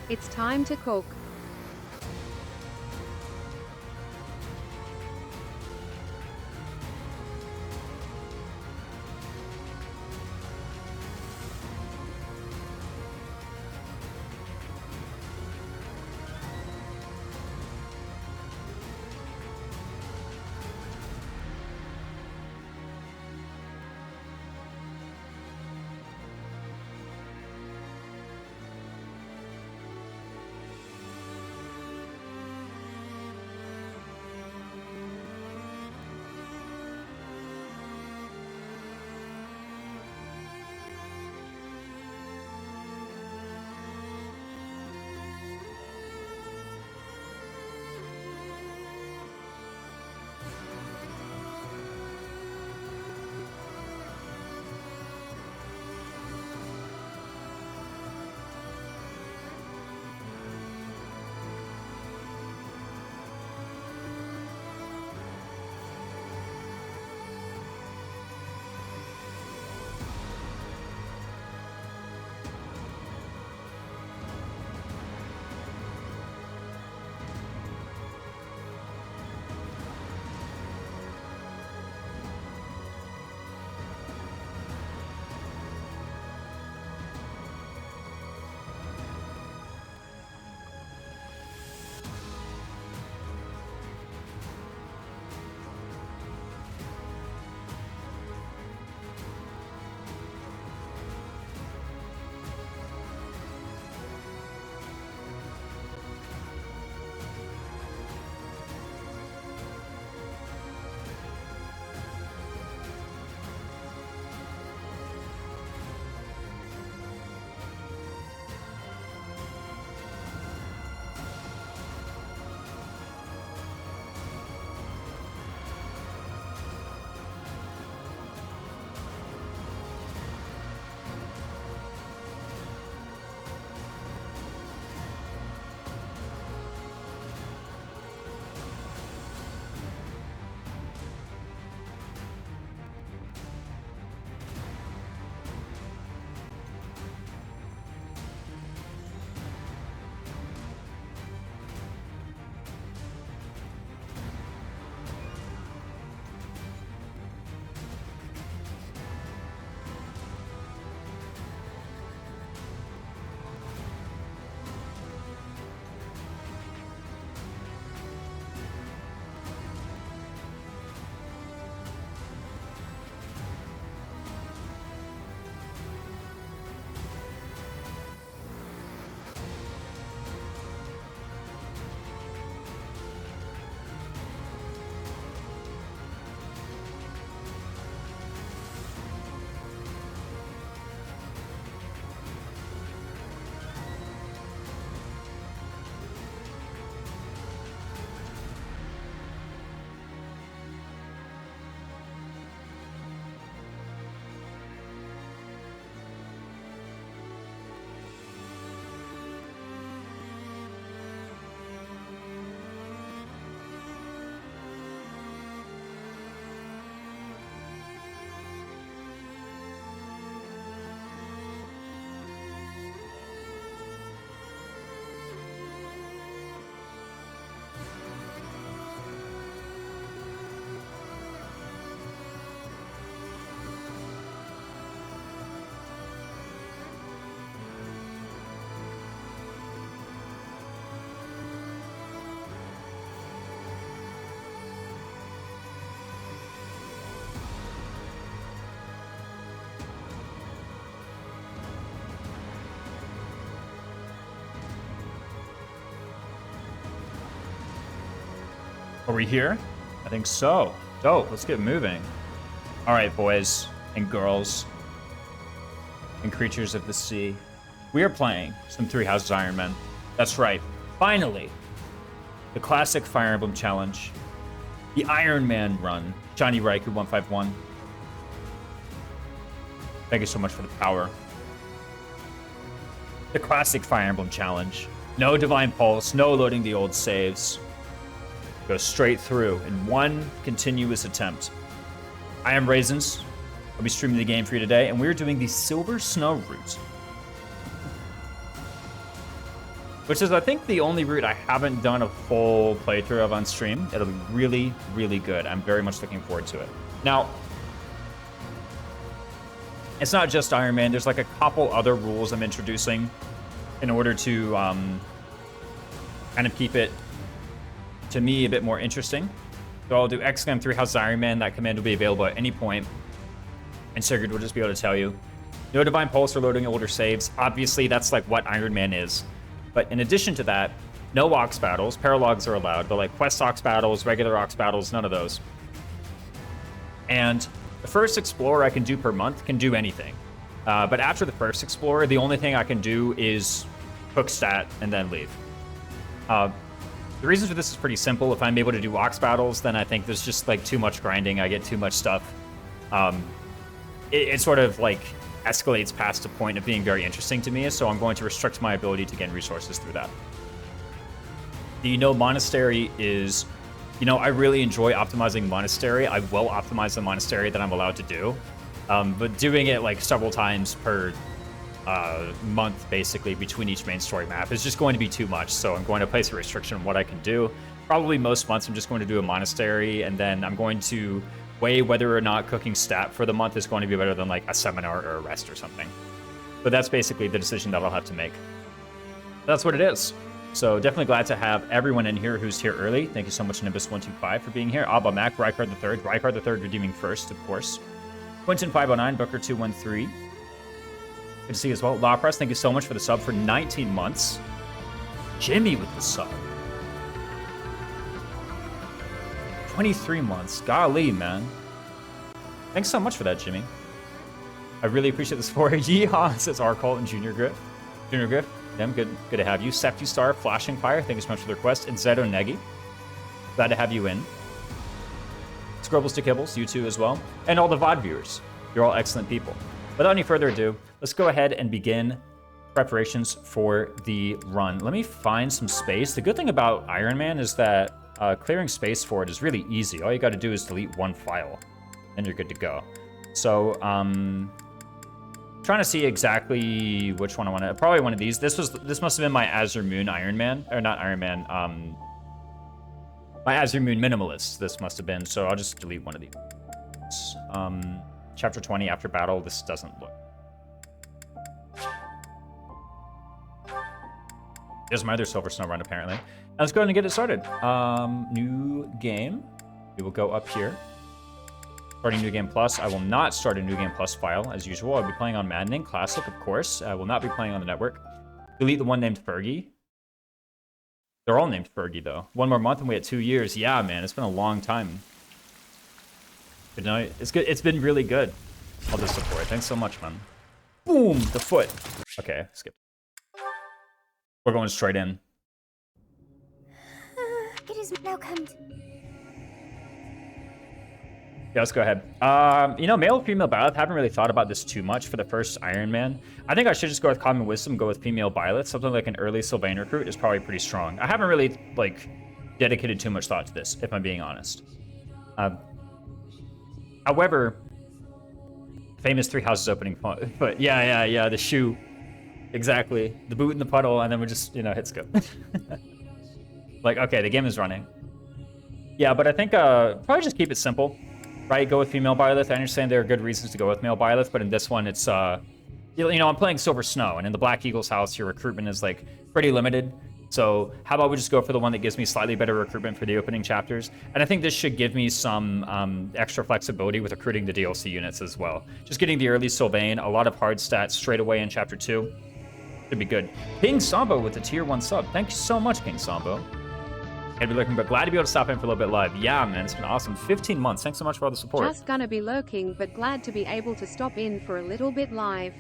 It's time to cook. Are we here? I think so. Dope. Let's get moving. All right, boys and girls and creatures of the sea. We are playing some Three Houses Ironman. That's right. Finally, the classic Fire Emblem challenge. The Ironman run. Johnny Riker 151. Thank you so much for the power. The classic Fire Emblem challenge. No Divine Pulse, no loading the old saves. Go straight through in one continuous attempt. I am Raisins. I'll be streaming the game for you today, and we're doing the Silver Snow route. which is, I think, the only route I haven't done a full playthrough of on stream. It'll be really, really good. I'm very much looking forward to it. Now, it's not just Iron Man. There's like a couple other rules I'm introducing in order to kind of keep it, to me, a bit more interesting. So I'll do Exclam 3 House Iron Man. That command will be available at any point, and Sigurd will just be able to tell you. No Divine Pulse or loading older saves. Obviously, that's like what Iron Man is. But in addition to that, no Ox battles. Paralogs are allowed, but like Quest Ox battles, regular Ox battles, none of those. And the first Explorer I can do per month can do anything. But after the first Explorer, the only thing I can do is cook stat and then leave. The reason for this is pretty simple. If I'm able to do Ox battles, then I think there's just like too much grinding. I get too much stuff. It sort of like escalates past a point of being very interesting to me, so I'm going to restrict my ability to gain resources through that. The Monastery is, I really enjoy optimizing Monastery. I will optimize the Monastery that I'm allowed to do, but doing it like several times per month, basically, between each main story map is just going to be too much, so I'm going to place a restriction on what I can do. Probably most months I'm just going to do a Monastery, and then I'm going to weigh whether or not cooking stat for the month is going to be better than like a seminar or a rest or something. But that's basically the decision that I'll have to make. That's what it is. So definitely glad to have everyone in here who's here early. Thank you so much, Nimbus125, for being here. Abba Mac, Rykard III. Rykard III redeeming first, of course. Quentin509, Booker213. Good to see you as well. Law Press, thank you so much for the sub for 19 months. Jimmy with the sub. 23 months. Golly, man. Thanks so much for that, Jimmy. I really appreciate the support. Yeehaw, says R-Cult and Junior Griff. Junior Griff, them, good to have you. Septustar, Flashing Fire, thank you so much for the request. And Zedo Negi, glad to have you in. Scrubbles to Kibbles, you too as well. And all the VOD viewers. You're all excellent people. Without any further ado, let's go ahead and begin preparations for the run. Let me find some space. The good thing about Ironman is that clearing space for it is really easy. All you got to do is delete one file, and you're good to go. So, trying to see exactly which one I want to. Probably one of these. This must have been my Azure Moon Ironman, or not Ironman. My Azure Moon Minimalist. This must have been. So I'll just delete one of these. Chapter 20 after battle. This doesn't look. There's my other Silver Snow run apparently. Let's go ahead and get it started. New game. We will go up here. Starting New Game Plus. I will not start a New Game Plus file as usual. I'll be playing on Maddening Classic, of course. I will not be playing on the network. Delete the one named Fergie. They're all named Fergie though. One more month and we had 2 years. Yeah, man, it's been a long time. Good night. It's good. It's been really good. All the support. Thanks so much, man. Boom, the foot. Okay, skip. We're going straight in. It is now come. Yeah, let's go ahead. Male, female Byleth. Haven't really thought about this too much for the first Iron Man. I think I should just go with Common Wisdom, go with female Byleth. Something like an early Sylvain recruit is probably pretty strong. I haven't really, dedicated too much thought to this, if I'm being honest. However, famous Three Houses opening, but yeah, the shoe. Exactly. The boot in the puddle, and then we just, hit skip. Okay, the game is running. Yeah, but I think probably just keep it simple, right? Go with female Byleth. I understand there are good reasons to go with male Byleth, but in this one, it's, I'm playing Silver Snow, and in the Black Eagle's house, your recruitment is, pretty limited. So how about we just go for the one that gives me slightly better recruitment for the opening chapters? And I think this should give me some extra flexibility with recruiting the DLC units as well. Just getting the early Sylvain, a lot of hard stats straight away in Chapter 2. Should be good. King Sambo with the tier 1 sub. Thank you so much, King Sambo. I'd be looking, but glad to be able to stop in for a little bit live. Yeah, man, it's been awesome. 15 months. Thanks so much for all the support. Just gonna be lurking, but glad to be able to stop in for a little bit live.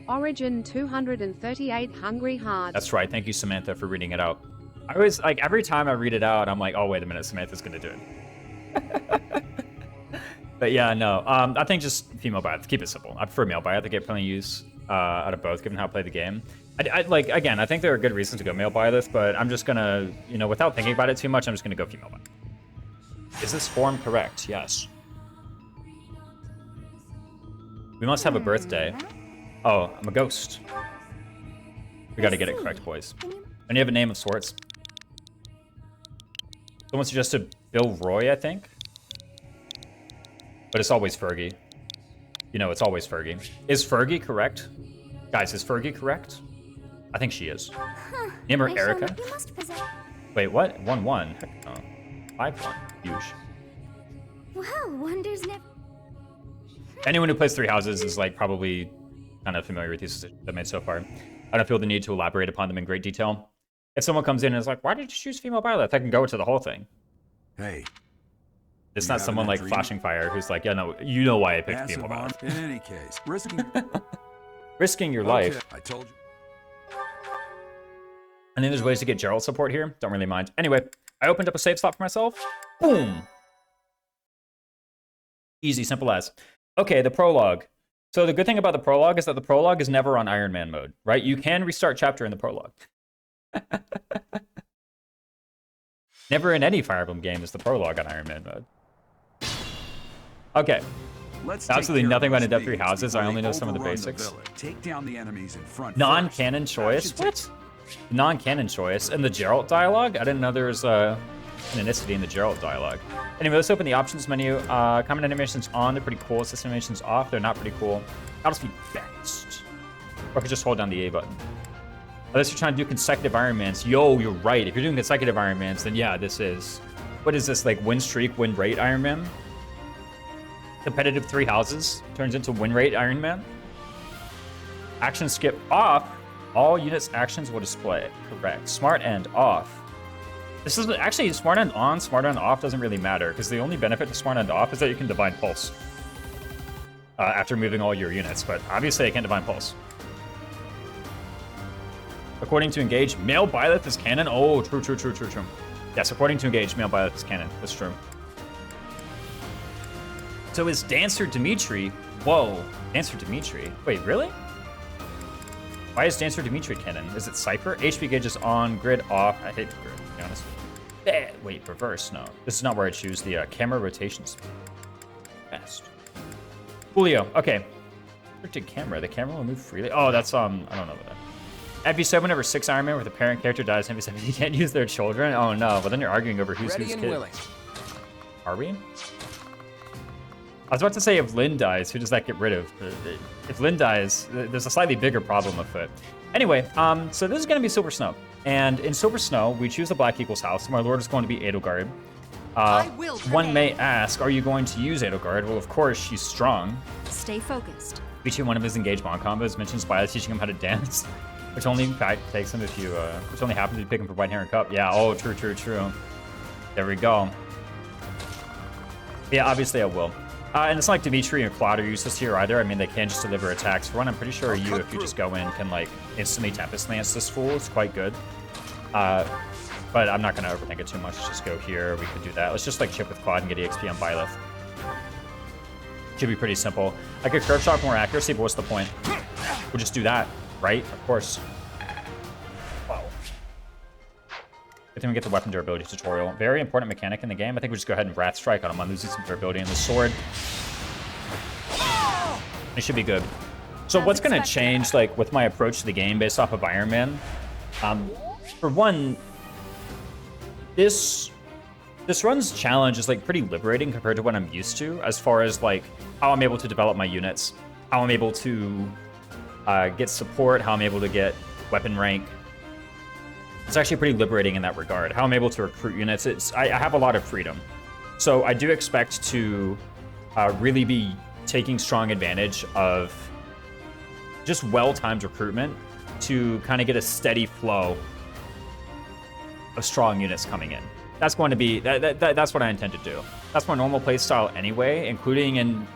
Origin 238 Hungry Hearts. That's right. Thank you, Samantha, for reading it out. I always, every time I read it out, I'm like, oh, wait a minute, Samantha's gonna do it. But yeah, no. I think just female Byleth. Keep it simple. I prefer male Byleth. I get plenty of use out of both, given how I play the game. Again, I think there are good reasons to go male Byleth, but I'm just gonna, without thinking about it too much, I'm just gonna go female Byleth. Is this form correct? Yes. We must have a birthday. Oh, I'm a ghost. We gotta get it correct, boys. And you have a name of sorts. Someone suggested Bill Roy, I think. But it's always Fergie. You know, it's always Fergie. Is Fergie correct? Guys, is Fergie correct? I think she is. Huh. Name her I Erica. You must possess. Wait, what? 1-1. Heck no. 5-1. Huge. Well, wonders never. Anyone who plays Three Houses is like probably kind of familiar with these decisions I've made so far. I don't feel the need to elaborate upon them in great detail. If someone comes in and is like, why did you choose female Byleth? I can go to the whole thing. Hey. It's not someone like Flashing Fire who's like, yeah, no, you know why I picked female Byleth. In any case, risking your life. I told you. I think there's ways to get Gerald support here. Don't really mind. Anyway, I opened up a save slot for myself. Boom. Easy, simple as. Okay, the prologue. So the good thing about the prologue is that the prologue is never on Ironman mode, right? You can restart chapter in the prologue. Never in any Fire Emblem game is the prologue on Ironman mode. Okay. Let's absolutely nothing about in-depth Three Houses. I only know some of the basics. Take down the enemies in front. Non-canon choice? What? Non-canon choice. And the Geralt dialogue? I didn't know there was canonicity in the Geralt dialogue. Anyway, let's open the options menu. Common animations on. They're pretty cool. System animations off. They're not pretty cool. That'll be best. Or I could just hold down the A button. Unless you're trying to do consecutive Ironmans. Yo, you're right. If you're doing consecutive Ironmans, then yeah, this is... What is this, like win streak, win rate Ironman? Competitive Three Houses turns into win rate Ironman. Action skip off. All units' actions will display. Correct. Smart end off. This is actually smart end on, smart end off doesn't really matter because the only benefit to smart end off is that you can divine pulse after moving all your units. But obviously, I can't divine pulse. According to Engage, male Byleth is canon. Oh, true. Yes, according to Engage, male Byleth is canon. That's true. So is Dancer Dimitri? Whoa, Dancer Dimitri. Wait, really? Why is Dancer Dimitri canon? Is it Cypher? HP gauge is on, grid off. I hate the grid, to be honest. Wait, reverse, no. This is not where I choose the camera rotation speed. Best. Julio, okay. Restricted camera, the camera will move freely. Oh, that's, I don't know about that. FB7, whenever 6 Iron Man with a parent character dies, FB7, you can't use their children? Oh no, but then you're arguing over who's whose kid. Willing. Are we? I was about to say if Lynn dies, who does that get rid of? If Lynn dies, there's a slightly bigger problem afoot. Anyway, so this is going to be Silver Snow. And in Silver Snow, we choose the Black Eagle's house. My lord is going to be Edelgard. One may ask, are you going to use Edelgard? Well, of course, she's strong. Stay focused. Featuring one of his engaged bond combos mentions Byleth teaching him how to dance, which only in fact takes him if you, which only happens if you pick him for White Hair and Cup. Yeah, oh, true. There we go. Yeah, obviously I will. And it's not like Dimitri and Claude are useless here either. I mean, they can just deliver attacks. For one, I'm pretty sure you, if you just go in, can like instantly Tempest Lance this fool. It's quite good. But I'm not going to overthink it too much. Let's just go here. We could do that. Let's just like chip with Claude and get EXP on Byleth. Should be pretty simple. I could curve shot for more accuracy, but what's the point? We'll just do that, right? Of course. Wow. Good thing we get the weapon durability tutorial. Very important mechanic in the game. I think we just go ahead and Wrath Strike on him. I'm losing some durability in the sword. It should be good. So what's going to change, like, with my approach to the game based off of Ironman? For one, this run's challenge is, like, pretty liberating compared to what I'm used to, as far as, like, how I'm able to develop my units, how I'm able to get support, how I'm able to get weapon rank. It's actually pretty liberating in that regard. How I'm able to recruit units. I have a lot of freedom. So I do expect to really be taking strong advantage of just well-timed recruitment to kind of get a steady flow of strong units coming in. That's going to be, that's what I intend to do. That's my normal play style anyway, including in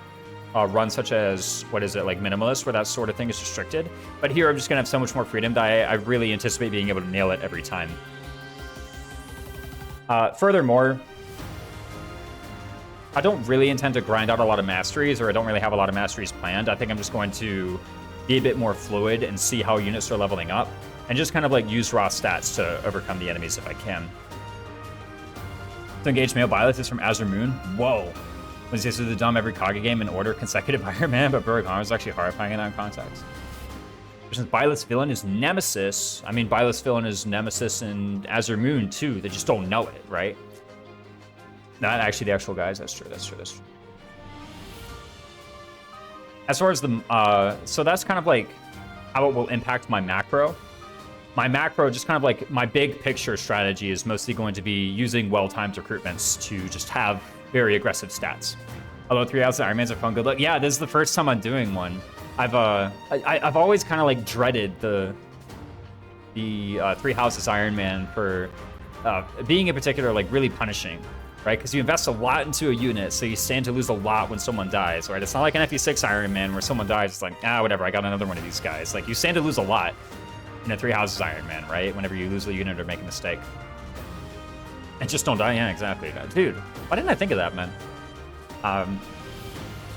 runs such as, what is it, like Minimalist, where that sort of thing is restricted. But here I'm just going to have so much more freedom that I really anticipate being able to nail it every time. Furthermore, I don't really intend to grind out a lot of masteries, or I don't really have a lot of masteries planned. I think I'm just going to be a bit more fluid and see how units are leveling up, and just kind of like use raw stats to overcome the enemies if I can. So engage male Byleth is from Azure Moon. Whoa. Was this the dumb every Kage game in order consecutive Iron Man, but Berg Arm is actually horrifying in that context. Since Byleth's villain is Nemesis, I mean, Byleth's villain is Nemesis and Azure Moon too. They just don't know it, right? Not actually the actual guys. That's true. That's true. That's true. As far as the, so that's kind of like how it will impact my macro. My macro, just kind of like my big picture strategy is mostly going to be using well-timed recruitments to just have very aggressive stats. Although 3 houses Ironmans are fun. Good luck. Yeah, this is the first time I'm doing one. I've always kind of like dreaded the 3 houses Ironman for being in particular like really punishing, right? Because you invest a lot into a unit, so you stand to lose a lot when someone dies, right? It's not like an FE6 Ironman where someone dies, it's like, whatever, I got another one of these guys. Like, you stand to lose a lot in a 3 houses Ironman, right? Whenever you lose a unit or make a mistake. And just don't die. Yeah, exactly. Dude, why didn't I think of that, man?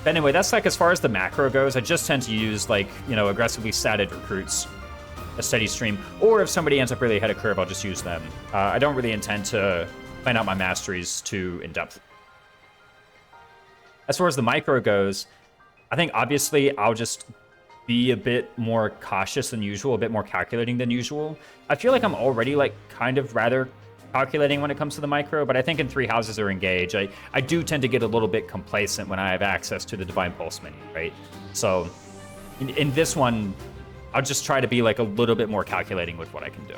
But anyway, that's like as far as the macro goes. I just tend to use like, you know, aggressively statted recruits, a steady stream. Or if somebody ends up really ahead of curve, I'll just use them. I don't really intend to plan out my masteries too in depth. As far as the micro goes, I think obviously I'll just be a bit more cautious than usual, a bit more calculating than usual. I feel like I'm already like kind of rather calculating when it comes to the micro, but I think in 3 houses or engage, I do tend to get a little bit complacent when I have access to the Divine Pulse menu, right? So in this one, I'll just try to be like a little bit more calculating with what I can do.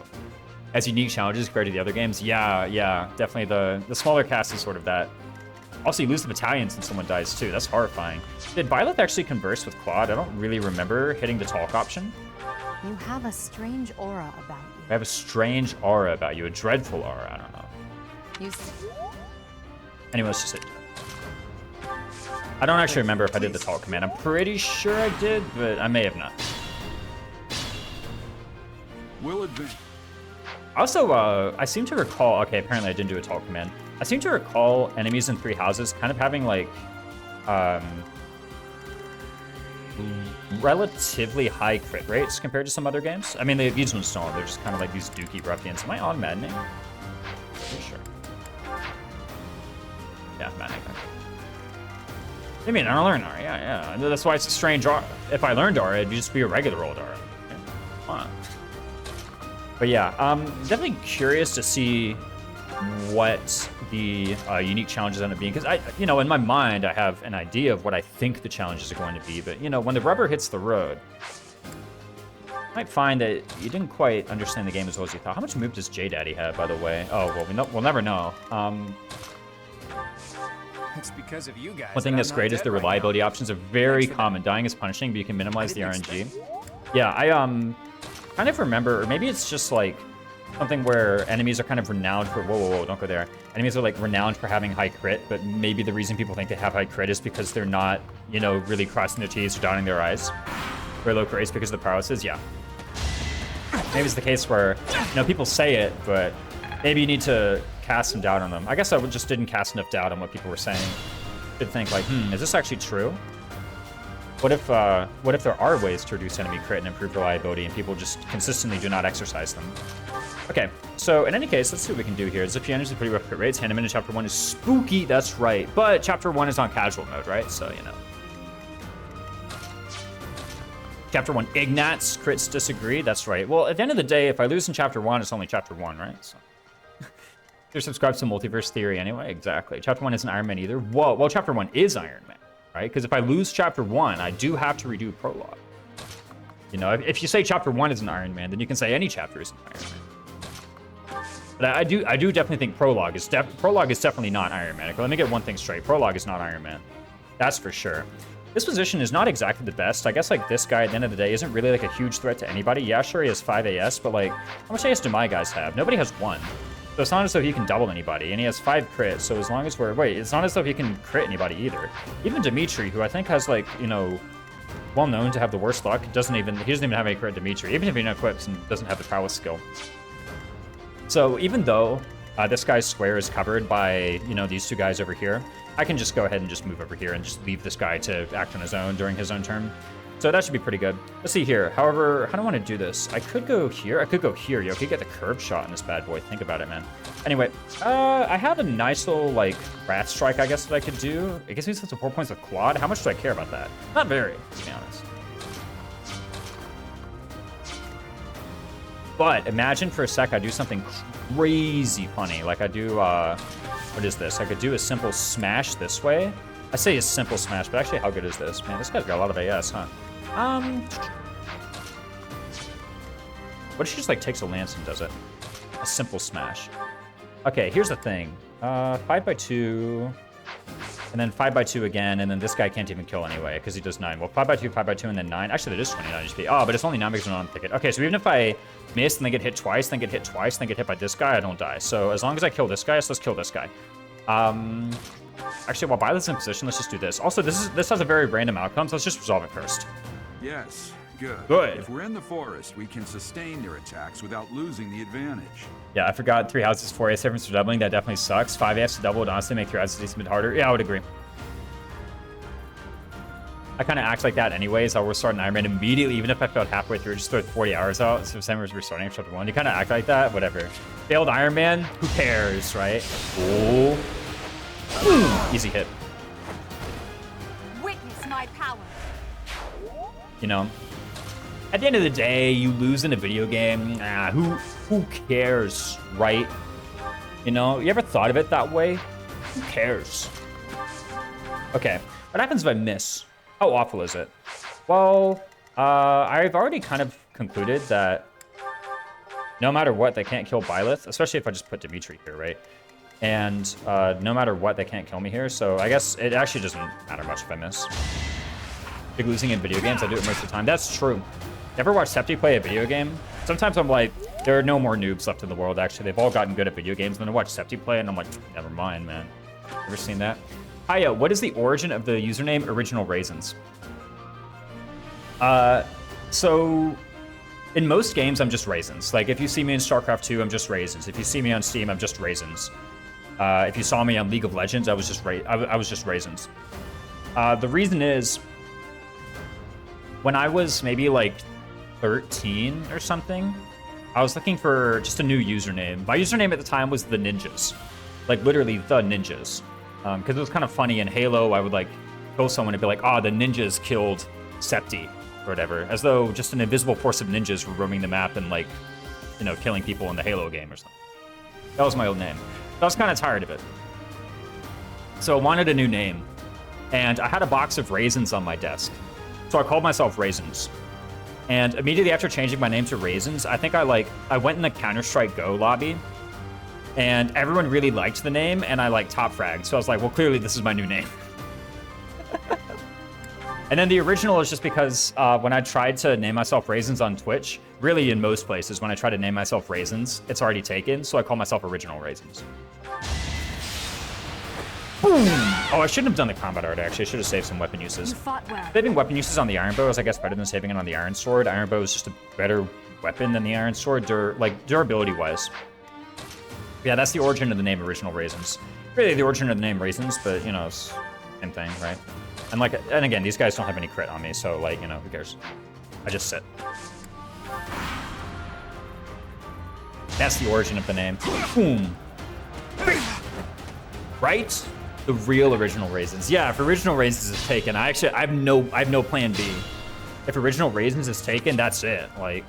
As unique challenges compared to the other games, yeah, definitely the smaller cast is sort of that. Also, you lose the battalions and someone dies too. That's horrifying. Did Byleth actually converse with Claude? I don't really remember hitting the talk option. You have a strange aura about you. I have a strange aura about you, a dreadful aura. I don't know. Anyway, let's just hit. I don't actually remember if I did the talk command. I'm pretty sure I did, but I may have not. Will advance. Also, I seem to recall. Okay, apparently I didn't do a talk command. I seem to recall enemies in 3 houses kind of having like relatively high crit rates compared to some other games. I mean, these ones don't. They're just kind of like these dookie ruffians. Am I on Maddening? Pretty sure. Yeah, Maddening. I mean, I don't learn Aura. Yeah. That's why it's a strange Aura. If I learned Aura, it'd just be a regular old Aura. Huh. But yeah, definitely curious to see what the unique challenges end up being, because you know, in my mind, I have an idea of what I think the challenges are going to be, but you know, when the rubber hits the road, you might find that you didn't quite understand the game as well as you thought. How much move does J-Daddy have, by the way? Oh, well, we'll never know. It's because of you guys. One thing that's great is the reliability options are very common. Dying is punishing, but you can minimize the RNG. Yeah, I kind of remember, or maybe it's just like something where enemies are kind of renowned for, whoa, don't go there. Enemies are like renowned for having high crit, but maybe the reason people think they have high crit is because they're not, you know, really crossing their T's or dotting their I's. Very low crit rates because of the prowesses, yeah. Maybe it's the case where, you know, people say it, but maybe you need to cast some doubt on them. I guess I just didn't cast enough doubt on what people were saying. Should think like, is this actually true? What if there are ways to reduce enemy crit and improve reliability and people just consistently do not exercise them? Okay, so in any case, let's see what we can do here. Zip Energy is pretty rough crit rates. Hand them into Chapter 1 is spooky, that's right. But Chapter 1 is on casual mode, right? So, you know. Chapter 1 Ignats, crits disagree, that's right. Well, at the end of the day, if I lose in Chapter 1, it's only Chapter 1, right? So. You're subscribed to Multiverse Theory anyway, exactly. Chapter 1 isn't Iron Man either. Whoa, well, Chapter 1 is Iron Man, right? Because if I lose Chapter 1, I do have to redo Prologue. You know, if you say Chapter 1 isn't Iron Man, then you can say any chapter isn't Iron Man. But I do definitely think Prologue is definitely not Iron Man. Okay, let me get one thing straight. Prologue is not Iron Man. That's for sure. This position is not exactly the best. I guess like this guy at the end of the day isn't really like a huge threat to anybody. Yeah, sure he has 5 AS, but like how much AS do my guys have? Nobody has 1. So it's not as though he can double anybody, and he has 5 crits, so as long as it's not as though he can crit anybody either. Even Dimitri, who I think has like, you know, well known to have the worst luck, he doesn't even have any crit Dimitri, even if he equips and doesn't have the prowess skill. So even though this guy's square is covered by, you know, these 2 guys over here, I can just go ahead and just move over here and just leave this guy to act on his own during his own turn. So that should be pretty good. Let's see here. However, how do I want to do this? I could go here. I could go here. Yo, I could get the curve shot in this bad boy. Think about it, man. Anyway, I have a nice little, like, rat strike, I guess, that I could do. It gives me some 4 points with quad. How much do I care about that? Not very, to be honest. But imagine for a sec I do something crazy funny. Like I do, what is this? I could do a simple smash this way. I say a simple smash, but actually how good is this? Man, this guy's got a lot of AS, huh? What if she just like takes a lance and does it? A simple smash. Okay, here's the thing. 5x2, and then 5x2 again, and then this guy can't even kill anyway, because he does 9. Well, 5x2, 5x2, and then 9. Actually, that is 29 HP. Oh, but it's only 9 because I'm not on thicket. Okay, so even if I miss and then get hit twice, then get hit twice, then get hit by this guy, I don't die. So as long as I kill this guy, so let's kill this guy. Actually, while Violet's in position, let's just do this. Also, this has a very random outcome, so let's just resolve it first. Yes, good. Good. If we're in the forest, we can sustain their attacks without losing the advantage. Yeah, I forgot 3 houses, 4 AS difference for doubling. That definitely sucks. 5 AS to double would honestly make 3 houses a decent bit harder. Yeah, I would agree. I kind of act like that anyways. I'll restart an Ironman immediately, even if I failed halfway through. Just throw 40 hours out. So if someone was restarting chapter 1, you kind of act like that. Whatever. Failed Ironman? Who cares, right? Oh. Easy hit. Witness my power. You know, at the end of the day, you lose in a video game. Who cares, right? You know, you ever thought of it that way? Who cares? Okay, what happens if I miss? How awful is it? Well, I've already kind of concluded that no matter what, they can't kill Byleth, especially if I just put Dimitri here, right? And no matter what, they can't kill me here, so I guess it actually doesn't matter much if I miss. Big losing in video games, I do it most of the time. That's true. You ever watch Septi play a video game? Sometimes I'm like, there are no more noobs left in the world, actually. They've all gotten good at video games. And then I watch Septi play, and I'm like, never mind, man. Ever seen that? Hiya, what is the origin of the username OriginalRaisins? So in most games, I'm just Raisins. Like, if you see me in StarCraft 2, I'm just Raisins. If you see me on Steam, I'm just Raisins. If you saw me on League of Legends, I was just Raisins. The reason is, when I was maybe like 13 or something, I was looking for just a new username. My username at the time was The Ninjas. Like, literally, The Ninjas. Because it was kind of funny. In Halo, I would, like, kill someone and be like, oh, the ninjas killed Septi, or whatever. As though just an invisible force of ninjas were roaming the map and, like, you know, killing people in the Halo game or something. That was my old name. I was kind of tired of it. So I wanted a new name. And I had a box of raisins on my desk. So I called myself Raisins. And immediately after changing my name to Raisins, I think I went in the Counter-Strike Go lobby, and everyone really liked the name, and I like top fragged. So I was like, well, clearly this is my new name. And then the original is just because when I tried to name myself Raisins on Twitch, really in most places, when I try to name myself Raisins, it's already taken. So I call myself OriginalRaisins. Boom! Oh, I shouldn't have done the combat art, actually. I should have saved some weapon uses. You fought well. Saving weapon uses on the Iron Bow is, I guess, better than saving it on the Iron Sword. Iron Bow is just a better weapon than the Iron Sword, durability-wise. Yeah, that's the origin of the name OriginalRaisins. Really, the origin of the name Raisins, but, you know, it's same thing, right? And again, these guys don't have any crit on me, so, like, you know, who cares? I just sit. That's the origin of the name. Boom. Right? The real OriginalRaisins. Yeah, if OriginalRaisins is taken, I have no plan B. If OriginalRaisins is taken, that's it. Like,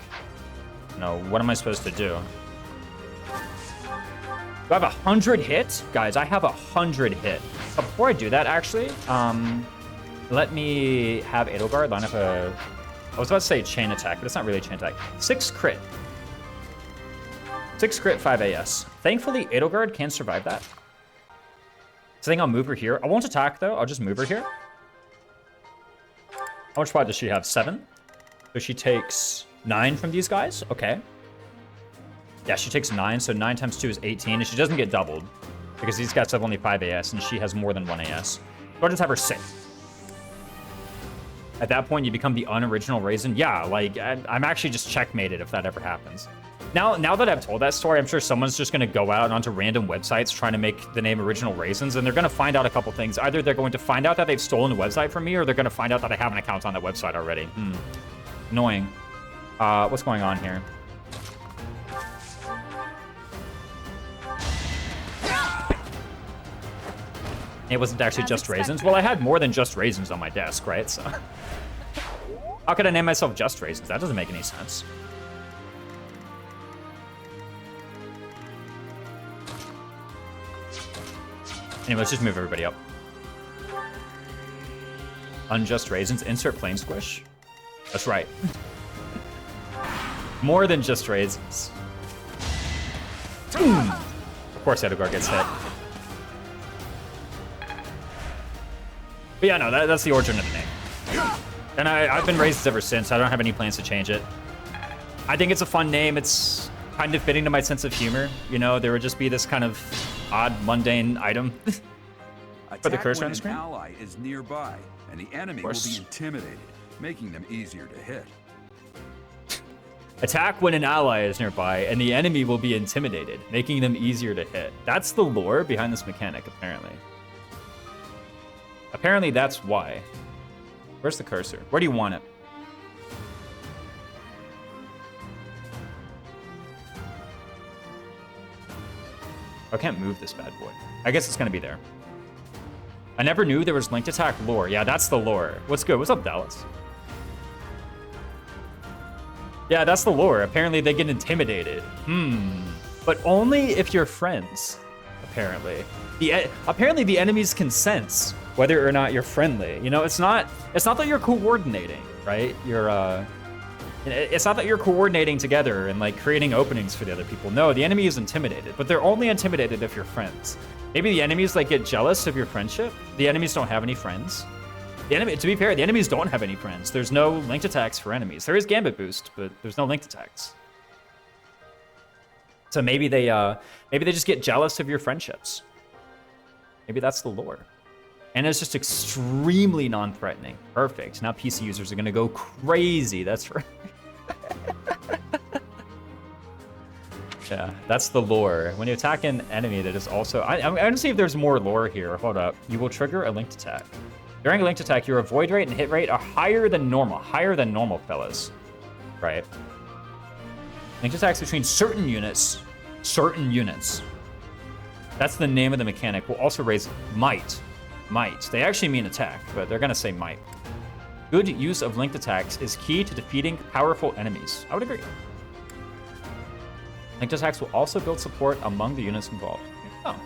you know, what am I supposed to do? Do I have 100 hit? Guys, I have 100 hit. But before I do that, actually, let me have Edelgard line up a... I was about to say chain attack, but it's not really a chain attack. 6 crit. 6 crit, 5 AS. Thankfully, Edelgard can survive that. So I think I'll move her here. I won't attack, though. I'll just move her here. How much spot does she have? 7? So she takes 9 from these guys. Okay. Yeah, she takes 9, so 9 times 2 is 18, and she doesn't get doubled, because these guys have only 5 AS, and she has more than 1 AS. So I'll just have her sit. At that point, you become the unoriginal Raisin. Yeah, like, I'm actually just checkmated if that ever happens. Now that I've told that story, I'm sure someone's just going to go out onto random websites trying to make the name OriginalRaisins, and they're going to find out a couple things. Either they're going to find out that they've stolen the website from me, or they're going to find out that I have an account on that website already. Annoying. What's going on here? It wasn't actually just Raisins. Well, I had more than just Raisins on my desk, right? So how could I name myself just Raisins? That doesn't make any sense. Anyway, let's just move everybody up. Unjust raisins. Insert plane squish. That's right. More than just raisins. Of course, Edogar gets hit. But yeah, no, that's the origin of the name. And I've been raisins ever since. I don't have any plans to change it. I think it's a fun name. It's kind of fitting to my sense of humor. You know, there would just be this kind of odd, mundane item. For the cursor on the screen? An ally is nearby, and the enemy will be intimidated, making them easier to hit. Attack when an ally is nearby, and the enemy will be intimidated, making them easier to hit. That's the lore behind this mechanic, apparently. Apparently, that's why. Where's the cursor? Where do you want it? I can't move this bad boy. I guess it's gonna be there. I never knew there was linked attack lore. Yeah, that's the lore. What's good? What's up, Dallas? Yeah, that's the lore. Apparently they get intimidated. But only if you're friends, apparently. Apparently the enemies can sense whether or not you're friendly. You know, it's not that you're coordinating, right? It's not that you're coordinating together and like creating openings for the other people. No, the enemy is intimidated, but they're only intimidated if you're friends. Maybe the enemies like get jealous of your friendship. The enemies don't have any friends. To be fair, the enemies don't have any friends. There's no linked attacks for enemies. There is Gambit Boost, but there's no linked attacks. So maybe they just get jealous of your friendships. Maybe that's the lore. And it's just extremely non-threatening. Perfect. Now PC users are gonna go crazy. That's right. Yeah, that's the lore. When you attack an enemy that is also... I'm gonna see if there's more lore here. Hold up. You will trigger a linked attack. During a linked attack, your avoid rate and hit rate are higher than normal. Higher than normal, fellas. Right. Linked attacks between certain units. Certain units. That's the name of the mechanic. Will also raise might. Might. They actually mean attack, but they're gonna say might. Good use of linked attacks is key to defeating powerful enemies. I would agree. Linked attacks will also build support among the units involved. Oh.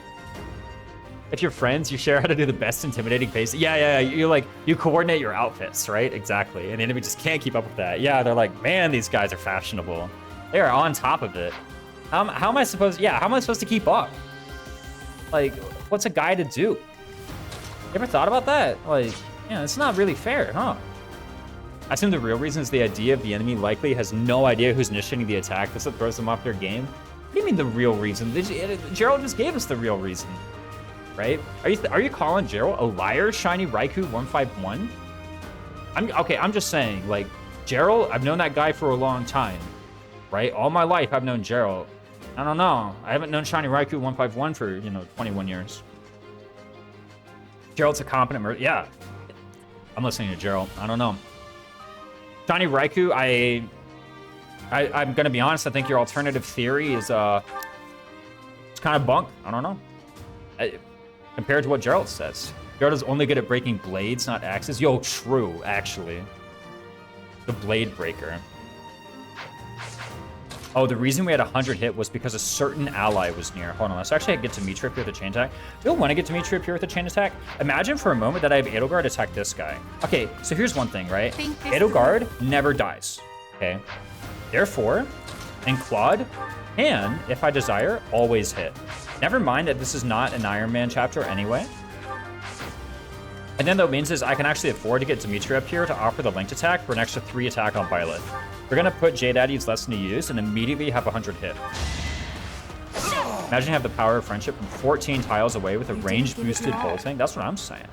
If you're friends, you share how to do the best intimidating face. Yeah. You coordinate your outfits, right? Exactly. And the enemy just can't keep up with that. Yeah, they're like, man, these guys are fashionable. They are on top of it. How am I supposed to keep up? Like, what's a guy to do? You ever thought about that? Like, yeah, it's not really fair, huh? I assume the real reason is the idea of the enemy likely has no idea who's initiating the attack. That's what throws them off their game. What do you mean the real reason? Gerald just gave us the real reason, right? Are you calling Gerald a liar, Shiny Raikou 151? I'm just saying, like, Gerald, I've known that guy for a long time, right? All my life I've known Gerald. I don't know. I haven't known Shiny Raikou 151 for, 21 years. Gerald's a competent murderer. Yeah. I'm listening to Gerald. I don't know. Shiny Raikou, I'm gonna be honest, I think your alternative theory is it's kind of bunk. I don't know. Compared to what Gerald says. Gerald is only good at breaking blades, not axes. Yo, true, actually. The blade breaker. Oh, the reason we had 100 hit was because a certain ally was near. Hold on, let's actually get Dimitri up here with a chain attack. Do you want to get Dimitri up here with a chain attack? Imagine for a moment that I have Edelgard attack this guy. Okay, so here's one thing, right? Edelgard never dies, okay? Therefore, and Claude can, if I desire, always hit. Never mind that this is not an Ironman chapter anyway. And then that means is I can actually afford to get Dimitri up here to offer the linked attack for an extra 3 attack on Violet. We're gonna put J-Daddy's lesson to use and immediately have 100 hit. Imagine you have the power of friendship from 14 tiles away with a range boosted bolting. That's what I'm saying.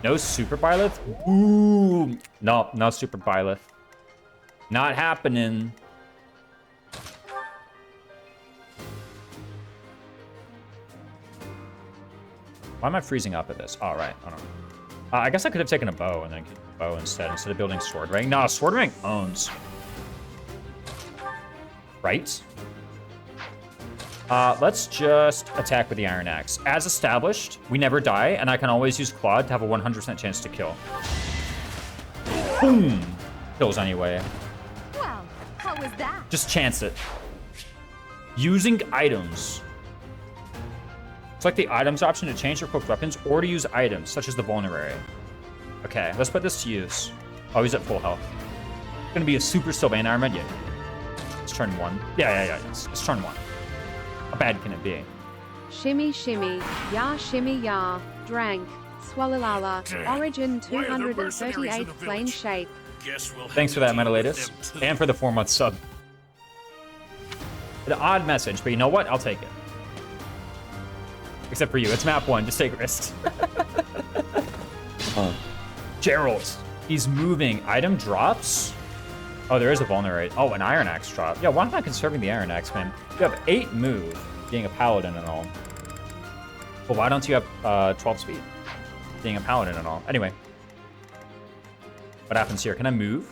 No super Byleth? Ooh. No super Byleth. Not happening. Why am I freezing up at this? All right, I don't know. I guess I could have taken a bow and then bow instead of building sword rank. No, sword rank owns. Right? Let's just attack with the Iron Axe. As established, we never die, and I can always use Claude to have a 100% chance to kill. Boom! Kills anyway. Wow, how was that? Just chance it. Using items. Select the items option to change or equip weapons or to use items, such as the vulnerary. Okay, let's put this to use. Oh, he's at full health. Gonna be a super Sylvain Ironman? Yeah. It's turn 1. Yeah. It's turn 1. How bad can it be? Shimmy shimmy, ya shimmy ya, drank, swallalala, Origin 238 flame shape. Thanks for that, Metalatus. And for the 4-month sub. An odd message, but you know what? I'll take it. Except for you. It's map 1. Just take risks. Gerald. He's moving. Item drops? Oh, there is a vulnerate. Oh, an Iron Axe drop. Yeah, why am I conserving the Iron Axe, man? You have 8 move, being a paladin and all. Well, why don't you have 12 speed, being a paladin and all? Anyway. What happens here? Can I move?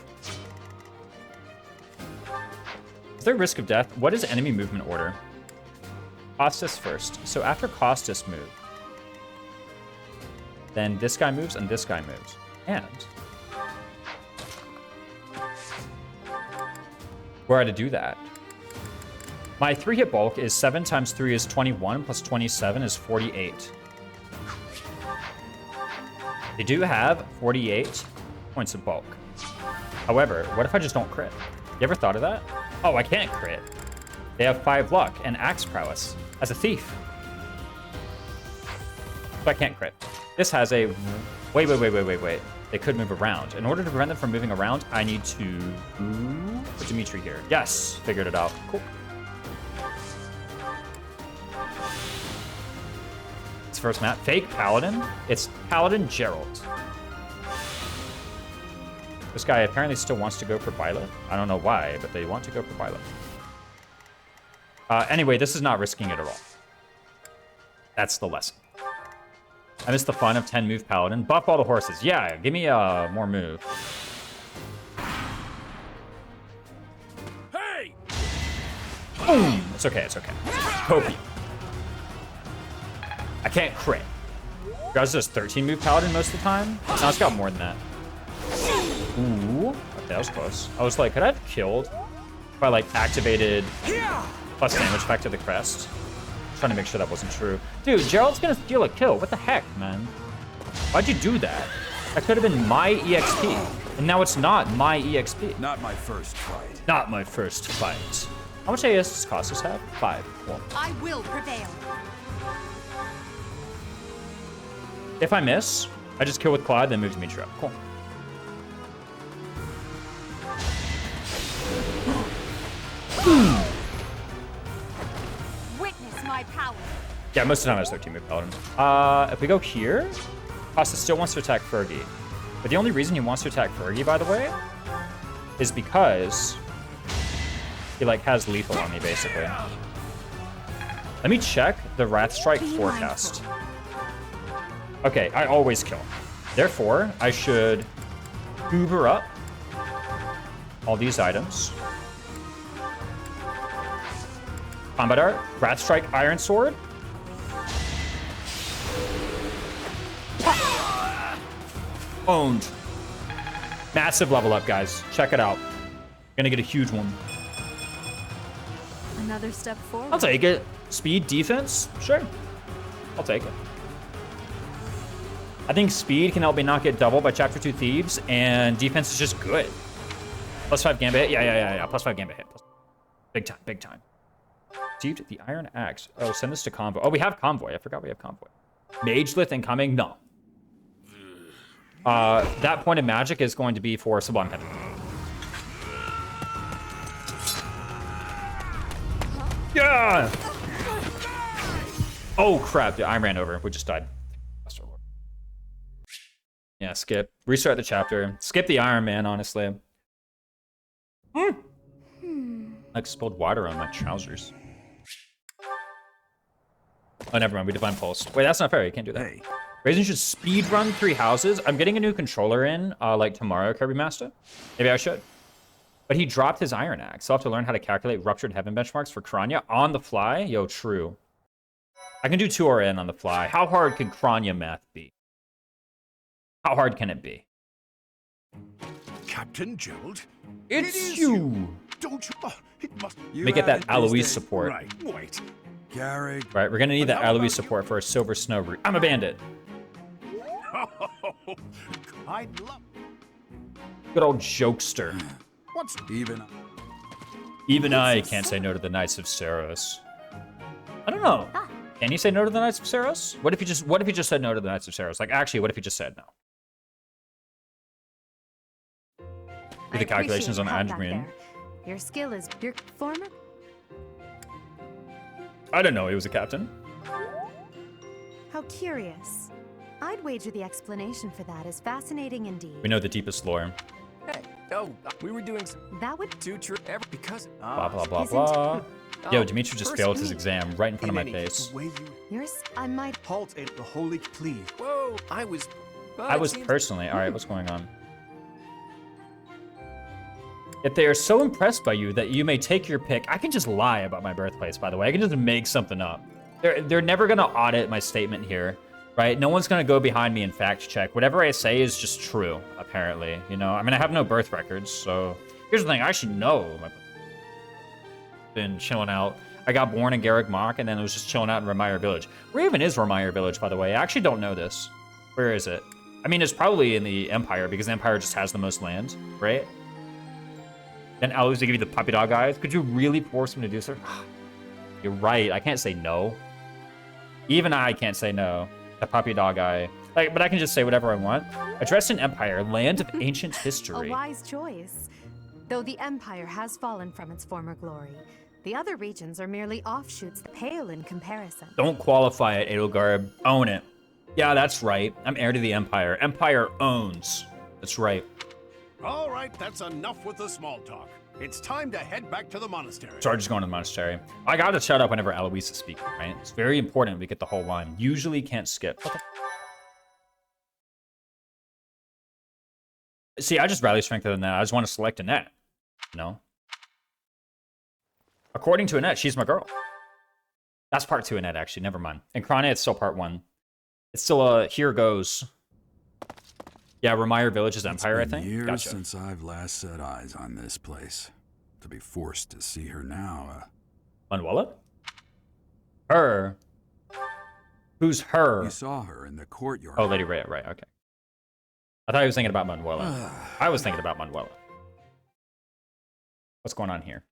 Is there risk of death? What is enemy movement order? Costas first. So after Costas move, then this guy moves and this guy moves. And were I to do that, my 3-hit bulk is 7 times 3 is 21 plus 27 is 48. They do have 48 points of bulk. However, what if I just don't crit? You ever thought of that? Oh, I can't crit. They have 5 luck and axe prowess as a thief. So I can't crit. This has a... Wait. They could move around. In order to prevent them from moving around, I need to put Dimitri here. Yes, figured it out. Cool. It's first map. Fake Paladin. It's Paladin Gerald. This guy apparently still wants to go for Violet. I don't know why, but they want to go for Violet. Anyway, this is not risking it at all. That's the lesson. I miss the fun of 10 move Paladin. Buff all the horses. Yeah, give me more move. Hey! Boom! It's okay. Copium. I can't crit. Guys, just 13 move Paladin most of the time? No, it's got more than that. Ooh. Okay, that was close. I was like, could I have killed if I like activated plus damage back to the crest? Trying to make sure that wasn't true. Dude, Gerald's gonna steal a kill. What the heck, man? Why'd you do that? That could have been my EXP. And now it's not my EXP. Not my first fight. Not my first fight. How much AS does Costas have? 5. Cool. I will prevail. If I miss, I just kill with Claude, then move Dimitri up. Cool. Witness my power. Yeah, most of the time I was 13 move Paladin. If we go here, Costa still wants to attack Fergie. But the only reason he wants to attack Fergie, by the way, is because he like has lethal on me, basically. Let me check the Wrath Strike forecast. Okay, I always kill. Therefore, I should Uber up all these items. Combat Art, Wrath Strike, Iron Sword. Owned. Massive level up, guys. Check it out. Gonna get a huge one. Another step forward. I'll take it. Speed, defense? Sure. I'll take it. I think speed can help me not get doubled by Chapter 2 Thieves, and defense is just good. +5 gambit hit? Yeah. +5 gambit hit. Big time. Received the Iron Axe. Oh, send this to Convoy. Oh, we have Convoy. I forgot we have Convoy. Magelith incoming? No. That point of magic is going to be for Sublime Heaven. Yeah! Oh, crap. I ran over. We just died. Yeah, skip. Restart the chapter. Skip the Iron Man, honestly. I spilled water on my trousers. Oh, never mind. We Divine Pulse. Wait, that's not fair. You can't do that. Hey. Raisin should speed run 3 houses. I'm getting a new controller in, like tomorrow, Kirby Master. Maybe I should. But he dropped his Iron Axe. So I'll have to learn how to calculate Ruptured Heaven benchmarks for Kranya on the fly. Yo, true. I can do 2RN on the fly. How hard can Kranya math be? How hard can it be? Captain Gerald? It's you! Don't you? Oh, it must. Let me get that Aloise support. Right, wait. Garrick. Right, we're gonna need that But how Aloy about support for a Silver Snow route. I'm a bandit. I'd love. Good old jokester. What's Even I can't say no to the Knights of Saros. I don't know. Can you say no to the Knights of Saros? What if you just said no to the Knights of Saros? Like, actually, what if you just said no? Do the calculations on Adrian. Your skill is your former. I didn't know he was a captain. How curious. I'd wager the explanation for that is fascinating indeed. We know the deepest lore. Hey, oh, we were doing That would too true ever because Blah, blah, blah, Isn't- blah. Yo, Oh, Dimitri just first failed his me. exam right in front of my any face. way you yours. I might. halt at the holy plea. Whoa, I was. I was personally. All right, what's going on? If they are so impressed by you that you may take your pick, I can just lie about my birthplace, by the way. I can just make something up. They're never going to audit my statement here, right? No one's going to go behind me and fact check. Whatever I say is just true, apparently. You know, I mean, I have no birth records, so here's the thing. I should know. Been chilling out. I got born in Garrick Mach, and then I was just chilling out in Remire Village. Where even is Remire Village, by the way? I actually don't know this. Where is it? I mean, it's probably in the Empire, because the Empire just has the most land, right? Then Aloy's to give you the puppy dog eyes. Could you really force him to do so? You're right. I can't say no. Even I can't say no. The puppy dog eye. Like, but I can just say whatever I want. Addressed in Empire, land of ancient A history. wise choice. Though the Empire has fallen from its former glory, the other regions are merely offshoots that pale in comparison. Don't qualify it, Edelgard. Own it. Yeah, that's right. I'm heir to the Empire. Empire owns. That's right. All right, that's enough with the small talk. It's time to head back to the monastery. Sarge is going to the monastery. I gotta shut up whenever Alois is speaking, right? It's very important we get the whole line. Usually can't skip. See, I just rally strength than that. I just want to select Annette. No. According to Annette, she's my girl. That's part 2 Annette, actually. Never mind. In Krana, it's still part 1. It's still here goes. Yeah, Remire Village is Empire, I It's been think. years Gotcha. since I've last set eyes on this place. To be forced to see her now, Manuela? Her? Who's her? you saw her in the courtyard. Oh, Lady Rhea, right, okay. I thought he was thinking about Manuela. I was thinking about Manuela. What's going on here?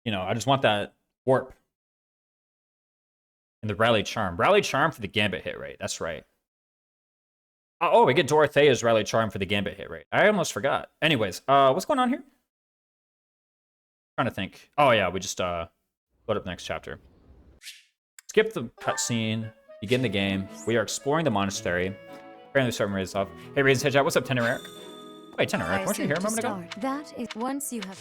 You know, I just want that warp. And the Rally Charm. Rally Charm for the Gambit hit rate. That's right. Oh, we get Dorothea's Rally Charm for the Gambit hit rate. I almost forgot. Anyways, what's going on here? Trying to think. Oh, yeah, we just load up next chapter. Skip the cutscene. Begin the game. We are exploring the monastery. Apparently starting Raisins off. Hey, Raisins Headshot. What's up, Tenor Eric? Wait, Tenor Eric, weren't you here a moment ago? That is once you have.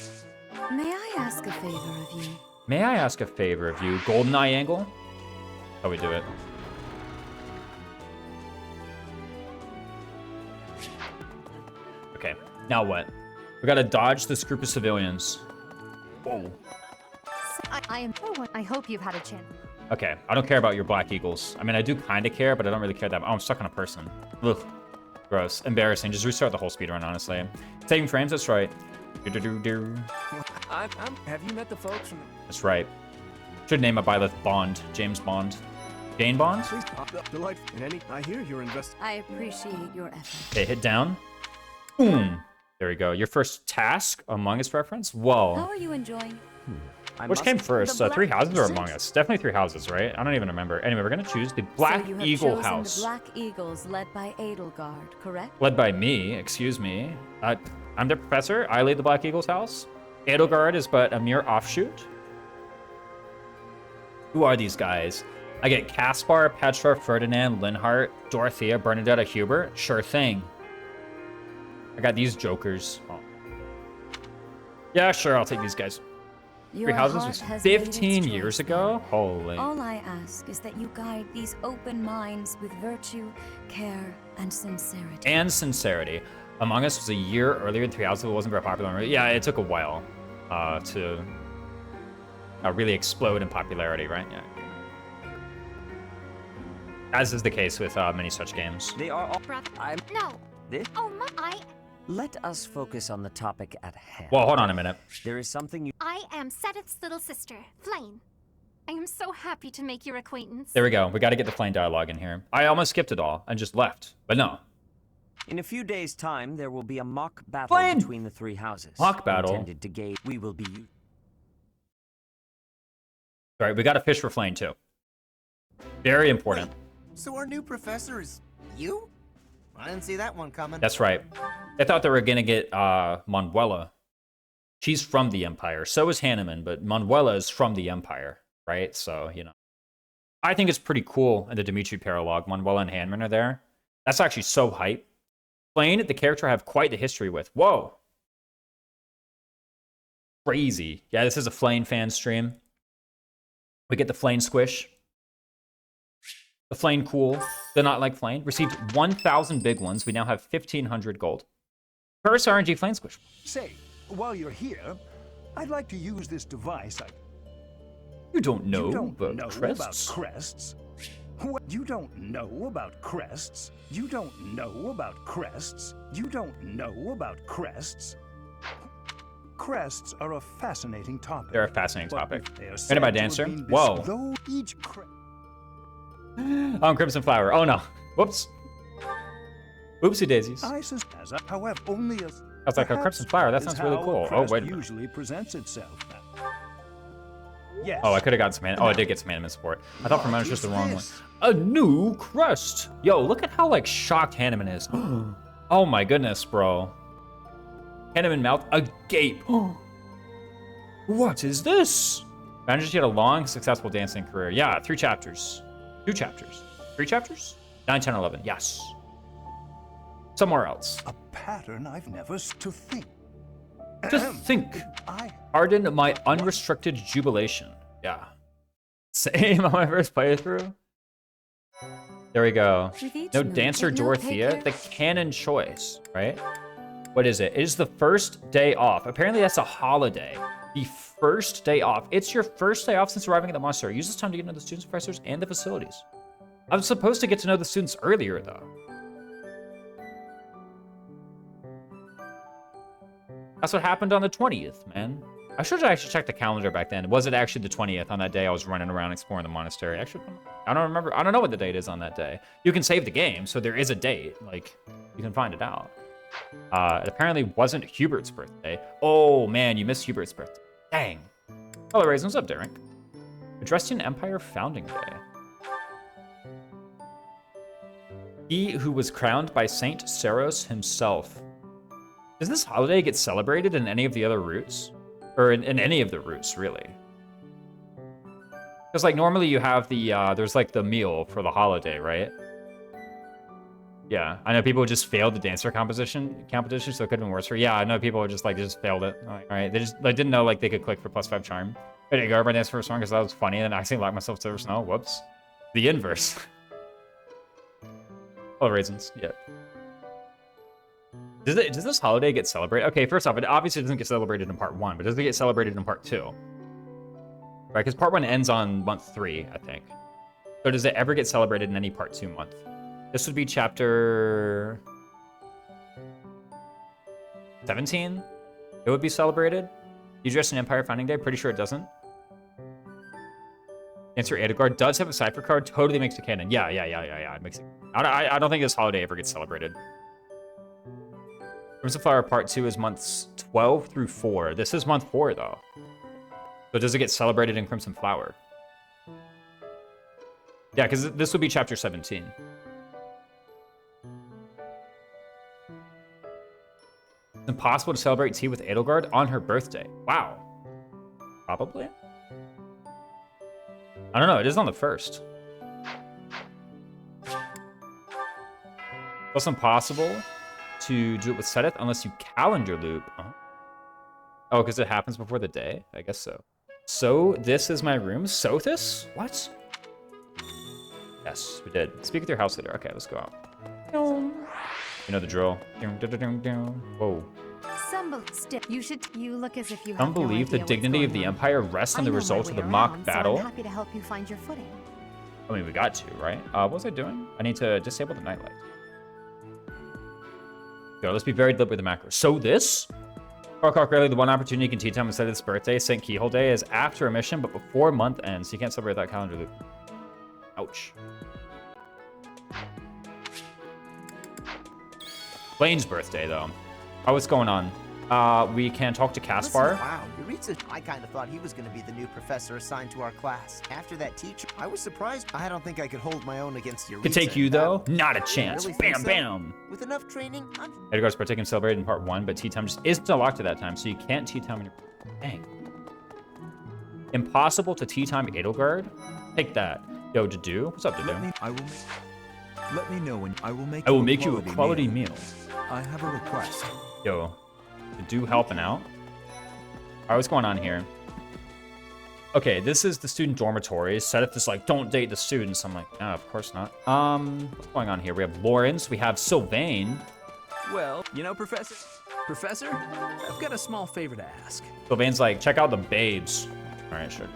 May I ask a favor of you? May I ask a favor of you? GoldenEye angle? How we do it? Okay, now what? We gotta dodge this group of civilians. Whoa. I am. I hope you've had a chance. Okay, I don't care about your Black Eagles. I mean, I do kind of care, but I don't really care that much. Oh, I'm stuck on a person. Ugh. Gross. Embarrassing. Just restart the whole speedrun, honestly. Saving frames, that's right. Do-do-do-do. Have you met the folks from That's right. Should name a Byleth Bond. James Bond. Jane Bond? Delightful. In any, I hear you're investing. I appreciate your effort. Okay, hit down. Boom. There we go. Your first task, Among Us reference? How Whoa. are you enjoying? Which came first? The Three Black Houses or Six? Among Us? Definitely Three Houses, right? I don't even remember. Anyway, we're going to choose the Black so you have Eagle chosen House. The Black Eagles led by Edelgard, correct? Led by me, excuse me. I'm the professor. I lead the Black Eagles house. Edelgard is but a mere offshoot. Who are these guys? I get Caspar, Petra, Ferdinand, Linhart, Dorothea, Bernadetta, Hubert. Sure thing. I got these jokers. Oh. Yeah, sure, I'll take these guys. Three Houses was 15 years ago? Holy. All I ask is that you guide these open minds with virtue, care, and sincerity. And sincerity. Among Us was a year earlier than Three Houses. It wasn't very popular. Yeah, it took a while to really explode in popularity, right? Yeah. As is the case with many such games. They are all. Brother. I'm. No. This. Oh my. Let us focus on the topic at hand. Well, hold on a minute. There is something you... I am Sedith's little sister, Flame. I am so happy to make your acquaintance. There we go. We got to get the Flame dialogue in here. I almost skipped it all and just left, but no. In a few days' time, there will be a mock battle Flame! between the three houses. Mock battle? Intended to gauge... We will be... All right, we got to fish for Flame, too. Very important. Wait, so our new professor is you? I didn't see that one coming. That's right. I thought they were going to get Manuela. She's from the Empire. So is Hanneman, but Manuela is from the Empire, right? So, you know. I think it's pretty cool in the Dimitri paralogue. Manuela and Hanneman are there. That's actually so hype. Flame, the character I have quite the history with. Whoa. Crazy. Yeah, this is a Flame fan stream. We get the Flame squish. The Flame cool. The not like Flame. Received 1,000 big ones. We now have 1,500 gold. First RNG Flame squish. Say, while you're here, I'd like to use this device. You don't know, you don't about know crests? About crests? What? You don't know about crests? You don't know about crests? You don't know about crests? Crests are a fascinating topic. They're a fascinating topic. Made by Dancer? Whoa. Though each Crimson Flower. Oh no. Whoops. Oopsie daisies. However, only a... I was like, a Crimson Flower. That sounds really cool. Oh, wait a minute. Usually presents itself. Yes. Oh, I could have got some... Oh, I did get some anime support. I thought for a moment it was just the wrong one. A new crest. Yo, look at how, like, shocked Hanneman is. Oh my goodness, bro. Hanneman mouth agape. What is this? Manager, you had a long, successful dancing career. Yeah, 3 chapters. 2 chapters. 3 chapters? 9, 10, 11. Yes. Somewhere else. A pattern I've never to think. To think. Pardon my unrestricted jubilation. Yeah. Same on my first playthrough. There we go. No Dancer Dorothea. The canon choice, right? What is it? It is the first day off. Apparently that's a holiday. The first day off. It's your first day off since arriving at the monastery. Use this time to get to know the students, professors, and the facilities. I'm supposed to get to know the students earlier, though. That's what happened on the 20th, man. I should have actually checked the calendar back then. Was it actually the 20th on that day I was running around exploring the monastery? Actually, I don't remember. I don't know what the date is on that day. You can save the game, so there is a date. Like, you can find it out. It apparently wasn't Hubert's birthday. Oh, man, you missed Hubert's birthday. Dang. Hello, Raisin. What's up, Derek? Addressing Empire Founding Day. He who was crowned by Saint Saros himself. Does this holiday get celebrated in any of the other routes? Or in any of the routes, really? Because, like, normally you have the, there's, like, the meal for the holiday, right? Yeah, I know people just failed the dancer competition, so it could have been worse for. Yeah, I know people just, like, just failed it. All right, they just, like, didn't know, like, they could click for +5 charm. I didn't go over dance for a song because that was funny, and then I accidentally locked myself to the snow. Whoops. The inverse. Oh, raisins, yeah. Does this holiday get celebrated? Okay, first off, it obviously doesn't get celebrated in part 1, but does it get celebrated in part 2? Right, because part 1 ends on month 3, I think. So does it ever get celebrated in any part 2 month? This would be chapter 17. It would be celebrated. You dress in Empire Founding Day? Pretty sure it doesn't. Answer Edelgard does have a cipher card. Totally makes it canon. Yeah. It makes it. I don't think this holiday ever gets celebrated. Crimson Flower Part 2 is months 12 through 4. This is month 4, though. So does it get celebrated in Crimson Flower? Yeah, because this would be chapter 17. It's impossible to celebrate tea with Edelgard on her birthday. Wow. Probably? I don't know. It is on the 1st. It's impossible to do it with Sedith unless you calendar loop. Oh, because it happens before the day? I guess so. So, this is my room? Sothis? What? Yes, we did. Speak with your house leader. Okay, let's go out. You know the drill. Whoa. You look as if you have Some believe the dignity of the Empire rests on the results of the mock battle. So I'm happy to help you find your footing. I mean, we got to, right? What was I doing? I need to disable the nightlight. Go, let's be very deliberate with the macros. So this? Rarely, the one opportunity you can tea time instead of this birthday, St. Keyhole Day, is after a mission, but before month ends. So you can't celebrate that calendar loop. Ouch. Blaine's birthday, though. Oh, what's going on? We can talk to Caspar. Wow, Yuritsa, I kind of thought he was going to be the new professor assigned to our class. After that teacher, I was surprised. I don't think I could hold my own against Yuritsa. Could take you, though? Not a chance. Really Bam, so? bam. With enough training, I'm... Edgar's birthday can celebrate in part 1, but tea time just isn't unlocked at that time, so you can't tea time when you're... Dang. Impossible to tea time Edelgard? Take that. Yo, Dedu? What's up, Dedu? Let me know when I will make. I will make you a quality meal. I have a request. Yo, Dedu helping out. All right, what's going on here? Okay, this is the student dormitory. Sedith is like, don't date the students. I'm like, no, of course not. What's going on here? We have Lawrence. We have Sylvain. Well, you know, Professor, I've got a small favor to ask. Sylvain's like, check out the babes. All right, sure.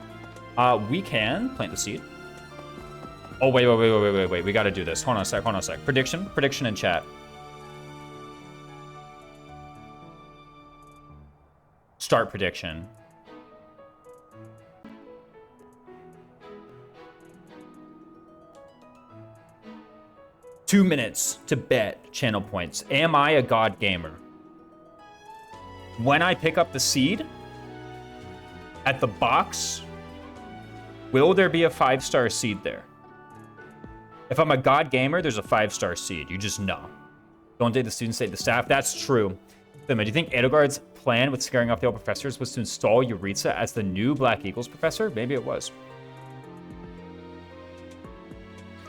We can plant the seed. Oh, wait. We got to do this. Hold on a sec. Prediction in chat. Start prediction. Two minutes to bet channel points. Am I a god gamer? When I pick up the seed at the box, will there be a 5-star seed there? If I'm a god gamer, there's a 5-star seed. You just know. Don't date the students, date the staff. That's true. Do you think Edelgard's plan with scaring off the old professors was to install Yuritsa as the new Black Eagles professor? Maybe it was.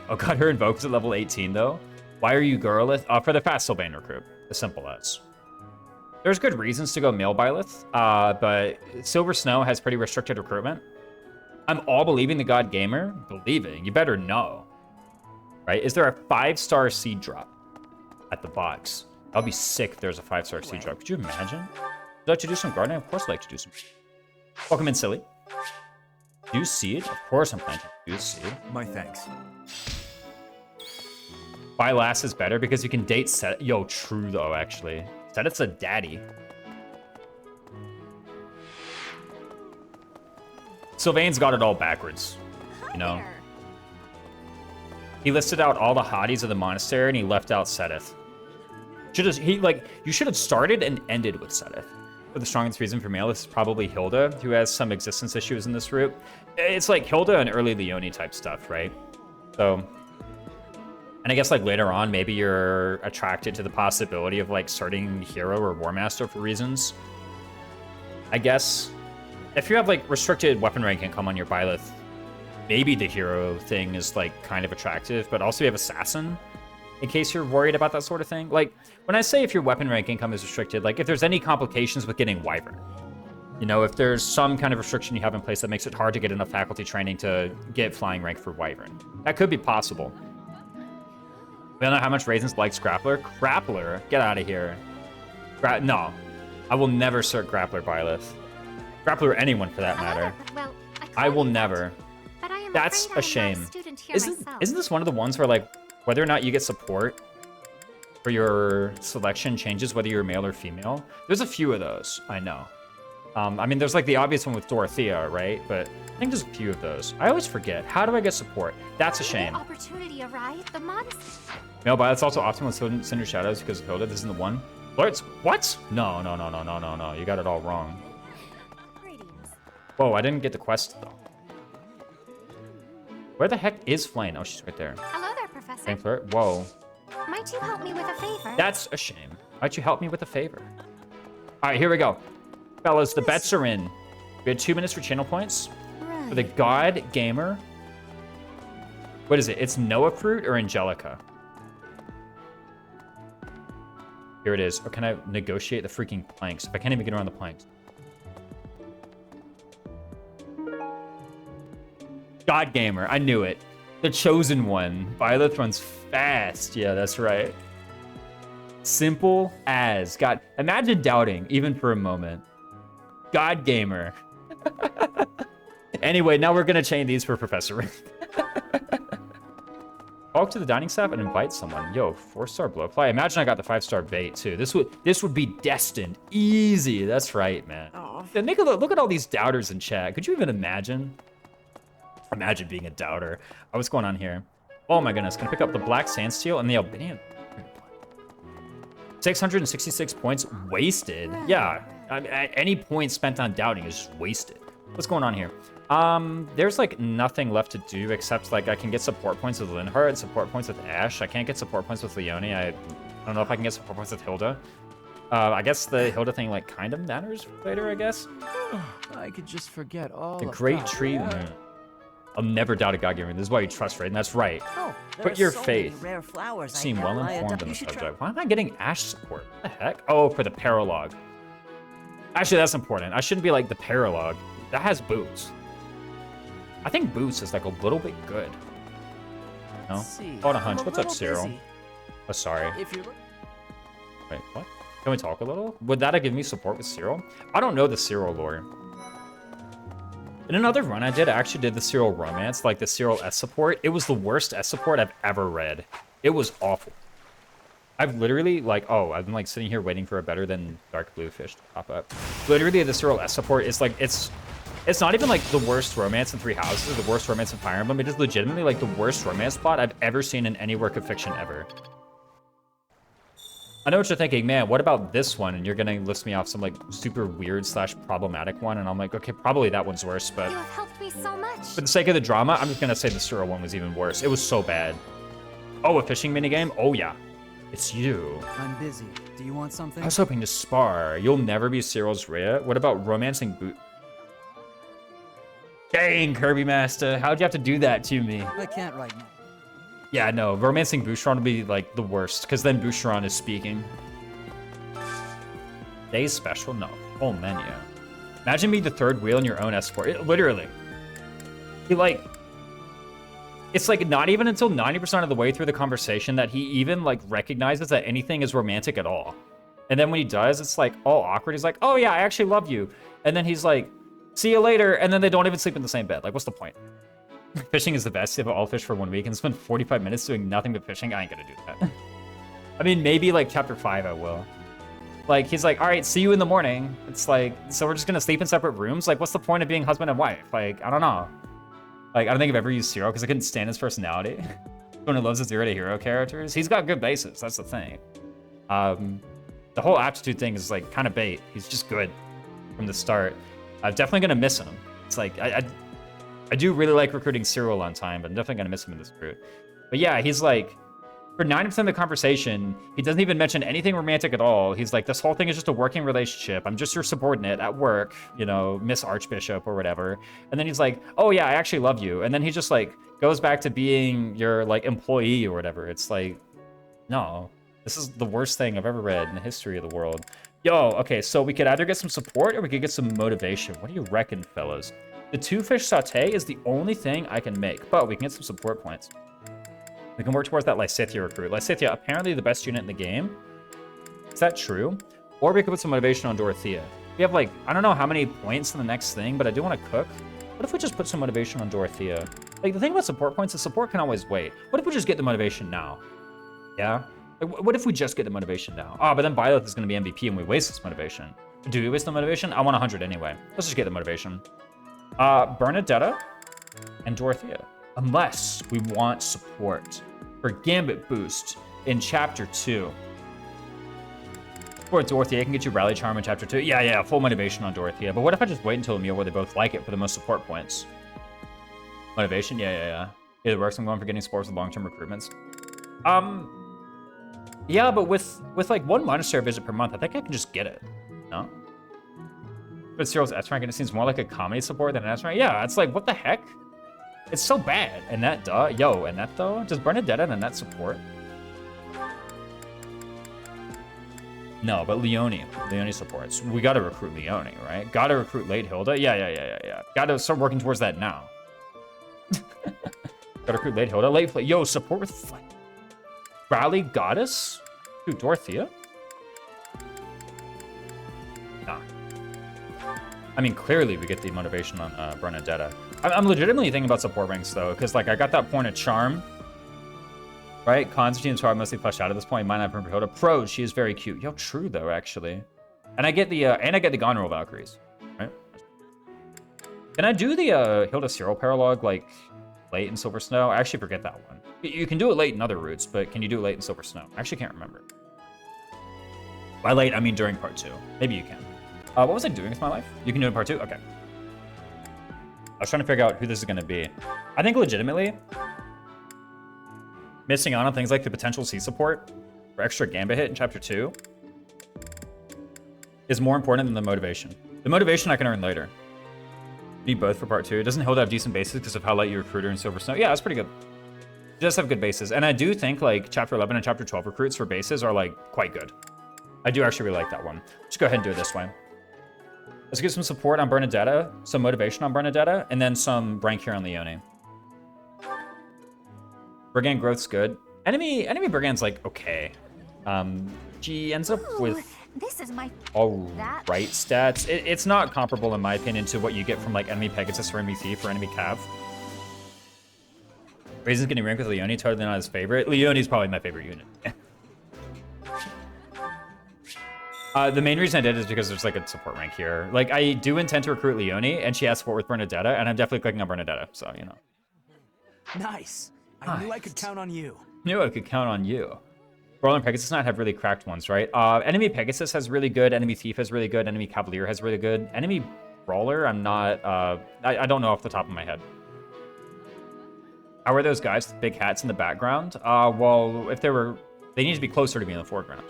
Oh god, her invokes at level 18 though. Why are you girlith? For the fast Sylvain recruit. As simple as. There's good reasons to go male Byleth, but Silver Snow has pretty restricted recruitment. I'm all believing the god gamer. Believing. You better know. Right? Is there a 5-star seed drop at the box? That'll be sick if there's a 5-star seed drop. Could you imagine? Would you like to do some gardening? Of course I'd like to do some. Welcome in, silly. Do seed? Of course I'm planting to do seed. My thanks. Buy last is better because you can date set. Yo, true though, actually. Sedith's a daddy. Sylvain's got it all backwards. You know? He listed out all the hotties of the monastery and he left out Sedith. You should have started and ended with Sedith. For the strongest reason for male, this is probably Hilda, who has some existence issues in this route. It's like Hilda and early Leone type stuff, right? So, and I guess like later on, maybe you're attracted to the possibility of like starting hero or war master for reasons. I guess if you have like restricted weapon rank income on your Byleth, maybe the hero thing is like kind of attractive, but also you have assassin in case you're worried about that sort of thing. Like when I say if your weapon rank income is restricted, like if there's any complications with getting Wyvern, you know, if there's some kind of restriction you have in place that makes it hard to get enough faculty training to get flying rank for Wyvern, that could be possible. We don't know how much Raisins likes Grappler. Grappler? Get out of here. No. I will never cert Grappler Byleth. Grappler or anyone for that matter. Well, I will never. But I am That's a shame. Isn't this one of the ones where like whether or not you get support for your selection changes whether you're male or female? There's a few of those, I know. I mean, there's like the obvious one with Dorothea, right? But I think there's a few of those. I always forget. How do I get support? That's a shame. Opportunity arrived. The monster. Male Byleth's also optimal with Cinder Shadows because of Hilda. This isn't the one. What? No. You got it all wrong. Whoa, I didn't get the quest though. Where the heck is Flame? Oh, she's right there. Hello there, Professor. Flame Flirt? Whoa. Might you help me with a favor? That's a shame. Might you help me with a favor? All right, here we go. Fellas, the bets are in. We had 2 minutes for channel points. For the God Gamer. What is it? It's Noah Fruit or Angelica? Here it is. Or can I negotiate the freaking planks? If I can't even get around the planks. God Gamer. I knew it. The chosen one. Byleth runs fast. Yeah, that's right. Simple as. God. Imagine doubting, even for a moment. God Gamer. Anyway, now we're going to chain these for Professor. Talk to the dining staff and invite someone. Yo, 4-star blowfly. Imagine I got the 5-star bait too. This would be destined. Easy. That's right, man. Yeah, look at all these doubters in chat. Could you even imagine? Imagine being a doubter. Oh, what's going on here? Oh my goodness. Can I pick up the black sandsteel and the albinium? 666 points wasted. Yeah. Any point spent on doubting is just wasted. What's going on here? There's like nothing left to do except like I can get support points with Linhardt, support points with Ash. I can't get support points with Leonie. I don't know if I can get support points with Hilda. I guess the Hilda thing like kind of matters later, I guess. I could just forget all The Great Tree Moon. I'll never doubt a god given. This is why you trust Raiden. That's right. Put your faith. Rare flowers. Seem well informed on the subject. Why am I getting Ash support? What the heck? Oh, for the paralogue. Actually, that's important. I shouldn't be like the paralogue. That has boots. I think boots is like a little bit good. No? Hold on, Hunch. What's up, Cyril? Oh, sorry. Wait, what? Can we talk a little? Would that have given me support with Cyril? I don't know the Cyril lore. In another run I actually did the Cyril romance, like the Cyril S support. It was the worst S support I've ever read. It was awful. I've literally, like, I've been, like, sitting here waiting for a better than Dark Bluefish to pop up. Literally, the Cyril S support is, like, it's not even, like, the worst romance in Three Houses or the worst romance in Fire Emblem. It is legitimately, like, the worst romance plot I've ever seen in any work of fiction ever. I know what you're thinking, man, what about this one? And you're gonna list me off some, like, super weird / problematic one, and I'm like, okay, probably that one's worse, but... You have helped me so much. For the sake of the drama, I'm just gonna say the Cyril one was even worse. It was so bad. Oh, a fishing minigame? Oh, yeah. It's you. I'm busy. Do you want something? I was hoping to spar. You'll never be Cyril's Rhea. What about romancing boot? Dang, Kirby Master. How'd you have to do that to me? I can't right now. Yeah, no. Romancing Boucheron would be, like, the worst, because then Boucheron is speaking. Day special? No. Full menu. Imagine being the third wheel in your own escort. Literally. Like... It's like not even until 90% of the way through the conversation that he even like recognizes that anything is romantic at all. And then when he does, it's like all awkward. He's like, oh yeah, I actually love you. And then he's like, see you later. And then they don't even sleep in the same bed. Like, what's the point? Fishing is the best. You have all fish for 1 week and spend 45 minutes doing nothing but fishing. I ain't gonna do that. I mean, maybe like chapter 5 I will. Like, he's like, all right, see you in the morning. It's like, so we're just gonna sleep in separate rooms? Like, what's the point of being husband and wife? Like, I don't know. Like, I don't think I've ever used Zero because I couldn't stand his personality. Someone who loves the Zero to Hero characters. He's got good bases, that's the thing. The whole aptitude thing is like kind of bait. He's just good from the start. I'm definitely gonna miss him. It's like, I do really like recruiting Cyril on time, but I'm definitely gonna miss him in this group. But yeah, he's like, for 90% of the conversation, he doesn't even mention anything romantic at all. He's like, this whole thing is just a working relationship. I'm just your subordinate at work, you know, Miss Archbishop or whatever. And then he's like, oh yeah, I actually love you. And then he just like goes back to being your like employee or whatever. It's like, no, this is the worst thing I've ever read in the history of the world. Yo, okay, so we could either get some support or we could get some motivation. What do you reckon, fellas? The 2-fish saute is the only thing I can make, but we can get some support points. We can work towards that Lysithea recruit. Lysithea, apparently the best unit in the game. Is that true? Or we could put some motivation on Dorothea. We have like, I don't know how many points in the next thing, but I do want to cook. What if we just put some motivation on Dorothea? Like, the thing about support points is support can always wait. What if we just get the motivation now? Yeah? Like, what if we just get the motivation now? Oh, but then Byleth is going to be MVP and we waste this motivation. Do we waste the motivation? I want 100 anyway. Let's just get the motivation. Bernadetta and Dorothea. Unless we want support for Gambit boost in Chapter 2. Or Dorothea can get you Rally Charm in Chapter 2. Yeah, full motivation on Dorothea. But what if I just wait until a meal where they both like it for the most support points? Motivation? Yeah. Either works. I'm going for getting sports with long-term recruitments. Yeah, but with like 1 monastery visit per month, I think I can just get it. No? But Cyril's S rank, and it seems more like a comedy support than an S rank. Yeah, it's like, what the heck? It's so bad. Annette, duh. Yo, Annette, though? Does Bernadetta and Annette support? No, but Leonie supports. We gotta recruit Leonie, right? Gotta recruit late Hilda. Yeah. Gotta start working towards that now. Gotta recruit late Hilda. Late play. Yo, support with fight. Rally Goddess? Dude, Dorothea? Nah. I mean, clearly we get the motivation on Bernadetta. I'm legitimately thinking about support ranks, though, because, like, I got that point of charm. Right? Constantine's probably mostly fleshed out at this point. Might not remember Hilda. Pros, she is very cute. Yo, true though, actually. And I get the Gonrel Valkyries. Right? Can I do the Hilda Cyril paralogue like late in Silver Snow? I actually forget that one. You can do it late in other routes, but can you do it late in Silver Snow? I actually can't remember. By late, I mean during part 2. Maybe you can. What was I doing with my life? You can do it in part 2? Okay. I was trying to figure out who this is going to be. I think legitimately, missing out on things like the potential C support for extra Gambit hit in Chapter 2 is more important than the motivation. The motivation I can earn later. Need both for part 2. Doesn't Hilda have decent bases because of how light you recruit her in Silver Snow? Yeah, that's pretty good. She does have good bases. And I do think like Chapter 11 and Chapter 12 recruits for bases are like quite good. I do actually really like that one. Just go ahead and do it this way. Let's get some support on Bernadetta, some motivation on Bernadetta, and then some rank here on Leone. Brigand growth's good. Enemy Brigand's like okay. She ends up with this is my all right stats. It's not comparable in my opinion to what you get from like enemy Pegasus or enemy Thief or enemy Cav. Raisin's getting ranked with Leone, totally not his favorite. Leone's probably my favorite unit. The main reason I did is because there's like a support rank here. Like I do intend to recruit Leone, and she has support with Bernadetta, and I'm definitely clicking on Bernadetta. So you know. Nice. I knew I could count on you. Knew I could count on you. Brawler and Pegasus not have really cracked ones, right? Enemy Pegasus has really good. Enemy Thief has really good. Enemy Cavalier has really good. Enemy Brawler, I'm not. I don't know off the top of my head. How are those guys with big hats in the background? Well, if they need to be closer to me in the foreground.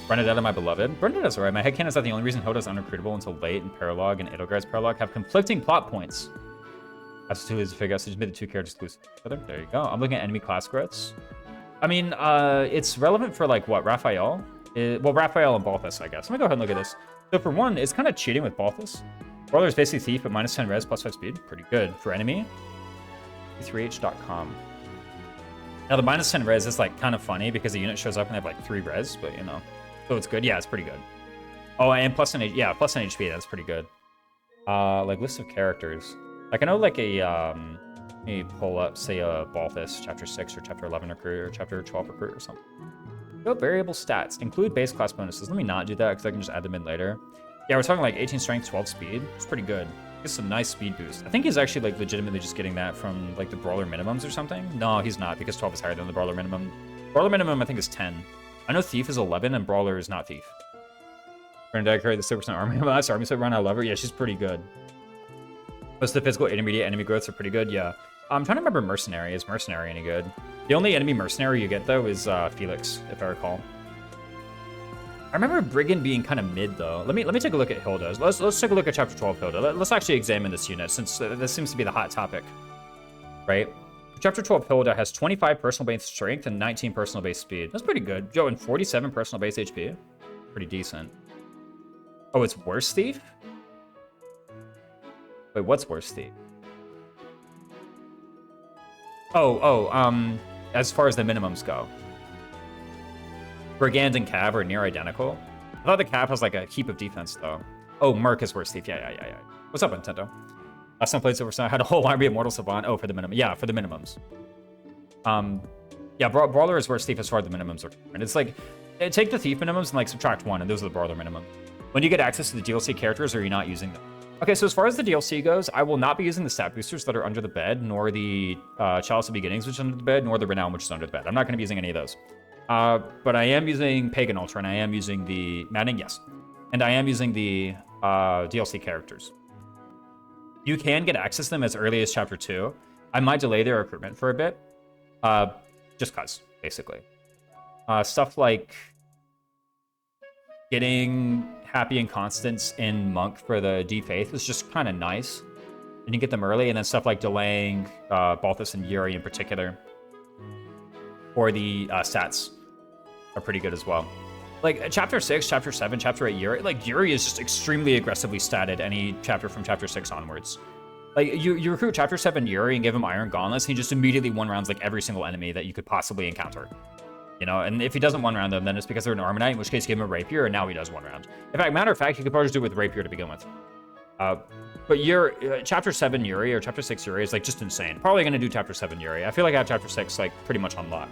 Bernadetta, my beloved. Bernadetta's alright. My headcanon is that the only reason Hilda's unrecruitable until late in Paralogue and Edelgard's Paralogue have conflicting plot points. That's too easy to figure out, so just made the two characters exclusive to each other. There you go. I'm looking at enemy class growths. I mean, it's relevant for, like, what, Raphael? Well, Raphael and Balthus, I guess. Let me go ahead and look at this. So, for one, it's kind of cheating with Balthus. Brawler is basically Thief at minus 10 res, plus 5 speed. Pretty good. For enemy, 3h.com. Now, the minus 10 res is, like, kind of funny because the unit shows up and they have, like, 3 res, but, you know. So it's good. Yeah, it's pretty good. Oh, and plus an HP. That's pretty good. Like, list of characters. Like, I know, like, let me pull up, say, Balthus, Chapter 6 or Chapter 11 recruit or Chapter 12 recruit or something. Go variable stats. Include base class bonuses. Let me not do that because I can just add them in later. Yeah, we're talking, like, 18 strength, 12 speed. It's pretty good. Gets some nice speed boost. I think he's actually, like, legitimately just getting that from, like, the Brawler minimums or something. No, he's not because 12 is higher than the Brawler minimum. Brawler minimum, I think, is 10. I know Thief is 11 and Brawler is not Thief. Bernadette carried the 6% army. Last army set run. I love her. Yeah, she's pretty good. Most of the physical intermediate enemy growths are pretty good. Yeah. I'm trying to remember Mercenary. Is Mercenary any good? The only enemy Mercenary you get, though, is Felix, if I recall. I remember Brigand being kind of mid, though. Let me take a look at Hilda. Let's take a look at Chapter 12 Hilda. Let's actually examine this unit, since this seems to be the hot topic. Right? Chapter 12 Hilda has 25 personal base strength and 19 personal base speed. That's pretty good. Joe, and 47 personal base HP. Pretty decent. Oh, it's worse Thief? Wait, what's worse Thief? As far as the minimums go. Brigand and Cav are near identical. I thought the Cav has like a heap of defense though. Oh, Merc is worse Thief. Yeah. What's up, Nintendo? Last time I played Silver Snow, I had a whole army of Mortal Savant. Oh, for the minimum. Yeah, for the minimums. Yeah, Brawler is worse Thief as far as the minimums are concerned. It's like, take the Thief minimums and like subtract 1, and those are the Brawler minimum. When you get access to the DLC characters, or you're not using them. Okay, so as far as the DLC goes, I will not be using the stat boosters that are under the bed, nor the Chalice of Beginnings, which is under the bed, nor the Renown, which is under the bed. I'm not going to be using any of those. But I am using Pagan Ultra, and I am using the Maddening, yes. And I am using the DLC characters. You can get access to them as early as Chapter 2. I might delay their recruitment for a bit. Just cause, basically. Stuff like getting Happy and Constance in Monk for the D-Faith is just kind of nice. And you get them early, and then stuff like delaying Balthus and Yuri in particular. Or the stats are pretty good as well. Like, Chapter 6, Chapter 7, Chapter 8 Yuri, like, Yuri is just extremely aggressively statted any chapter from Chapter 6 onwards. Like, you recruit Chapter 7 Yuri and give him Iron Gauntlets, and he just immediately one-rounds, like, every single enemy that you could possibly encounter. You know, and if he doesn't one-round them, then it's because they're an Armanite, in which case give him a Rapier, and now he does one-round. In fact, matter of fact, you could probably just do it with Rapier to begin with. But chapter 7 Yuri or chapter 6 Yuri is like just insane. Probably gonna do chapter 7 Yuri. I feel like I have chapter 6 like pretty much on lock.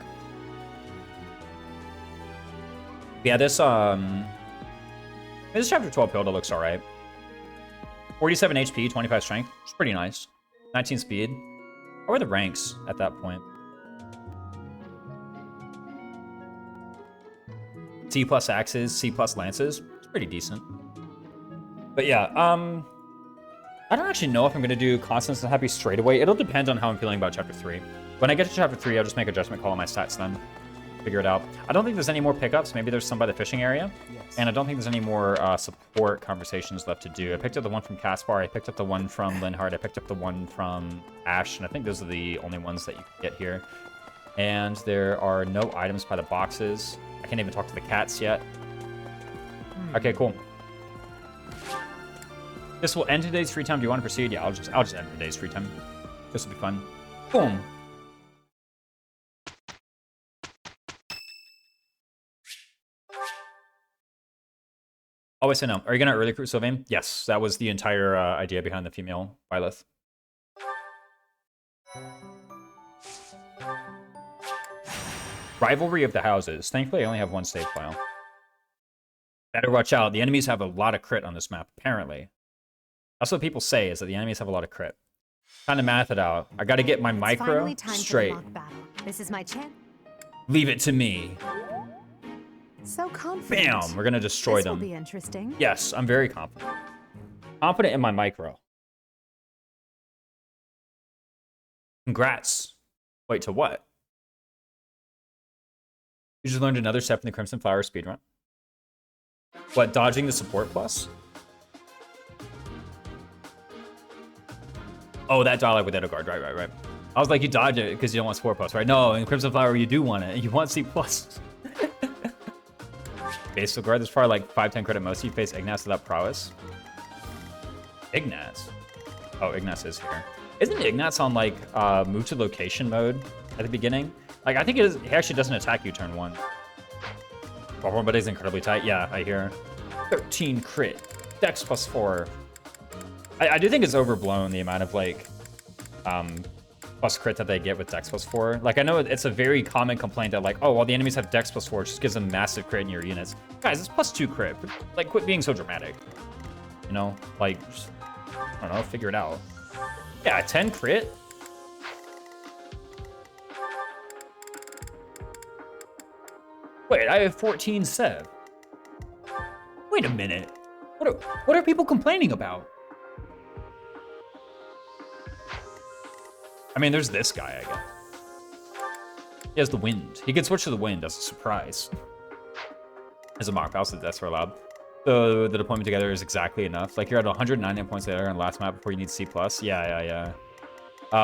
Yeah, this chapter 12 Pilda looks alright. 47 HP, 25 strength. It's pretty nice. 19 speed. What were the ranks at that point? C plus axes, C plus lances. It's pretty decent. But yeah, I don't actually know if I'm going to do Constance and Happy straight away. It'll depend on how I'm feeling about Chapter 3. When I get to Chapter 3, I'll just make a judgment call on my stats then. Figure it out. I don't think there's any more pickups. Maybe there's some by the fishing area. Yes. And I don't think there's any more support conversations left to do. I picked up the one from Caspar. I picked up the one from Linhardt. I picked up the one from Ash. And I think those are the only ones that you can get here. And there are no items by the boxes. I can't even talk to the cats yet. Okay, cool. This will end today's free time. Do you want to proceed? Yeah, I'll just end today's free time. This will be fun. Boom. Always say no. Are you gonna early recruit Sylvain? Yes, that was the entire idea behind the female Byleth. Rivalry of the houses. Thankfully, I only have one save file. Better watch out. The enemies have a lot of crit on this map, apparently. That's what people say, is that the enemies have a lot of crit. Trying to math it out. I gotta get my micro straight. This is my chance. Leave it to me. So confident. Bam! We're gonna destroy them. This will be interesting. Yes, I'm very confident. Confident in my micro. Congrats. Wait, to what? You just learned another step in the Crimson Flower speedrun. What, dodging the support plus? Oh, that dialogue with Edelgard, right. I was like, you dodge it because you don't want support plus, right? No, in Crimson Flower, you do want it. You want C plus. Base guard, there's probably like 5-10 credit most. You face Ignace without prowess. Ignace? Oh, Ignace is here. Isn't Ignace on like move to location mode at the beginning? Like, I think it is, he actually doesn't attack you turn 1. But he's incredibly tight. Yeah, I hear. 13 crit. Dex plus 4. I do think it's overblown, the amount of like plus crit that they get with Dex plus 4. Like, I know it's a very common complaint that like, oh, well, the enemies have Dex plus 4, it just gives them massive crit in your units. Guys, it's plus 2 crit. Like, quit being so dramatic. You know, like, just, I don't know, figure it out. Yeah, 10 crit. Wait, I have 14 sev. Wait a minute. What are people complaining about? I mean, there's this guy, I guess. He has the wind. He can switch to the wind as a surprise. As a mock battle, so that's for allowed. The deployment together is exactly enough. Like, you're at 199 points later on last map before you need C+. Yeah.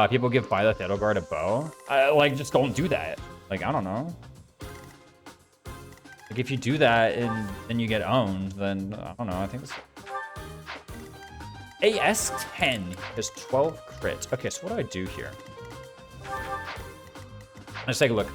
People give Byleth Edelgard a bow. Like, just don't do that. Like, I don't know. Like, if you do that and then you get owned, then, I don't know, I think it's... AS10 is 12 crit. Okay, so what do I do here? Let's take a look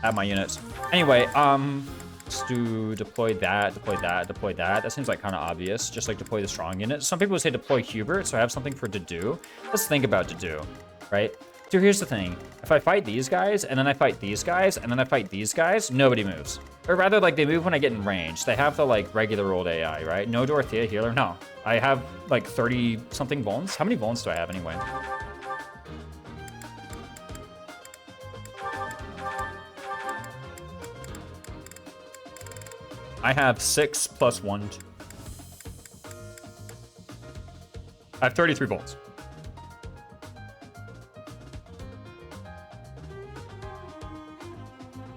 at my units. Anyway, let's do deploy that. That seems like kind of obvious. Just like deploy the strong unit. Some people would say deploy Hubert, so I have something for Dedu. Let's think about Dedu, right? So here's the thing. If I fight these guys, and then I fight these guys, and then I fight these guys, nobody moves. Or rather, like, they move when I get in range. They have the, like, regular old AI, right? No Dorothea healer, no. I have, like, 30-something Volns. How many Volns do I have, anyway? I have 6 plus 1. I have 33 Volts.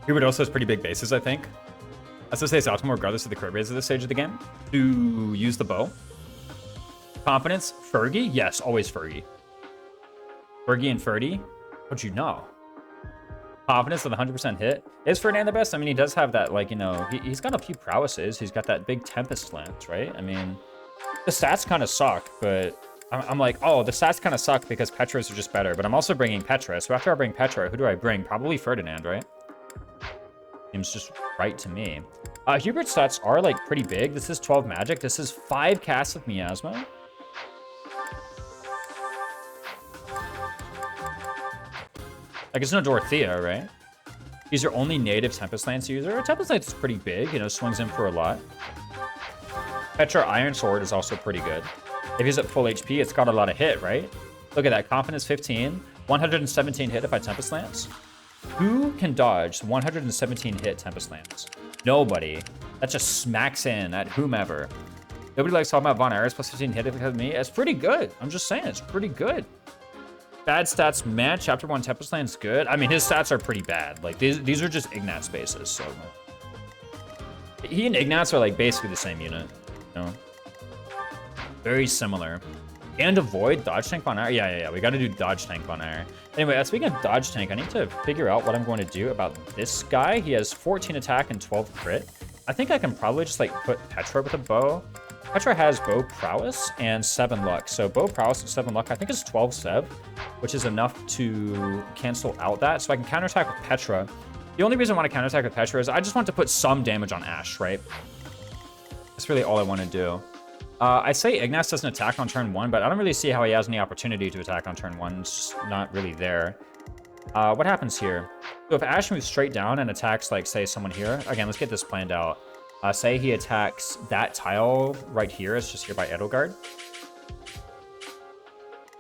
Hubert also has pretty big bases, I think. As I say, it's optimal regardless of the crit raise at this stage of the game to use the bow. Confidence, Fergie? Yes, always Fergie. Fergie and Ferdy? How'd you know? Confidence with 100% hit. Is Ferdinand the best? I mean, he does have that, like, you know, he's got a few prowesses. He's got that big Tempest Lance, right? I mean, the stats kind of suck, but I'm like, oh, the stats kind of suck because Petras are just better. But I'm also bringing Petra. So after I bring Petra, who do I bring? Probably Ferdinand, right? Seems just right to me. Hubert's stats are, like, pretty big. This is 12 magic. This is 5 casts of Miasma. Like, it's no Dorothea, right? He's your only native Tempest Lance user. Tempest Lance is pretty big, you know, swings in for a lot. Petra Iron Sword is also pretty good. If he's at full HP, it's got a lot of hit, right? Look at that, Confidence 15, 117 hit if I Tempest Lance. Who can dodge 117 hit Tempest Lance? Nobody. That just smacks in at whomever. Nobody likes talking about Von Ares plus 15 hit if it comes to me. It's pretty good. I'm just saying, it's pretty good. Bad stats, man. Chapter 1 Tempest Land's good. I mean, his stats are pretty bad. Like, these are just Ignat spaces, so... He and Ignats are, like, basically the same unit, you know? Very similar. And avoid Dodge Tank Von Air. Yeah. We gotta do Dodge Tank Von Air. Anyway, speaking of Dodge Tank, I need to figure out what I'm going to do about this guy. He has 14 attack and 12 crit. I think I can probably just, like, put Petra with a bow. Petra has bow prowess and 7 luck. So bow prowess and 7 luck, I think is 12 sev, which is enough to cancel out that. So I can counterattack with Petra. The only reason I want to counterattack with Petra is I just want to put some damage on Ashe, right? That's really all I want to do. I say Ignace doesn't attack on turn 1, but I don't really see how he has any opportunity to attack on turn 1. It's just not really there. What happens here? So if Ashe moves straight down and attacks, like, say, someone here. Again, let's get this planned out. Say he attacks that tile right here. It's just here by Edelgard.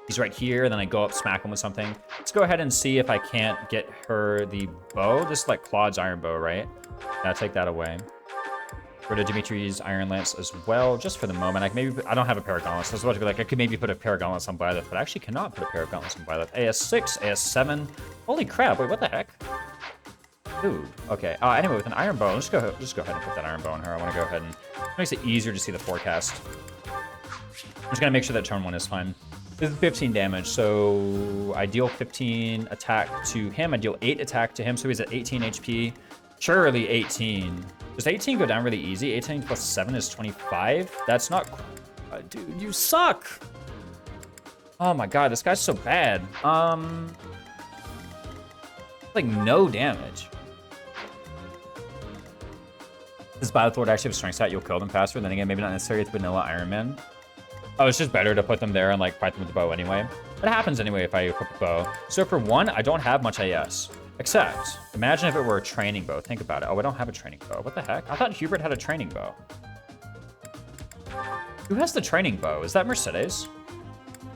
He's right here, then I go up, smack him with something. Let's go ahead and see if I can't get her the bow. This is like Claude's Iron Bow, right? Yeah, take that away. Go to Dimitri's Iron Lance as well, just for the moment. I don't have a pair of gauntlets. I was about to be like, I could maybe put a pair of gauntlets on Byleth, but I actually cannot put a pair of gauntlets on Byleth. AS6, AS7. Holy crap, wait, what the heck? Dude, okay. Anyway, with an Iron Bow, just go ahead and put that Iron Bow on her. I want to go ahead and... It makes it easier to see the forecast. I'm just going to make sure that turn 1 is fine. This is 15 damage, so I deal 15 attack to him. I deal 8 attack to him, so he's at 18 HP. Surely 18. Does 18 go down really easy? 18 plus 7 is 25? That's not... dude, you suck! Oh my god, this guy's so bad. Like, no damage. This Byleth actually have a strength stat, you'll kill them faster. Then again, maybe not necessarily with vanilla Ironman. Oh, it's just better to put them there and, like, fight them with the bow anyway. It happens anyway if I equip the bow. So for 1, I don't have much AS. Except, imagine if it were a training bow. Think about it. Oh, I don't have a training bow. What the heck? I thought Hubert had a training bow. Who has the training bow? Is that Mercedes?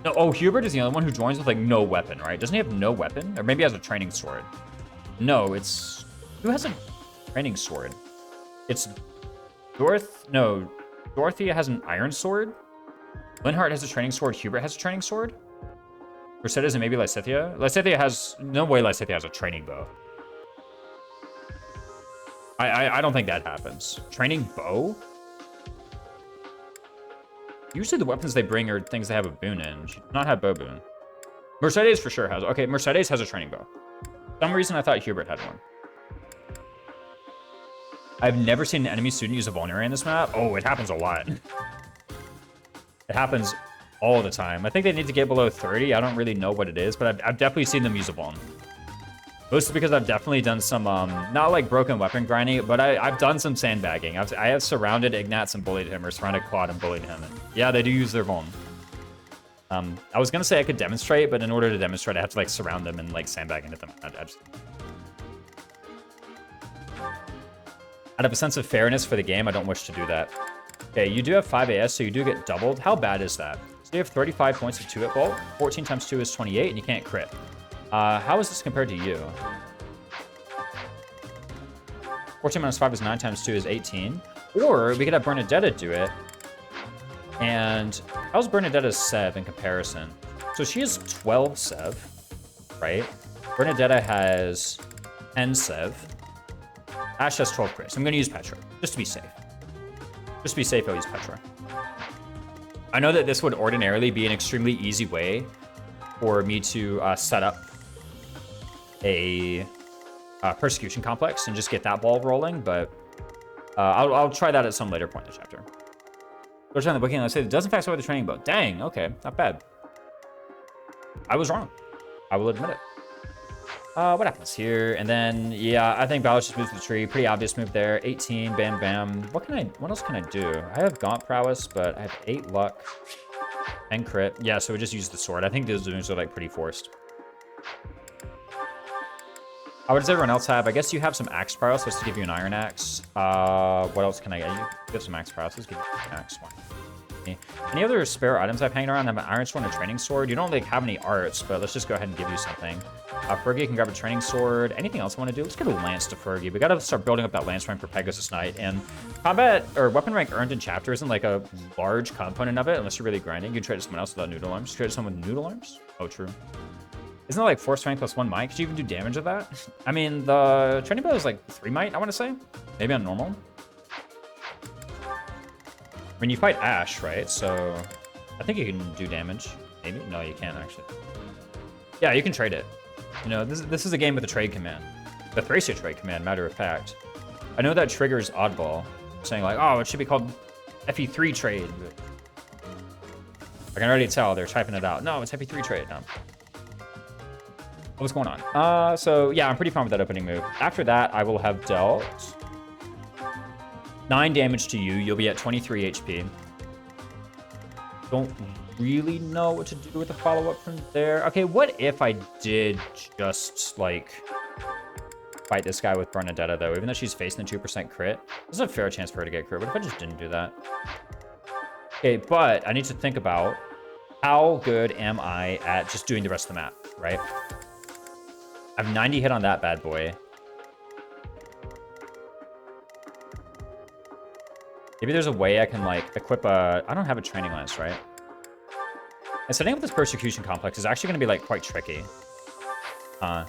No, oh, Hubert is the only one who joins with, like, no weapon, right? Doesn't he have no weapon? Or maybe he has a training sword. No, it's... Who has a training sword? It's... Dorothea has an iron sword? Linhardt has a training sword. Hubert has a training sword? Mercedes and maybe Lysithea? Lysithea has... No way Lysithea has a training bow. I don't think that happens. Training bow? Usually the weapons they bring are things they have a boon in. She does not have bow boon. Mercedes for sure has... Okay, Mercedes has a training bow. For some reason I thought Hubert had one. I've never seen an enemy student use a vulnerary in this map. Oh, it happens a lot. It happens all the time. I think they need to get below 30. I don't really know what it is, but I've definitely seen them use a vuln. Mostly because I've definitely done some, not like broken weapon grinding, but I've done some sandbagging. I have surrounded Ignatz and bullied him, or surrounded Claude and bullied him. And yeah, they do use their vuln. I was gonna say I could demonstrate, but in order to demonstrate, I have to like surround them and like sandbag into them. Out of a sense of fairness for the game, I don't wish to do that. Okay, you do have 5 AS, so you do get doubled. How bad is that? So you have 35 points of 2-hit bolt. 14 times 2 is 28, and you can't crit. How is this compared to you? 14 minus 5 is 9 times 2 is 18. Or we could have Bernadetta do it. And how's Bernadetta's Sev in comparison? So she has 12 Sev, right? Bernadetta has 10 Sev. Ashe has 12 crit. So I'm going to use Petra, just to be safe. Just to be safe, I'll use Petra. I know that this would ordinarily be an extremely easy way for me to set up a persecution complex and just get that ball rolling, but I'll try that at some later point in the chapter. First time the booking, I said it does in fact start with the training bow. Dang, okay, not bad. I was wrong. I will admit it. What happens here? And then, yeah, I think Balor just moves to the tree. Pretty obvious move there. 18, bam, bam. What else can I do? I have Gaunt Prowess, but I have 8 luck and crit. Yeah, so we just use the sword. I think those moves are like pretty forced. What does everyone else have? I guess you have some axe pyros, supposed to give you an iron axe. What else can I get you? You have some axe pyros, let's give you an axe one. Any other spare items I've hanging around? I have an iron sword and a training sword. You don't like have any arts, but let's just go ahead and give you something. Fergie can grab a training sword. Anything else I want to do? Let's get a lance to Fergie. We got to start building up that lance rank for Pegasus Knight. And combat or weapon rank earned in chapter isn't like a large component of it unless you're really grinding. You can trade to someone else without noodle arms. Trade to someone with noodle arms? Oh, true. Isn't that like 4 strength plus 1 might? Could you even do damage with that? I mean, the training bow is like 3 might, I want to say. Maybe on normal. I mean, you fight Ash, right? So I think you can do damage. Maybe? No, you can't actually. Yeah, you can trade it. You know, this is a game with a trade command. The Thracia trade command, matter of fact. I know that triggers Oddball, saying like, oh, it should be called FE3 trade. I can already tell they're typing it out. No, it's FE3 trade now. What's going on? So yeah, I'm pretty fine with that opening move. After that, I will have dealt 9 damage to you. You'll be at 23 HP. Don't really know what to do with the follow-up from there. Okay, what if I did just, like, fight this guy with Bernadetta, though? Even though she's facing the 2% crit, there's a fair chance for her to get crit. What if I just didn't do that? Okay, but I need to think about how good am I at just doing the rest of the map, right? I have 90 hit on that bad boy. Maybe there's a way I can, like, equip a... I don't have a training lance, right? And setting up this persecution complex is actually going to be, like, quite tricky. Like,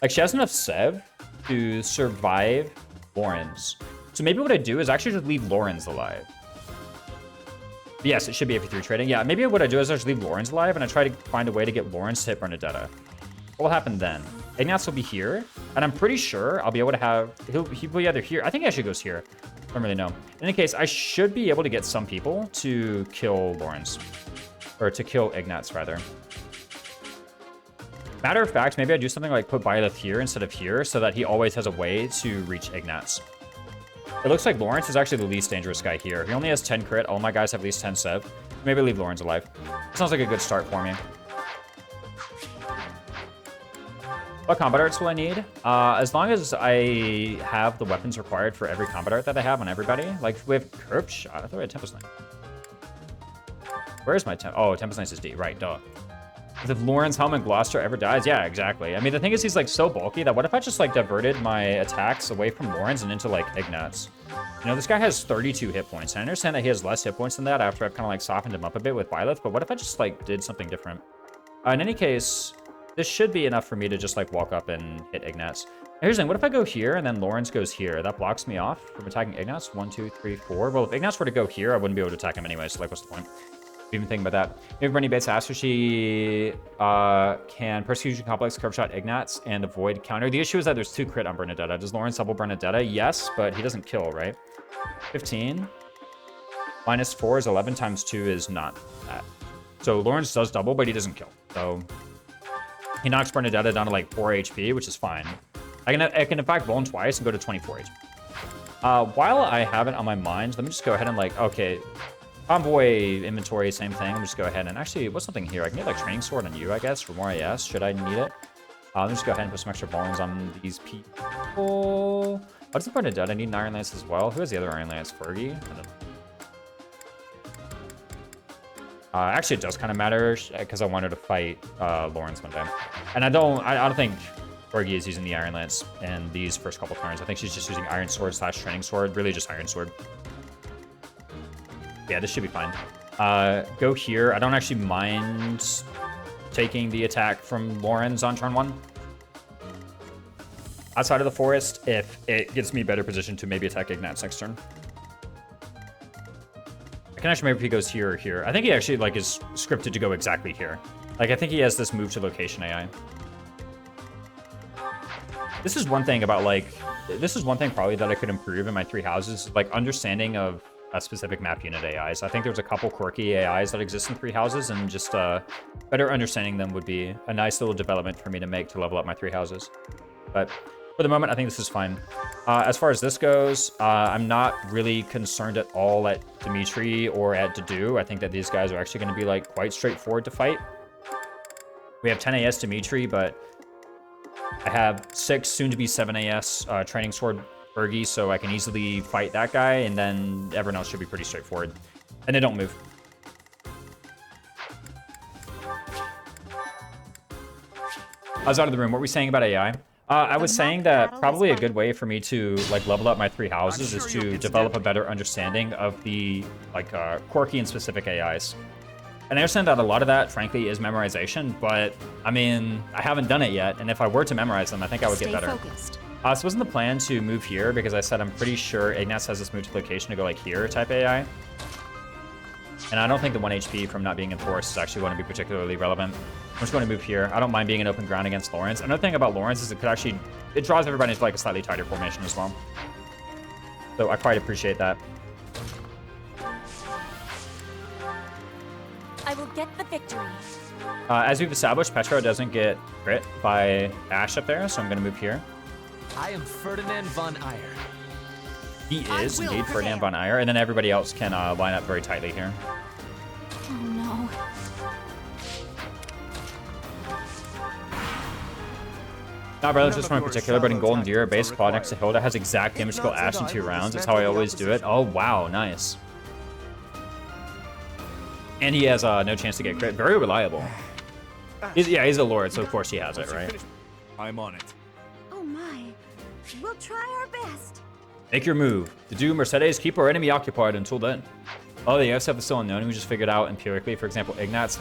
she has enough Sev to survive Lawrence. So maybe what I do is actually just leave Lawrence alive. Yes, it should be FE3 trading. Yeah, maybe what I do is I just leave Lawrence alive and I try to find a way to get Lawrence to hit Bernadetta. What will happen then? Ignatz will be here, and I'm pretty sure I'll be able to have... He'll be either here... I think he actually goes here. I don't really know. In any case, I should be able to get some people to kill Lawrence. Or to kill Ignatz, rather. Matter of fact, maybe I do something like put Byleth here instead of here, so that he always has a way to reach Ignatz. It looks like Lawrence is actually the least dangerous guy here. He only has 10 crit. All my guys have at least 10 sev. Maybe leave Lawrence alive. Sounds like a good start for me. What combat arts will I need? As long as I have the weapons required for every combat art that I have on everybody. Like, we have Curved Shot. I thought we had Tempest Knight. Where's my Tempest Knight is D. Right, duh. If Lawrence, Helm, and Gloucester ever dies? Yeah, exactly. I mean, the thing is, he's, like, so bulky that what if I just, like, diverted my attacks away from Lawrence and into, like, Ignatz? You know, this guy has 32 hit points. I understand that he has less hit points than that after I've kind of, like, softened him up a bit with Byleth, but what if I just, like, did something different? In any case... This should be enough for me to just, like, walk up and hit Ignatz. Here's the thing. What if I go here and then Lawrence goes here? That blocks me off from attacking Ignatz. 1, 2, 3, 4. Well, if Ignatz were to go here, I wouldn't be able to attack him anyway, so, like, what's the point? Even thinking about that. Maybe Bernie Bates asked if she can Persecution Complex, Curve Shot Ignatz, and avoid counter. The issue is that there's 2 crit on Bernadetta. Does Lawrence double Bernadetta? Yes, but he doesn't kill, right? 15. Minus 4 is 11 times 2 is not that. So Lawrence does double, but he doesn't kill. So... He knocks Bernadetta down to like 4 HP, which is fine. I can in fact bone twice and go to 24 HP. While I have it on my mind, let me just go ahead and like, okay, Convoy inventory, same thing. Let me just go ahead and actually, what's something here? I can get like Training Sword on you, I guess, for more AS. Should I need it? Let me just go ahead and put some extra bones on these people. What does Bernadetta need? An Iron Lance as well. Who has the other Iron Lance? Fergie? I don't know. Actually, it does kind of matter because I wanted to fight Lawrence one time, and I don't think Fergie is using the Iron Lance in these first couple turns. I think she's just using Iron Sword / Training Sword, really just Iron Sword. Yeah, this should be fine. Go here. I don't actually mind taking the attack from Lawrence on turn 1. Outside of the forest, if it gets me better position to maybe attack Ignatz next turn. I can actually remember if he goes here or here. I think he actually like is scripted to go exactly here. Like I think he has this move to location AI. This is one thing about like, this is one thing probably that I could improve in my 3 houses, like understanding of a specific map unit AIs. I think there's a couple quirky AIs that exist in 3 houses, and just better understanding them would be a nice little development for me to make to level up my 3 houses. But for the moment, I think this is fine. As far as this goes, I'm not really concerned at all at Dimitri or at Dedu. I think that these guys are actually going to be like quite straightforward to fight. We We have 10 AS Dimitri, but I have 6, soon to be 7 AS Training Sword Bergie, so I can easily fight that guy, and then everyone else should be pretty straightforward. And they don't move. I was out of the room. What were we saying about AI? I was saying that probably a good way for me to like level up my 3 houses is to develop a better understanding of the like quirky and specific AIs. And I understand that a lot of that, frankly, is memorization, but I mean, I haven't done it yet, and if I were to memorize them, I think I would get better. Focused. So it wasn't the plan to move here because I said I'm pretty sure Ignatz has this move to location to go like here type AI. And I don't think the 1 HP from not being in forest is actually going to be particularly relevant. I'm just going to move here. I don't mind being in open ground against Lawrence. Another thing about Lawrence is it could actually, it draws everybody into like a slightly tighter formation as well. So I quite appreciate that. I will get the victory. As we've established, Petra doesn't get crit by Ash up there, so I'm going to move here. I am Ferdinand von Eyre. He is indeed Ferdinand von Eyre, and then everybody else can line up very tightly here. Oh no. Not relatives from in particular, but in Golden Deer, base quad next to Hilda has exact damage skill Ash in 2 rounds. That's how I always do it. Oh wow, nice. And he has no chance to get crit. Very reliable. He's a Lord, so of course he has it, right? I'm on it. Oh my. We'll try our best. Make your move. To do Mercedes, keep our enemy occupied until then. Oh, the stuff is still unknown. We just figured out empirically. For example, Ignatz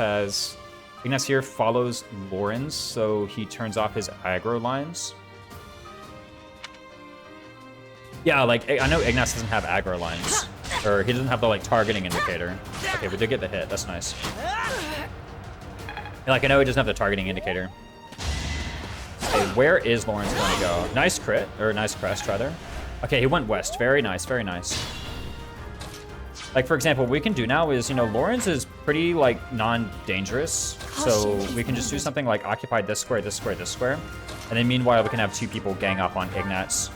here follows Lorenz, so he turns off his aggro lines. Yeah, like, I know Ignatz doesn't have aggro lines. Or he doesn't have the, like, targeting indicator. Okay, we did get the hit. That's nice. And, like, I know he doesn't have the targeting indicator. Okay, where is Lawrence going to go? Nice crit, or nice crest, rather. Okay, he went west. Very nice, very nice. Like, for example, what we can do now is, you know, Lawrence is pretty, like, non-dangerous. So we can just do something like occupy this square, this square, this square. And then meanwhile, we can have 2 people gang up on Ignatz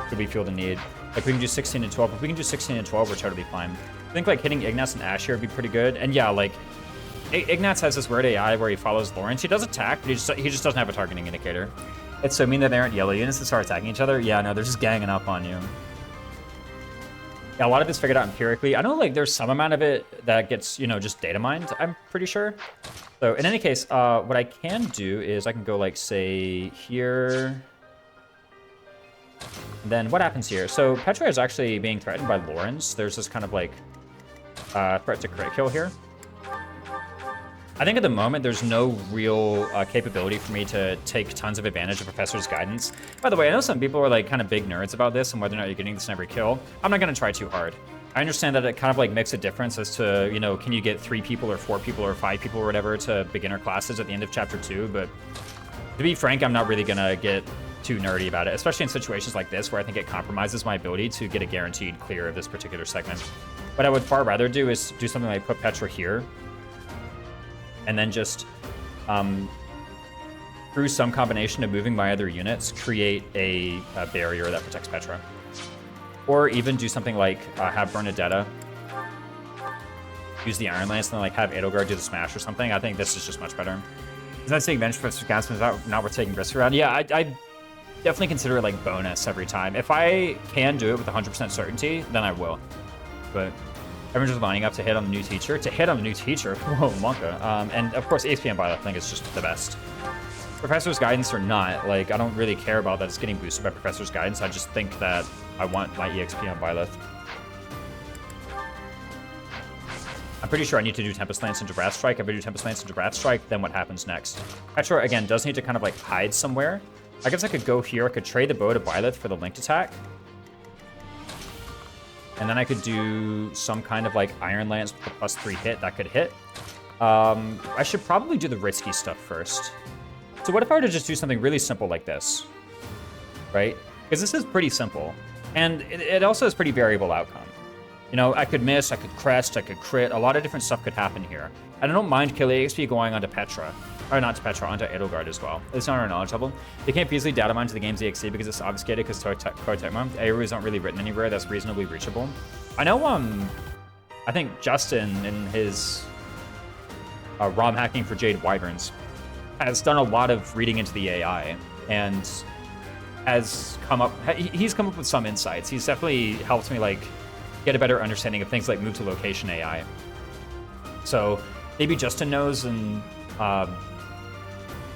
should we feel the need. Like, we can do 16 and 12. If we can do 16 and 12, we're totally fine. I think, like, hitting Ignatz and Ash here would be pretty good. And yeah, like, Ignatz has this weird AI where he follows Lawrence. He does attack, but he just doesn't have a targeting indicator. It's so mean that they aren't yellow units that start attacking each other. Yeah, no, they're just ganging up on you. Yeah, a lot of it's figured out empirically. I know, like, there's some amount of it that gets, you know, just data mined, I'm pretty sure. So, in any case, what I can do is I can go, like, say, here. And then what happens here? So, Petra is actually being threatened by Lawrence. There's this kind of, like, threat to crit kill here. I think at the moment, there's no real capability for me to take tons of advantage of Professor's guidance. By the way, I know some people are like kind of big nerds about this and whether or not you're getting this in every kill. I'm not going to try too hard. I understand that it kind of like makes a difference as to, you know, can you get 3 people or 4 people or 5 people or whatever to beginner classes at the end of Chapter 2, but to be frank, I'm not really going to get too nerdy about it, especially in situations like this where I think it compromises my ability to get a guaranteed clear of this particular segment. What I would far rather do is do something like put Petra here, and then just, through some combination of moving my other units, create a barrier that protects Petra. Or even do something like have Bernadetta use the Iron Lance, and then like have Edelgard do the smash or something. I think this is just much better. Is that saying bench Professor Gaspin is not worth taking risks around? Yeah, I definitely consider it like bonus every time. If I can do it with 100% certainty, then I will. But everyone's just lining up to hit on the new teacher. To hit on the new teacher, whoa, Monka. And of course, EXP on Violet, I think is just the best. Professor's guidance or not, like, I don't really care about that it's getting boosted by Professor's guidance. I just think that I want my EXP on Violet. I'm pretty sure I need to do Tempest Lance into Wrath Strike. If I do Tempest Lance into Wrath Strike, then what happens next? Petra, again, does need to kind of, like, hide somewhere. I guess I could go here. I could trade the bow to Violet for the linked attack. And then I could do some kind of, like, Iron Lance with a +3 hit. That could hit. I should probably do the risky stuff first. So what if I were to just do something really simple like this? Right? Because this is pretty simple. And it also has pretty variable outcome. You know, I could miss, I could crest, I could crit. A lot of different stuff could happen here. And I don't mind kill EXP going onto Petra. Or not to Petra, onto Edelgard as well. It's not our knowledge level. They can't easily data mine to the game's EXE because it's obfuscated because Koitema. AOEs aren't really written anywhere that's reasonably reachable. I know, I think Justin in his ROM hacking for Jade Wyverns has done a lot of reading into the AI and has he's come up with some insights. He's definitely helped me like get a better understanding of things like move to location AI. So maybe Justin knows and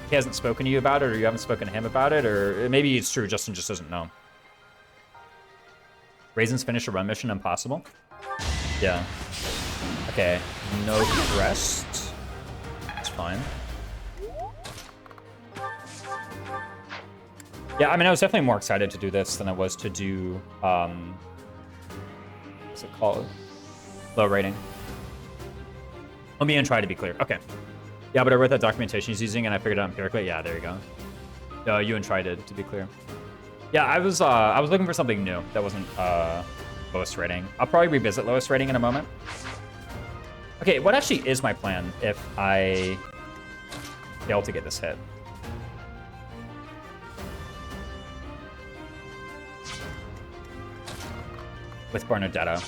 he hasn't spoken to you about it, or you haven't spoken to him about it, or maybe it's true, Justin just doesn't know. Raisins finish a run mission impossible? Yeah. Okay, no crest. That's fine. Yeah, I mean, I was definitely more excited to do this than I was to do, what's it called? Low rating. Let me try to be clear. Okay. Yeah, but I read that documentation he's using and I figured it out empirically. Yeah, there you go. You and tried it, to be clear. Yeah, I was looking for something new that wasn't lowest rating. I'll probably revisit lowest rating in a moment. Okay, what actually is my plan if I fail to get this hit? With Bernadetta.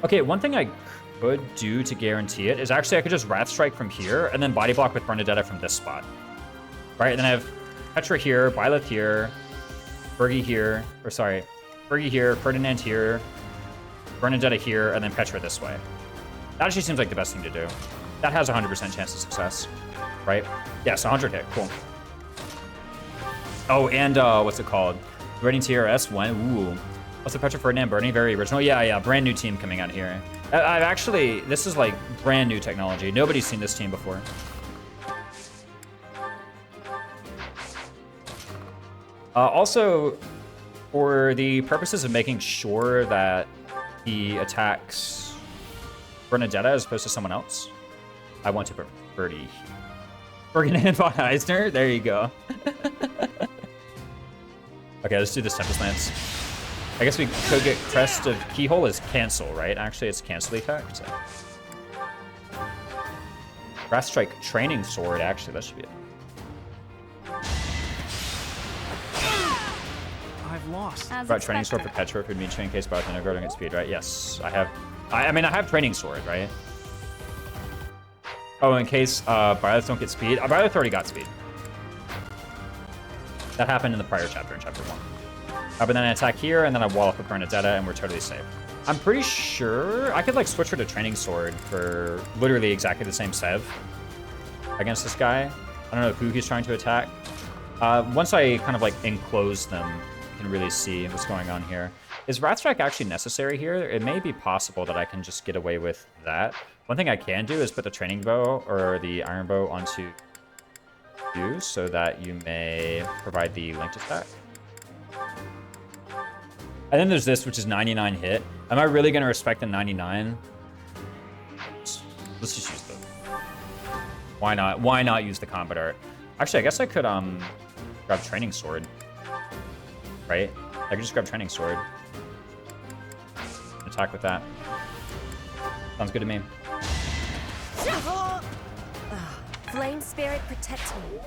Okay, one thing I could do to guarantee it is actually I could just Wrath Strike from here and then body block with Bernadetta from this spot. Right, and then I have Petra here, Byleth here, Fergie here, or sorry, Fergie here, Ferdinand here, Bernadetta here, and then Petra this way. That actually seems like the best thing to do. That has a 100% chance of success, right? Yes, 100 hit, cool. Oh, and what's it called? Reading TRS, when, ooh. What's the Petra, Ferdinand, Bernie? Very original. Yeah, brand new team coming out here. I've actually, this is like brand new technology. Nobody's seen this team before. Also, for the purposes of making sure that he attacks Bernadetta as opposed to someone else, I want to put Birdie. Ferdinand von Eisner? There you go. Okay, let's do this Tempest Lance. I guess we could get Crest of Keyhole as cancel, right? Actually, it's cancel effect. Wrath Strike Training Sword, actually, that should be it. I've lost. About Training Sword for Petra if we mean chain case Byleth and Negro don't get speed, right? Yes, I have. I mean, I have Training Sword, right? Oh, in case Byleth don't get speed. Byleth already got speed. That happened in the prior chapter, in chapter 1. But then I attack here, and then I wall up with Bernadetta, and we're totally safe. I'm pretty sure I could like switch her to Training Sword for literally exactly the same sev against this guy. I don't know who he's trying to attack. Once I kind of like enclose them, you can really see what's going on here. Is Wrath Strike actually necessary here? It may be possible that I can just get away with that. One thing I can do is put the Training Bow or the Iron Bow onto you so that you may provide the linked attack. And then there's this, which is 99 hit. Am I really going to respect the 99? Let's just use the... Why not? Why not use the combat art? Actually, I guess I could grab Training Sword. Right? I could just grab Training Sword. Attack with that. Sounds good to me. Flame Spirit, protect me.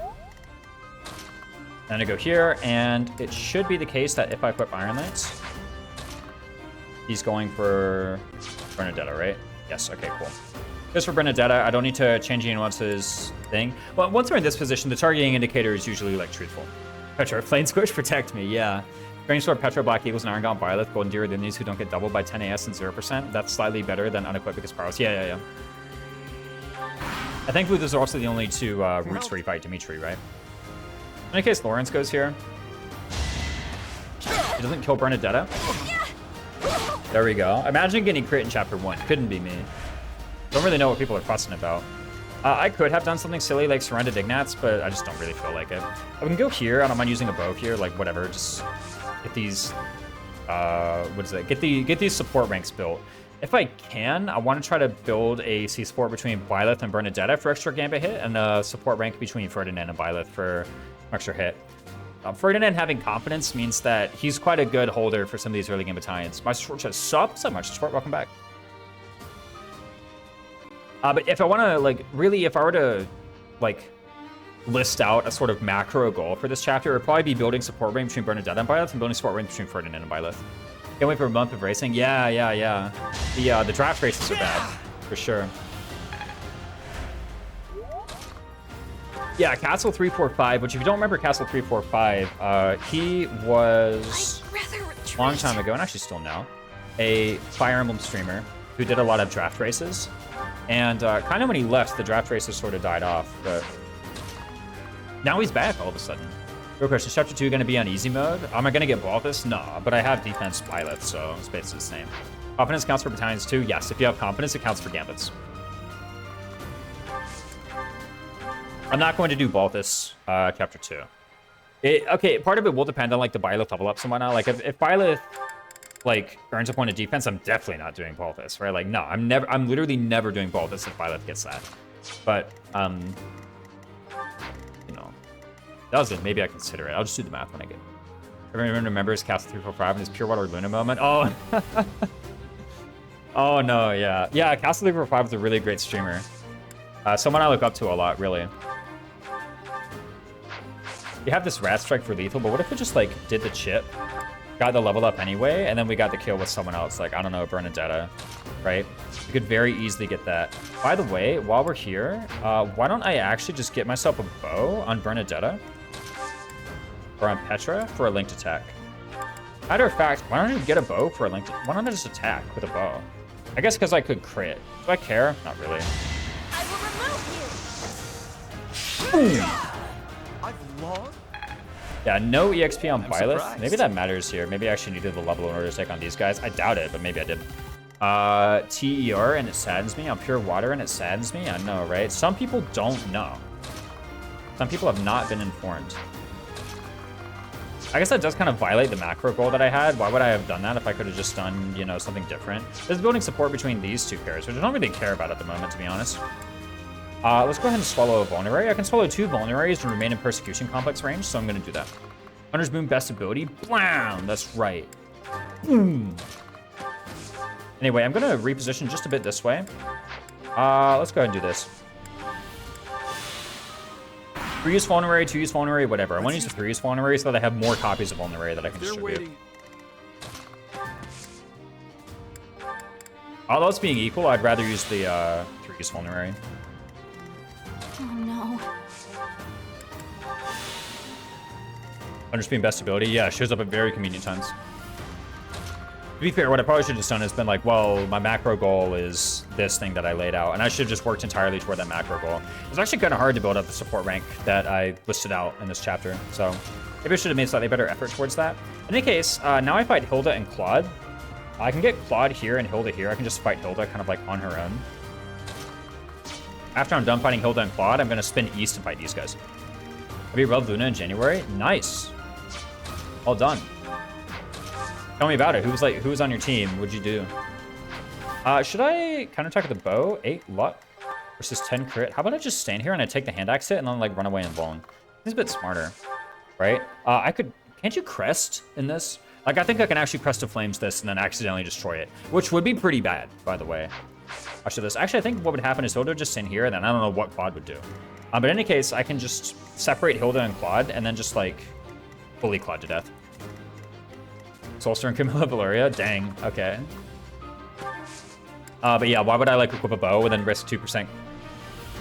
Then I go here, and it should be the case that if I equip Iron Lance, he's going for Bernadetta, right? Yes, okay, cool. Just for Bernadetta, I don't need to change anyone else's thing. Well, once we're in this position, the targeting indicator is usually, like, truthful. Petra, Flame Squish, protect me, yeah. Training Sword, Petra, Black Eagles, and Iron Gaunt, Byleth, Golden Deer, these who don't get doubled by 10 AS and 0%. That's slightly better than unequipped because Paros. Yeah. I think those are also the only two routes where you fight Dimitri, right? In any case, Lawrence goes here. He doesn't kill Bernadetta. There we go. Imagine getting crit in chapter 1. Couldn't be me. Don't really know what people are fussing about. I could have done something silly like Surrounded Ignats, but I just don't really feel like it. I can go here. I don't mind using a bow here. Like, whatever. Just get these... what is it? Get these support ranks built. If I can, I want to try to build a C-support between Byleth and Bernadetta for extra gambit hit, and a support rank between Ferdinand and Byleth for extra hit. Ferdinand having confidence means that he's quite a good holder for some of these early game battalions. Master Sport says, sup? What's up, Master Sport? Welcome back. But if I want to, like, really, if I were to, like, list out a sort of macro goal for this chapter, it would probably be building support rank between Bernadetta and Byleth and building support rank between Ferdinand and Byleth. Can't wait for a month of racing. Yeah. The draft races are bad, for sure. Yeah, Castle 345, which if you don't remember Castle 345, he was a long time ago, and actually still now, a Fire Emblem streamer who did a lot of draft races. And kind of when he left, the draft races sort of died off, but now he's back all of a sudden. Real question, is Chapter 2 going to be on easy mode? Am I going to get Balthus? No, but I have defense Byleth, so it's basically the same. Confidence counts for battalions too? Yes, if you have confidence, it counts for gambits. I'm not going to do Balthus Chapter 2. Okay, part of it will depend on like the Byleth level ups and whatnot. Like if Byleth like earns a point of defense, I'm definitely not doing Balthus, right? Like no, I'm literally never doing Balthus if Byleth gets that. But you know, doesn't, maybe I consider it. I'll just do the math when I get it. Everyone remembers Castle 345 and his Pure Water Luna moment. Oh oh no, yeah. Yeah, Castle 345 is a really great streamer. Someone I look up to a lot, really. You have this Rat Strike for lethal, but what if it just like did the chip, got the level up anyway, and then we got the kill with someone else, like, I don't know, Bernadetta, right? You could very easily get that. By the way, while we're here, why don't I actually just get myself a bow on Bernadetta? Or on Petra for a linked attack? Matter of fact, why don't I get a bow for a linked attack? Why don't I just attack with a bow? I guess because I could crit. Do I care? Not really. I will remove you. I've lost. Yeah, no EXP on Byleth. Surprised. Maybe that matters here. Maybe I actually needed the level in order to take on these guys. I doubt it, but maybe I did. TER, and it saddens me. On Pure Water, and it saddens me. I know, right? Some people don't know. Some people have not been informed. I guess that does kind of violate the macro goal that I had. Why would I have done that if I could have just done, you know, something different? There's building support between these two pairs, which I don't really care about at the moment, to be honest. Let's go ahead and swallow a Vulnerary. I can swallow 2 Vulneraries and remain in Persecution Complex range, so I'm going to do that. Hunter's Boom, best ability. Blam! That's right. Boom! Anyway, I'm going to reposition just a bit this way. Let's go ahead and do this. 3-use Vulnerary, 2-use Vulnerary, whatever. I want to use the 3-use Vulnerary so that I have more copies of Vulnerary that I can distribute. All else being equal, I'd rather use the 3-use Vulnerary. Oh no. Underspeed best ability, yeah, shows up at very convenient times. To be fair, what I probably should have done is been like, well, my macro goal is this thing that I laid out, and I should have just worked entirely toward that macro goal. It was actually kind of hard to build up the support rank that I listed out in this chapter, so maybe I should have made slightly better effort towards that. In any case, now I fight Hilda and Claude. I can get Claude here and Hilda here. I can just fight Hilda kind of like on her own. After I'm done fighting Hilda and Claude, I'm going to spin east and fight these guys. Have you rubbed Luna in January? Nice. All done. Tell me about it. Who was on your team? What'd you do? Should I counterattack with the bow? 8 luck versus 10 crit. How about I just stand here and I take the hand axe hit and then like run away and bone? It's a bit smarter, right? Can't you crest in this? Like I think I can actually crest to flames this and then accidentally destroy it, which would be pretty bad, by the way. After this, actually I think what would happen is Hilda would just stand here and then I don't know what Claude would do. But in any case, I can just separate Hilda and Claude and then just like fully Claude to death. Soulster and Camilla Valeria? Dang, okay. But yeah, why would I like equip a bow and then risk 2%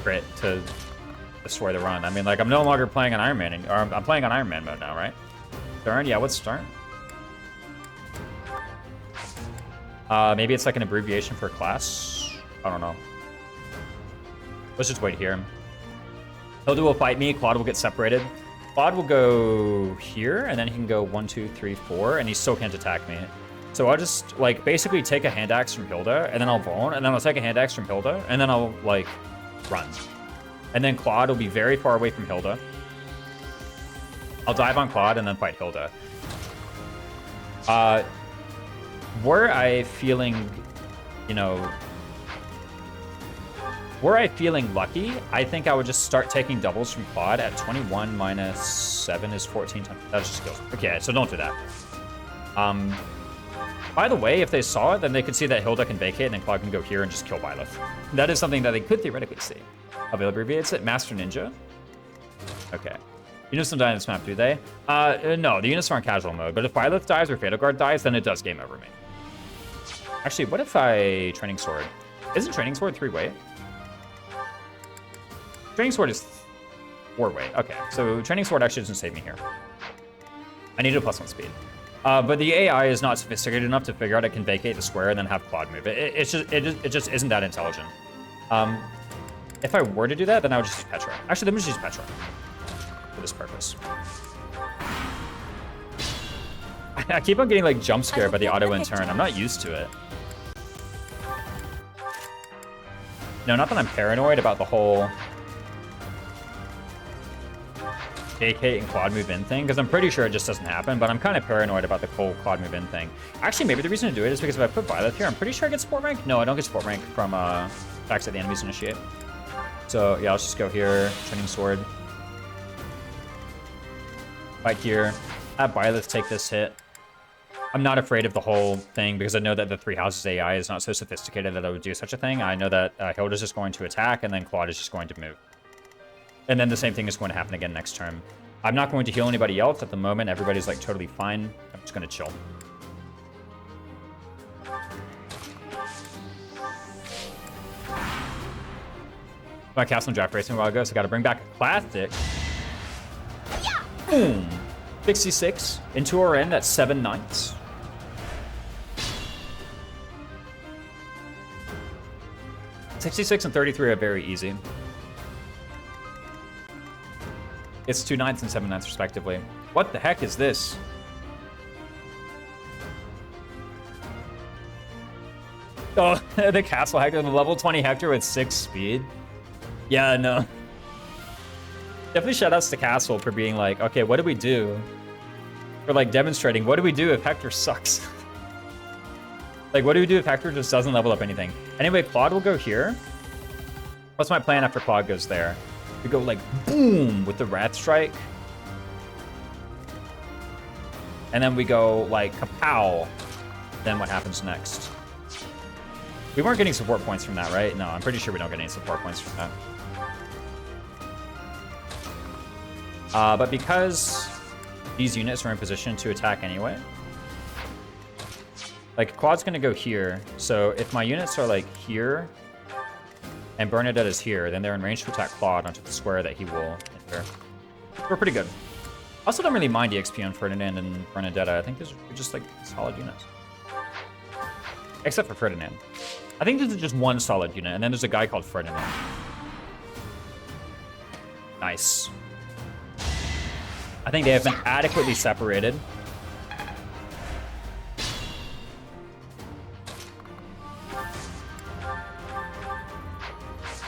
crit to destroy the run? I mean, like, I'm no longer playing on Iron Man, or I'm playing on Iron Man mode now, right? Stern? Yeah, what's Stern? Maybe it's like an abbreviation for class? I don't know. Let's just wait here. Hilda will fight me, Claude will get separated. Claude will go here, and then he can go 1, 2, 3, 4, and he still can't attack me. So I'll just, like, basically take a hand axe from Hilda, and then I'll bone, and then I'll take a hand axe from Hilda, and then I'll, like, run. And then Claude will be very far away from Hilda. I'll dive on Claude, and then fight Hilda. Were I feeling, you know... Were I feeling lucky, I think I would just start taking doubles from Claude at 21 minus 7 is 14 times. That's just kills. Okay, so don't do that. By the way, if they saw it, then they could see that Hilda can vacate and then Claude can go here and just kill Byleth. That is something that they could theoretically see. Avail abbreviates it. Master Ninja. Okay. Units don't die in this map, do they? No, the units are in casual mode, but if Byleth dies or Fatal Guard dies, then it does game over me. Actually, what if I Training Sword? Isn't Training Sword 3-weight? Training Sword is 4-weight. Okay, so Training Sword actually doesn't save me here. I need a +1 speed. But the AI is not sophisticated enough to figure out it can vacate the square and then have Claude move. It just isn't that intelligent. If I were to do that, then I would just use Petra. Actually, let me just use Petra for this purpose. I keep on getting like jump scared by the auto win turn. I'm not used to it. No, not that I'm paranoid about the whole vacate and quad move in thing, because I'm pretty sure it just doesn't happen, but I'm kind of paranoid about the whole quad move in thing. Actually, maybe the reason to do it is because if I put Violet here, I'm pretty sure I get support rank. No, I don't get support rank from attacks that the enemies initiate. So yeah, let's just go here, Training Sword. Fight here, have Violet take this hit. I'm not afraid of the whole thing because I know that the Three Houses AI is not so sophisticated that I would do such a thing. I know that Hilda's just going to attack and then Claude is just going to move. And then the same thing is going to happen again next turn. I'm not going to heal anybody else at the moment. Everybody's like totally fine. I'm just going to chill. I cast some draft racing a while ago, so I got to bring back a classic. Boom. 66 into our end. That's 7 knights. $66 and 33 are very easy. It's 2 knights and 7 knights respectively. What the heck is this? Oh, the castle Hector, the level 20 Hector with 6 speed. Yeah, no. Definitely shoutouts to Castle for being like, okay, what do we do? For like demonstrating, what do we do if Hector sucks? Like, what do we do if Hector just doesn't level up anything? Anyway, Claude will go here. What's my plan after Claude goes there? We go like boom with the Wrath Strike. And then we go like kapow. Then what happens next? We weren't getting support points from that, right? No, I'm pretty sure we don't get any support points from that. But because these units are in position to attack anyway, like Claude's gonna go here. So if my units are like here and Bernadette is here, then they're in range to attack Claude onto the square that he will enter. We're pretty good. Also don't really mind EXP on Ferdinand and Bernadette. I think these are just like solid units. Except for Ferdinand. I think this is just one solid unit, and then there's a guy called Ferdinand. Nice. I think they have been adequately separated.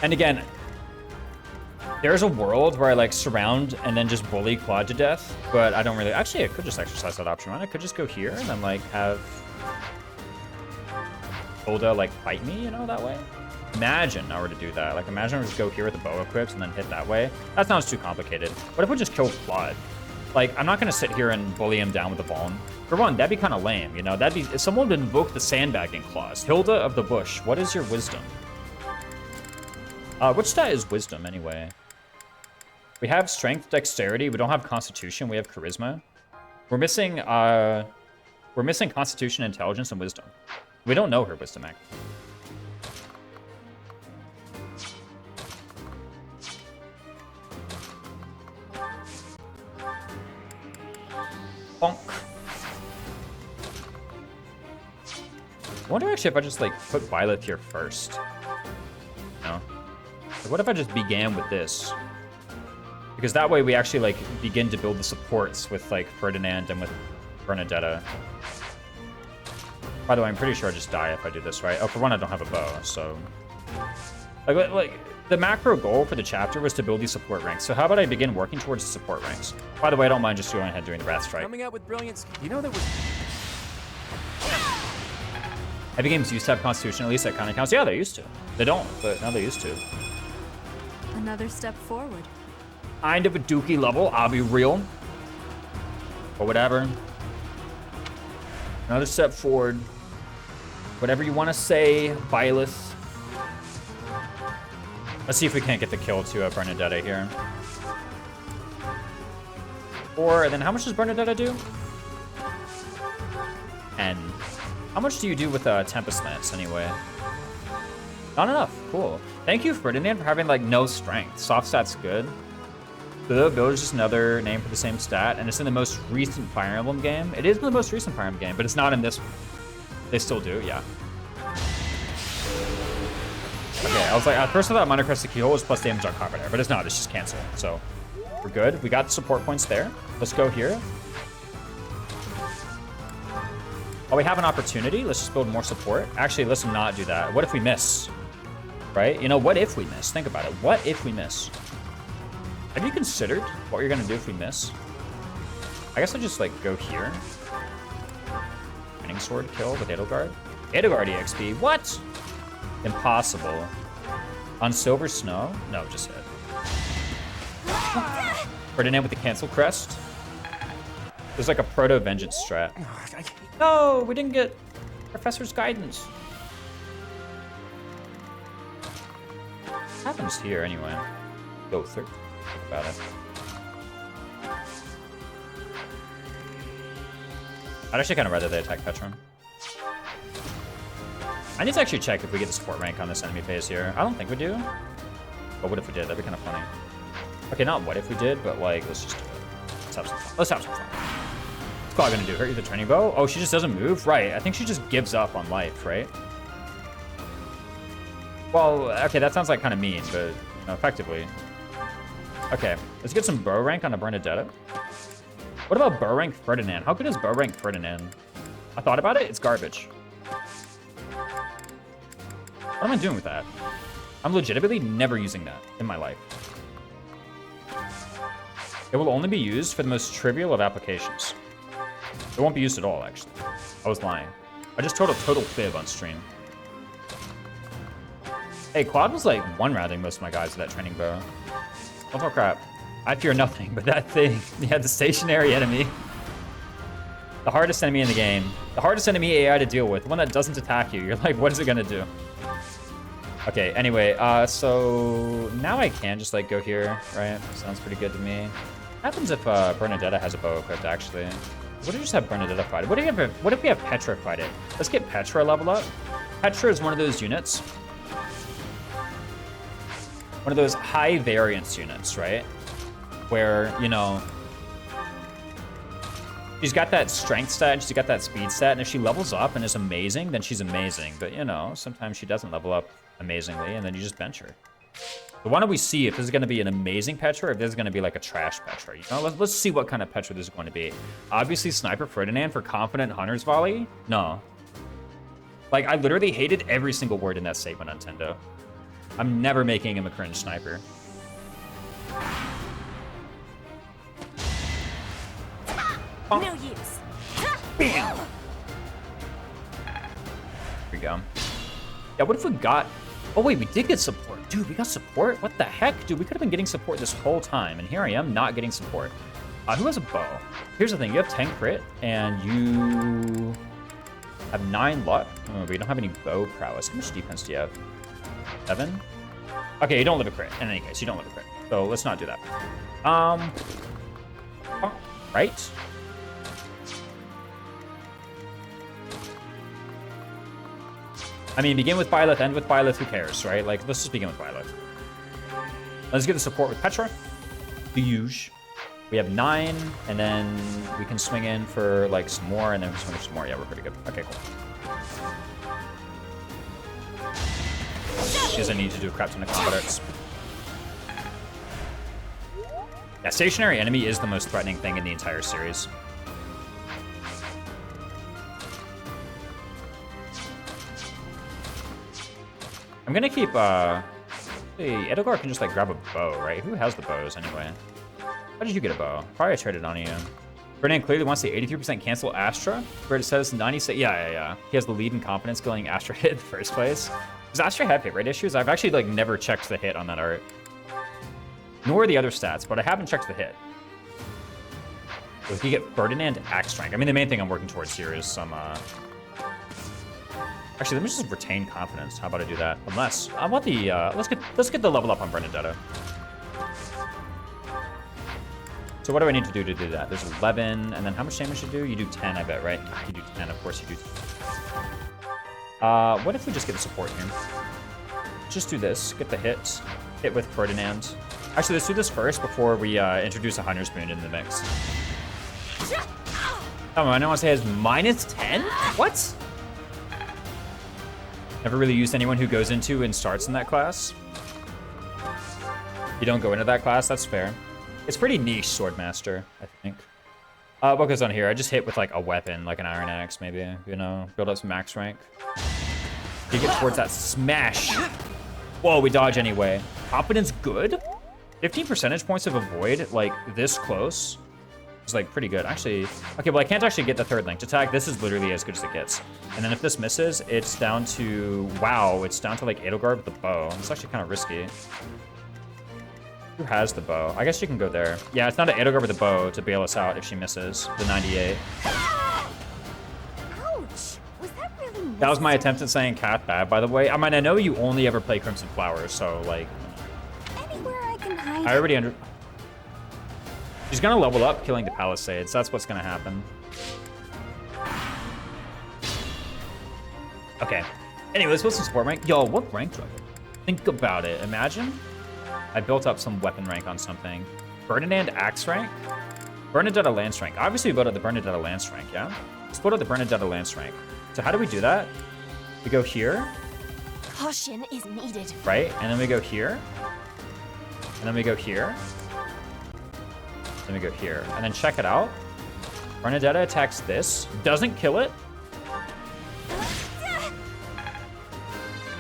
And again, there's a world where I like surround and then just bully Claude to death, but I don't really... Actually, I could just exercise that option, right? I could just go here and then like have Hilda like fight me, you know, that way. Imagine I were to do that. Like imagine I were to just go here with the bow equipped and then hit that way. That sounds too complicated. What if we just kill Claude? Like, I'm not gonna sit here and bully him down with the Vaughn. For one, that'd be kind of lame, you know? That'd be... If someone would invoke the sandbagging clause. Hilda of the Bush, what is your wisdom? Which stat is wisdom, anyway? We have strength, dexterity. We don't have constitution. We have charisma. We're missing constitution, intelligence, and wisdom. We don't know her wisdom, actually. Bonk. I wonder actually if I just like put Violet here first. No. Like, what if I just began with this? Because that way we actually like begin to build the supports with like Ferdinand and with Bernadetta. By the way, I'm pretty sure I just die if I do this, right? Oh, for one, I don't have a bow, so... Like the macro goal for the chapter was to build these support ranks. So how about I begin working towards the support ranks? By the way, I don't mind just going ahead doing the Wrath Strike. Coming out with brilliance. You know that was... Heavy games used to have Constitution, at least that kind of counts. Yeah, they used to. They don't, but now they used to. Another step forward. Kind of a dookie level, I'll be real. But whatever. Another step forward. Whatever you want to say, Violet. Let's see if we can't get the kill to Bernadetta here. Or then how much does Bernadetta do? 10. How much do you do with Tempest Lance anyway? Not enough. Cool. Thank you, Ferdinand, for having like no strength. Soft stat's good. The build is just another name for the same stat, and it's in the most recent Fire Emblem game. It is in the most recent Fire Emblem game, but it's not in this one. They still do, yeah. Okay, I was like, at first I thought Minor Crested Keyhole was plus damage on combat air, but it's not, it's just cancel. So, we're good. We got the support points there. Let's go here. While we have an opportunity, let's just build more support. Actually, let's not do that. What if we miss? Right? You know, what if we miss? Think about it. What if we miss? Have you considered what you're gonna do if we miss? I guess I'll just like go here. Mining sword kill with Edelgard. Edelgard EXP. What? Impossible. On Silver Snow? No, just hit. Ferdinand with the cancel crest. There's like a proto vengeance strat. No, we didn't get Professor's guidance. What happens here anyway? Go through. Think about it. I'd actually kind of rather they attack Petron. I need to actually check if we get the support rank on this enemy phase here. I don't think we do. But what if we did? That'd be kind of funny. Okay, not what if we did, but like, let's just do it. Let's have some fun. Let's have some fun. What's Claw gonna do? Hurt you with the training bow? Oh, she just doesn't move? Right. I think she just gives up on life, right? Well, okay, that sounds like kind of mean, but you know, effectively. Okay, let's get some bow rank on a Bernadetta. What about bow rank Ferdinand? How good is bow rank Ferdinand? I thought about it, it's garbage. What am I doing with that? I'm legitimately never using that in my life. It will only be used for the most trivial of applications. It won't be used at all, actually. I was lying. I just told a total fib on stream. Hey, Claude was like one-rounding most of my guys with that training bow. Oh crap. I fear nothing but that thing. Yeah, the stationary enemy. The hardest enemy in the game. The hardest enemy AI to deal with. The one that doesn't attack you. You're like, what is it gonna do? Okay, anyway, so now I can just like go here, right? Sounds pretty good to me. What happens if Bernadetta has a bow equipped, actually? What if we just have Bernadetta fight it? What if we have Petra fight it? Let's get Petra level up. Petra is one of those units. One of those high variance units, right? Where, you know, she's got that strength stat and she's got that speed stat, and if she levels up and is amazing, then she's amazing. But, you know, sometimes she doesn't level up amazingly, and then you just bench her. But why don't we see if this is going to be an amazing Petra or if this is going to be like a trash Petra? You know, let's see what kind of Petra this is going to be. Obviously, Sniper Ferdinand for Confident Hunter's Volley? No. Like, I literally hated every single word in that statement on Nintendo. I'm never making him a cringe sniper. No use. Bam! Here we go. Yeah, what if we got... Oh, wait, we did get support. Dude, we got support? What the heck? Dude, we could have been getting support this whole time, and here I am not getting support. Who has a bow? Here's the thing. You have 10 crit, and you have 9 luck. Oh, but you don't have any bow prowess. How much defense do you have? 7? Okay, you don't live a crit. In any case, you don't live a crit. So let's not do that. Right? I mean, begin with Byleth, end with Byleth, who cares, right? Like, let's just begin with Byleth. Let's get the support with Petra. The huge. We have 9, and then we can swing in for, like, some more, and then we swing for some more. Yeah, we're pretty good. Okay, cool. She doesn't need to do a crap ton of combat arts. Yeah, stationary enemy is the most threatening thing in the entire series. I'm gonna keep, hey, Edelgard can just, like, grab a bow, right? Who has the bows, anyway? How did you get a bow? Probably I traded on you. Ferdinand clearly wants the 83% cancel Astra, where it says 96, yeah. He has the lead in confidence going Astra hit in the first place. Does Astra have hit rate issues? I've actually, like, never checked the hit on that art. Nor the other stats, but I haven't checked the hit. So if you get Ferdinand Axe Strength, I mean, the main thing I'm working towards here is some, Actually, let me just retain confidence. How about I do that? Unless I want the let's get the level up on Bernadetta. So what do I need to do that? There's 11, and then how much damage you do? You do 10, I bet, right? You do 10, of course you do. What if we just get the support here? Just do this. Get the hit. Hit with Ferdinand. Actually, let's do this first before we introduce a Hunter's Moon into the mix. Oh, I don't want to say it has -10? What? Never really used anyone who goes into and starts in that class. You don't go into that class, that's fair. It's pretty niche Swordmaster, I think. What goes on here? I just hit with like a weapon, like an Iron Axe maybe, you know, build up some max rank. You get towards that smash. Whoa, we dodge anyway. Competence good? 15 percentage points of avoid, like this close, is like pretty good. Actually, okay, well I can't actually get the third linked attack. This is literally as good as it gets. And then if this misses, it's down to, wow, it's down to like Edelgard with the bow. It's actually kind of risky. Who has the bow? I guess you can go there. Yeah, it's not an Edelgard with the bow to bail us out if she misses the 98. Ouch! Was that really? That was my attempt at saying cat bad, by the way. I mean, I know you only ever play Crimson Flowers, so like... Anywhere I can hide. I already under... She's gonna level up killing the Palisades. That's what's gonna happen. Okay. Anyways, what's the support rank? Yo, what rank do I get? Think about it. Imagine I built up some weapon rank on something. Ferdinand Axe rank? Bernadetta Lance rank. Obviously, we built up the Bernadetta Lance rank, yeah? Let's build up the Bernadetta Lance rank. So how do we do that? We go here. Caution is needed. Right? And then we go here. And then we go here. Then we go here. And then check it out. Bernadetta attacks this. Doesn't kill it.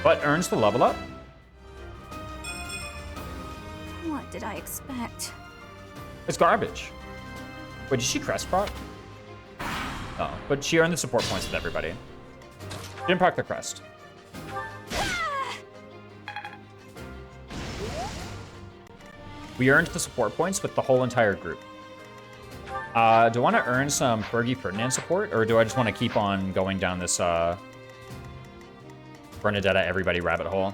But earns the level up. What did I expect? It's garbage. Wait, did she crest proc? Oh, but she earned the support points with everybody. Didn't proc the crest. We earned the support points with the whole entire group. Do I want to earn some Fergie Ferdinand support, or do I just want to keep on going down this Bernadetta everybody rabbit hole?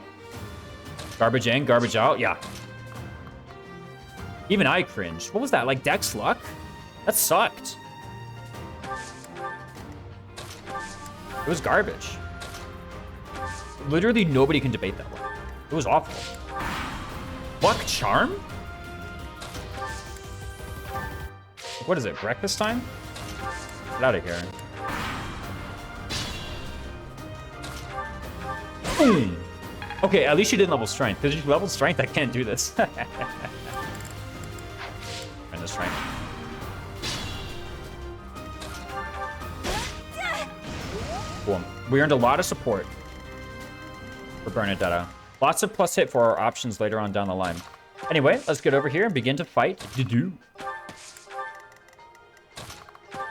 Garbage in, garbage out? Yeah. Even I cringed. What was that, like Dex Luck? That sucked. It was garbage. Literally nobody can debate that one. It was awful. Luck Charm? What is it, breakfast time? Get out of here. Boom. Okay, at least she didn't level strength. Because if she leveled strength, I can't do this. Earn the strength. Cool. We earned a lot of support for Bernadetta. Lots of plus hit for our options later on down the line. Anyway, let's get over here and begin to fight Dedue.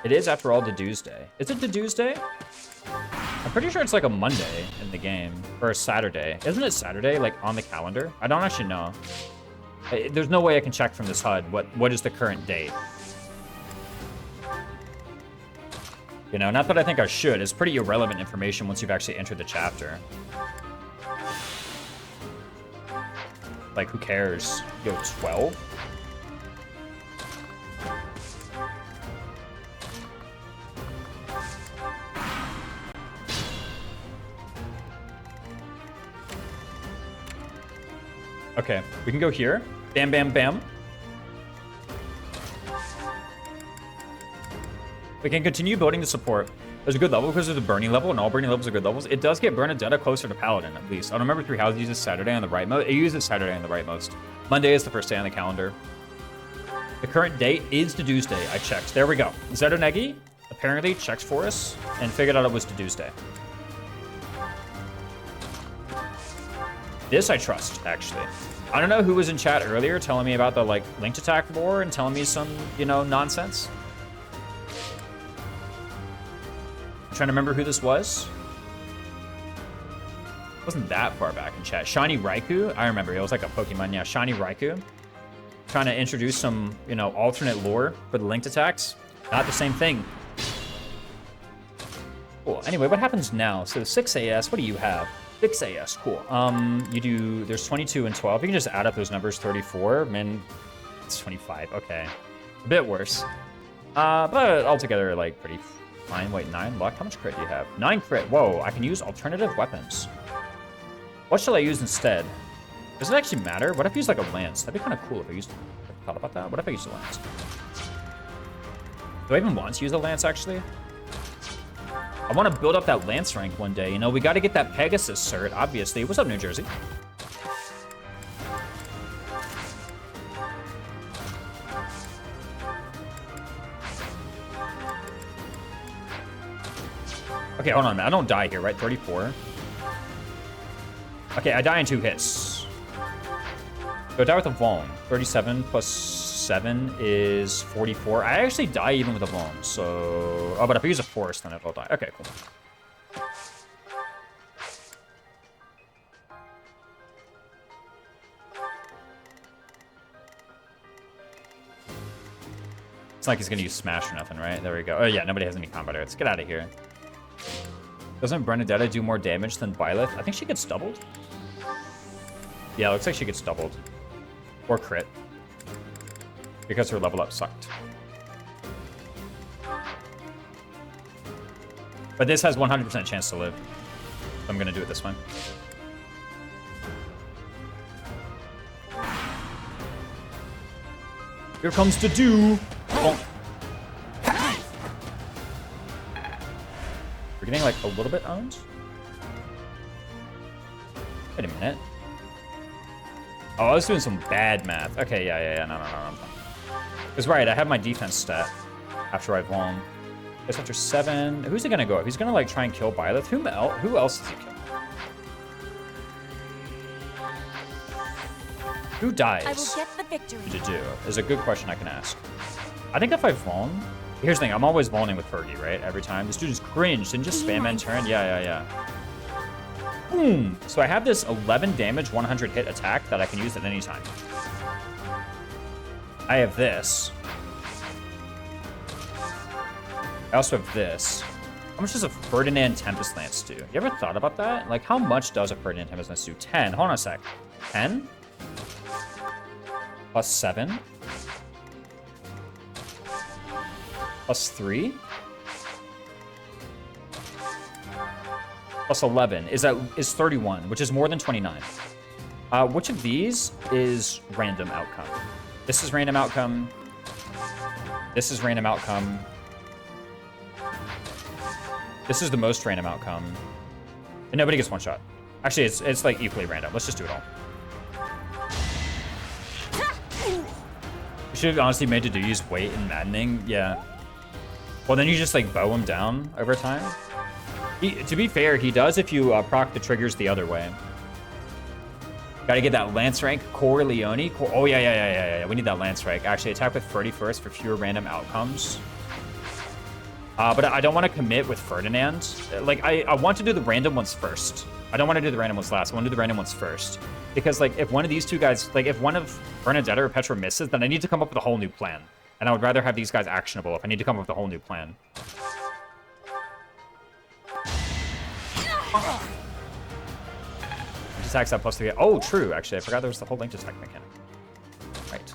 It is, after all, Dedue's Day. Is it Dedue's Day? I'm pretty sure it's like a Monday in the game, or a Saturday. Isn't it Saturday, like, on the calendar? I don't actually know. There's no way I can check from this HUD what is the current date. You know, not that I think I should. It's pretty irrelevant information once you've actually entered the chapter. Like, who cares? Yo, 12? Okay, we can go here. Bam, bam, bam. We can continue building the support. There's a good level because there's a burning level, and all burning levels are good levels. It does get Bernadetta closer to Paladin, at least. I don't remember 3 houses uses Saturday on the right most. It uses Saturday on the right most. Monday is the first day on the calendar. The current date is Dedue's Day. I checked. There we go. Zedonegi apparently checked for us and figured out it was Dedue's Day. This I trust, actually. I don't know who was in chat earlier telling me about the, like, linked attack lore and telling me some, you know, nonsense. I'm trying to remember who this was. It wasn't that far back in chat. Shiny Raikou? I remember. It was like a Pokemon. Yeah, Shiny Raikou. Trying to introduce some, you know, alternate lore for the linked attacks. Not the same thing. Cool. Anyway, what happens now? So 6 AS, what do you have? 6 AS, cool. You do, there's 22 and 12. You can just add up those numbers, 34. Man, it's 25, okay. A bit worse. But altogether, like, pretty fine. Wait, 9 luck? How much crit do you have? 9 crit. Whoa, I can use alternative weapons. What shall I use instead? Does it actually matter? What if I use like a lance? That'd be kind of cool if I used... I thought about that. What if I use a lance? Do I even want to use a lance, actually? I want to build up that lance rank one day. You know, we got to get that Pegasus cert, obviously. What's up, New Jersey? Okay, hold on a minute. I don't die here, right? 34. Okay, I die in 2 hits. Go die with a Vaughn. 37 plus 7 is 44. I actually die even with a Vaughn, so... Oh, but if I use a Force, then it'll die. Okay, cool. It's not like he's gonna use Smash or nothing, right? There we go. Oh, yeah, nobody has any combat arts. Get out of here. Doesn't Bernadetta do more damage than Byleth? I think she gets doubled. Yeah, it looks like she gets doubled. Or crit. Because her level up sucked. But this has 100% chance to live. So I'm gonna do it this way. Here comes the do. Oh. We're getting like a little bit owned. Wait a minute. Oh, I was doing some bad math. Okay, yeah. No. Because right, I have my defense stat after I've won. Guess after 7. Who's he gonna go? He's gonna like try and kill Byleth. Who else does he kill? Who dies? I will get the victory. To do is a good question I can ask. I think if I Vaughn, here's the thing. I'm always Vaughning with Fergie, right? Every time. This dude is cringe. Didn't just spam end turn. Yeah. Boom. So I have this 11 damage, 100 hit attack that I can use at any time. I have this. I also have this. How much does a Ferdinand Tempest Lance do? You ever thought about that? Like, how much does a Ferdinand Tempest Lance do? 10. Hold on a sec. 10? Plus 7? Plus 3? Plus 11 is 31, which is more than 29. Which of these is random outcome? This is random outcome. This is random outcome. This is the most random outcome. And nobody gets one shot. Actually, it's like equally random. Let's just do it all. You should have honestly made to do use weight in Maddening. Yeah. Well, then you just like bow him down over time. To be fair, he does if you proc the triggers the other way. Gotta get that Lance rank. Corleone. Oh, yeah. We need that Lance rank. Actually, attack with Ferdy first for fewer random outcomes. But I don't want to commit with Ferdinand. Like, I want to do the random ones first. I don't want to do the random ones last. I want to do the random ones first. Because, like, if one of these two guys, like, if one of Bernadetta or Petra misses, then I need to come up with a whole new plan. And I would rather have these guys actionable if I need to come up with a whole new plan. Attacks that plus 3. Oh, true, actually. I forgot there was the whole linked attack mechanic. Right.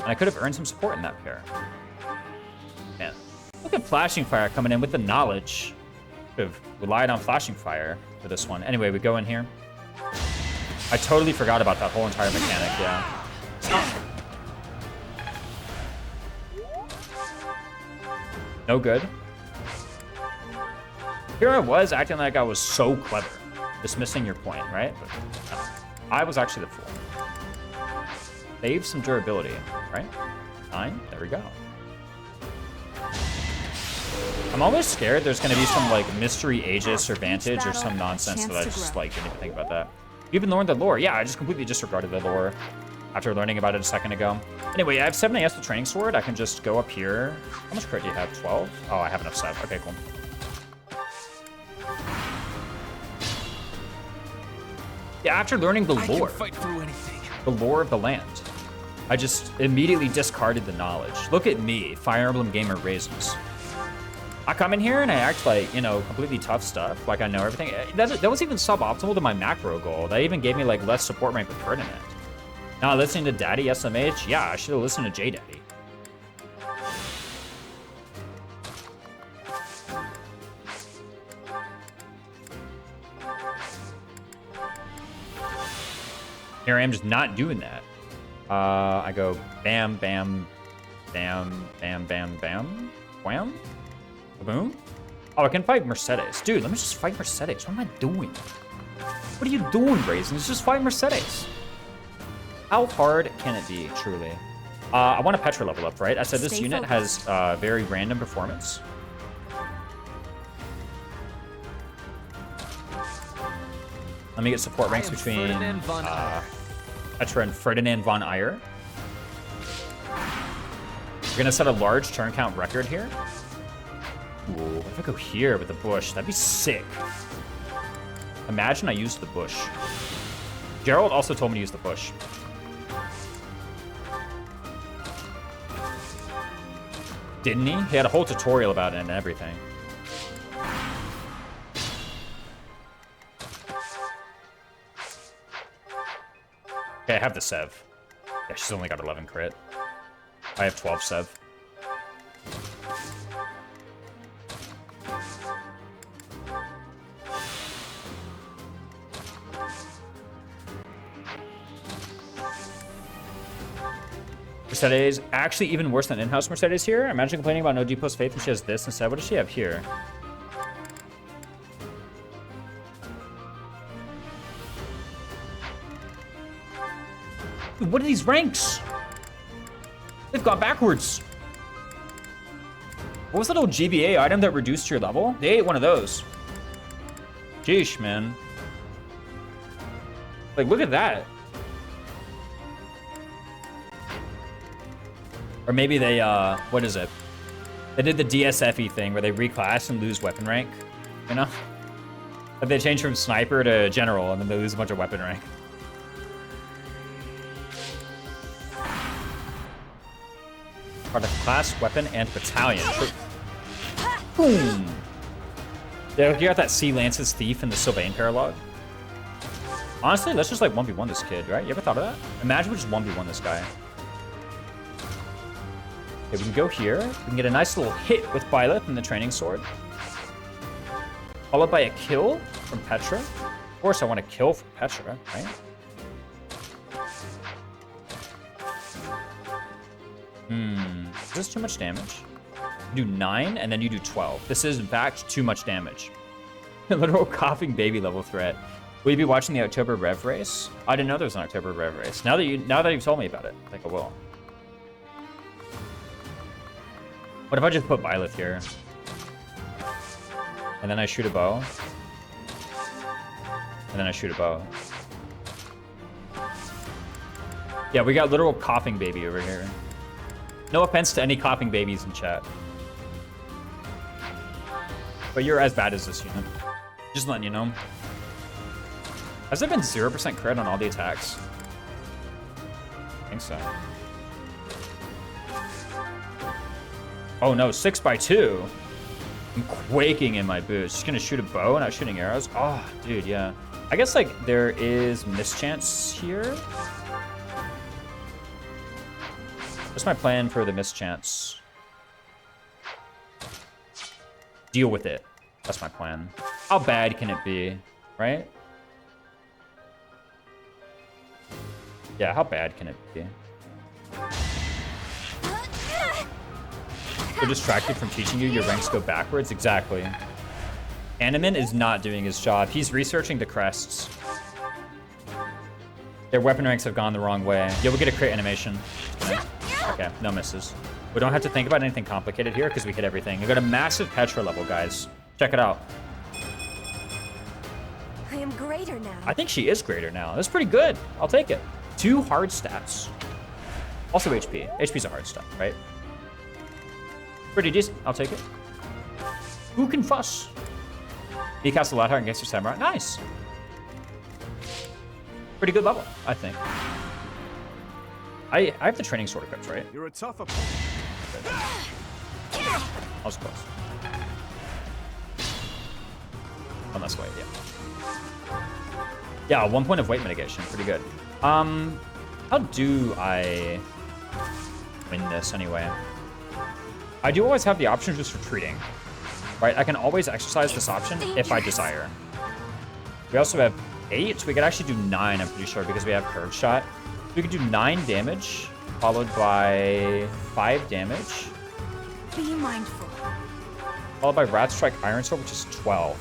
And I could have earned some support in that pair. Man. Look at Flashing Fire coming in with the knowledge. Could have relied on Flashing Fire for this one. Anyway, we go in here. I totally forgot about that whole entire mechanic, yeah. No good. Here I was acting like I was so clever. Dismissing your point, right? But I was actually the fool. Save some durability, right? 9, there we go. I'm always scared there's gonna be some like mystery Aegis or Vantage or some nonsense that I just like didn't even think about that. You even learned the lore. Yeah, I just completely disregarded the lore after learning about it a second ago. Anyway, I have 7 AS with Training Sword. I can just go up here. How much crit do you have? 12? Oh, I have enough set. Okay, cool. Yeah, after learning the lore, the lore of the land, I just immediately discarded the knowledge. Look at me, Fire Emblem Gamer Raisins. I come in here and I act like, you know, completely tough stuff, like I know everything. That was even suboptimal to my macro goal. That even gave me like less support rank with Ferdinand. Now listening to Daddy SMH, yeah, I should have listened to J Daddy. Here I am just not doing that. I go bam, bam, bam, bam, bam, bam, wham, boom. Oh, I can fight Mercedes. Dude, let me just fight Mercedes. What am I doing? What are you doing, Raisins? Just fight Mercedes. How hard can it be, truly? I want a Petra level up, right? I said this unit has very random performance. Let me get support ranks between Petra and Ferdinand von Eyre. We're gonna set a large turn count record here. Ooh, what if I go here with the bush? That'd be sick. Imagine I used the bush. Gerald also told me to use the bush. Didn't he? He had a whole tutorial about it and everything. Okay, I have the Sev. Yeah, she's only got 11 crit. I have 12 Sev. Mercedes, actually even worse than in-house Mercedes here. Imagine complaining about no Depost Faith and she has this instead. What does she have here? Dude, what are these ranks? They've gone backwards. What was that old GBA item that reduced your level? They ate one of those. Jeesh, man. Like, look at that. Or maybe they, what is it? They did the DSFE thing where they reclass and lose weapon rank, you know? But they change from sniper to general and then they lose a bunch of weapon rank. Part of class, weapon, and battalion. Boom! Yeah, you got that Sea Lance's Thief and the Sylvain Paralog. Honestly, let's just like 1v1 this kid, right? You ever thought of that? Imagine we just 1v1 this guy. Okay, we can go here. We can get a nice little hit with Byleth and the Training Sword. Followed by a kill from Petra. Of course, I want to kill from Petra, right? Is this too much damage? You do 9, and then you do 12. This is, in fact, too much damage. A literal coughing baby level threat. Will you be watching the October Rev race? I didn't know there was an October Rev race. Now that you've told me about it, I think I will. What if I just put Byleth here? And then I shoot a bow. And then I shoot a bow. Yeah, we got literal coughing baby over here. No offense to any coughing babies in chat. But you're as bad as this unit. Just letting you know. Has there been 0% crit on all the attacks? I think so. Oh no, 6x2. I'm quaking in my boots. Just gonna shoot a bow and not shooting arrows. Oh, dude, yeah. I guess like there is mischance here. What's my plan for the mischance? Deal with it. That's my plan. How bad can it be, right? Yeah, how bad can it be? So distracted from teaching you, your ranks go backwards? Exactly. Animan is not doing his job. He's researching the crests. Their weapon ranks have gone the wrong way. Yeah, we'll get a crit animation. Okay, no misses. We don't have to think about anything complicated here because we hit everything. We got a massive Petra level, guys. Check it out. I am greater now. I think she is greater now. That's pretty good. I'll take it. 2 hard stats. Also HP. HP's a hard stat, right? Pretty decent. I'll take it. Who can fuss? He cast a lot hard against your samurai. Nice. Pretty good level, I think. I have the training sword equipped, right? You're a tough opponent. I was close. Oh, that's weight, yeah. Yeah, 1 point of weight mitigation. Pretty good. How do I win this anyway? I do always have the option of just retreating, right? I can always exercise this option if I desire. We also have 8. We could actually do 9, I'm pretty sure, because we have curve shot. We could do 9 damage, followed by 5 damage. Be mindful. Followed by Rat Strike Iron Sword, which is 12.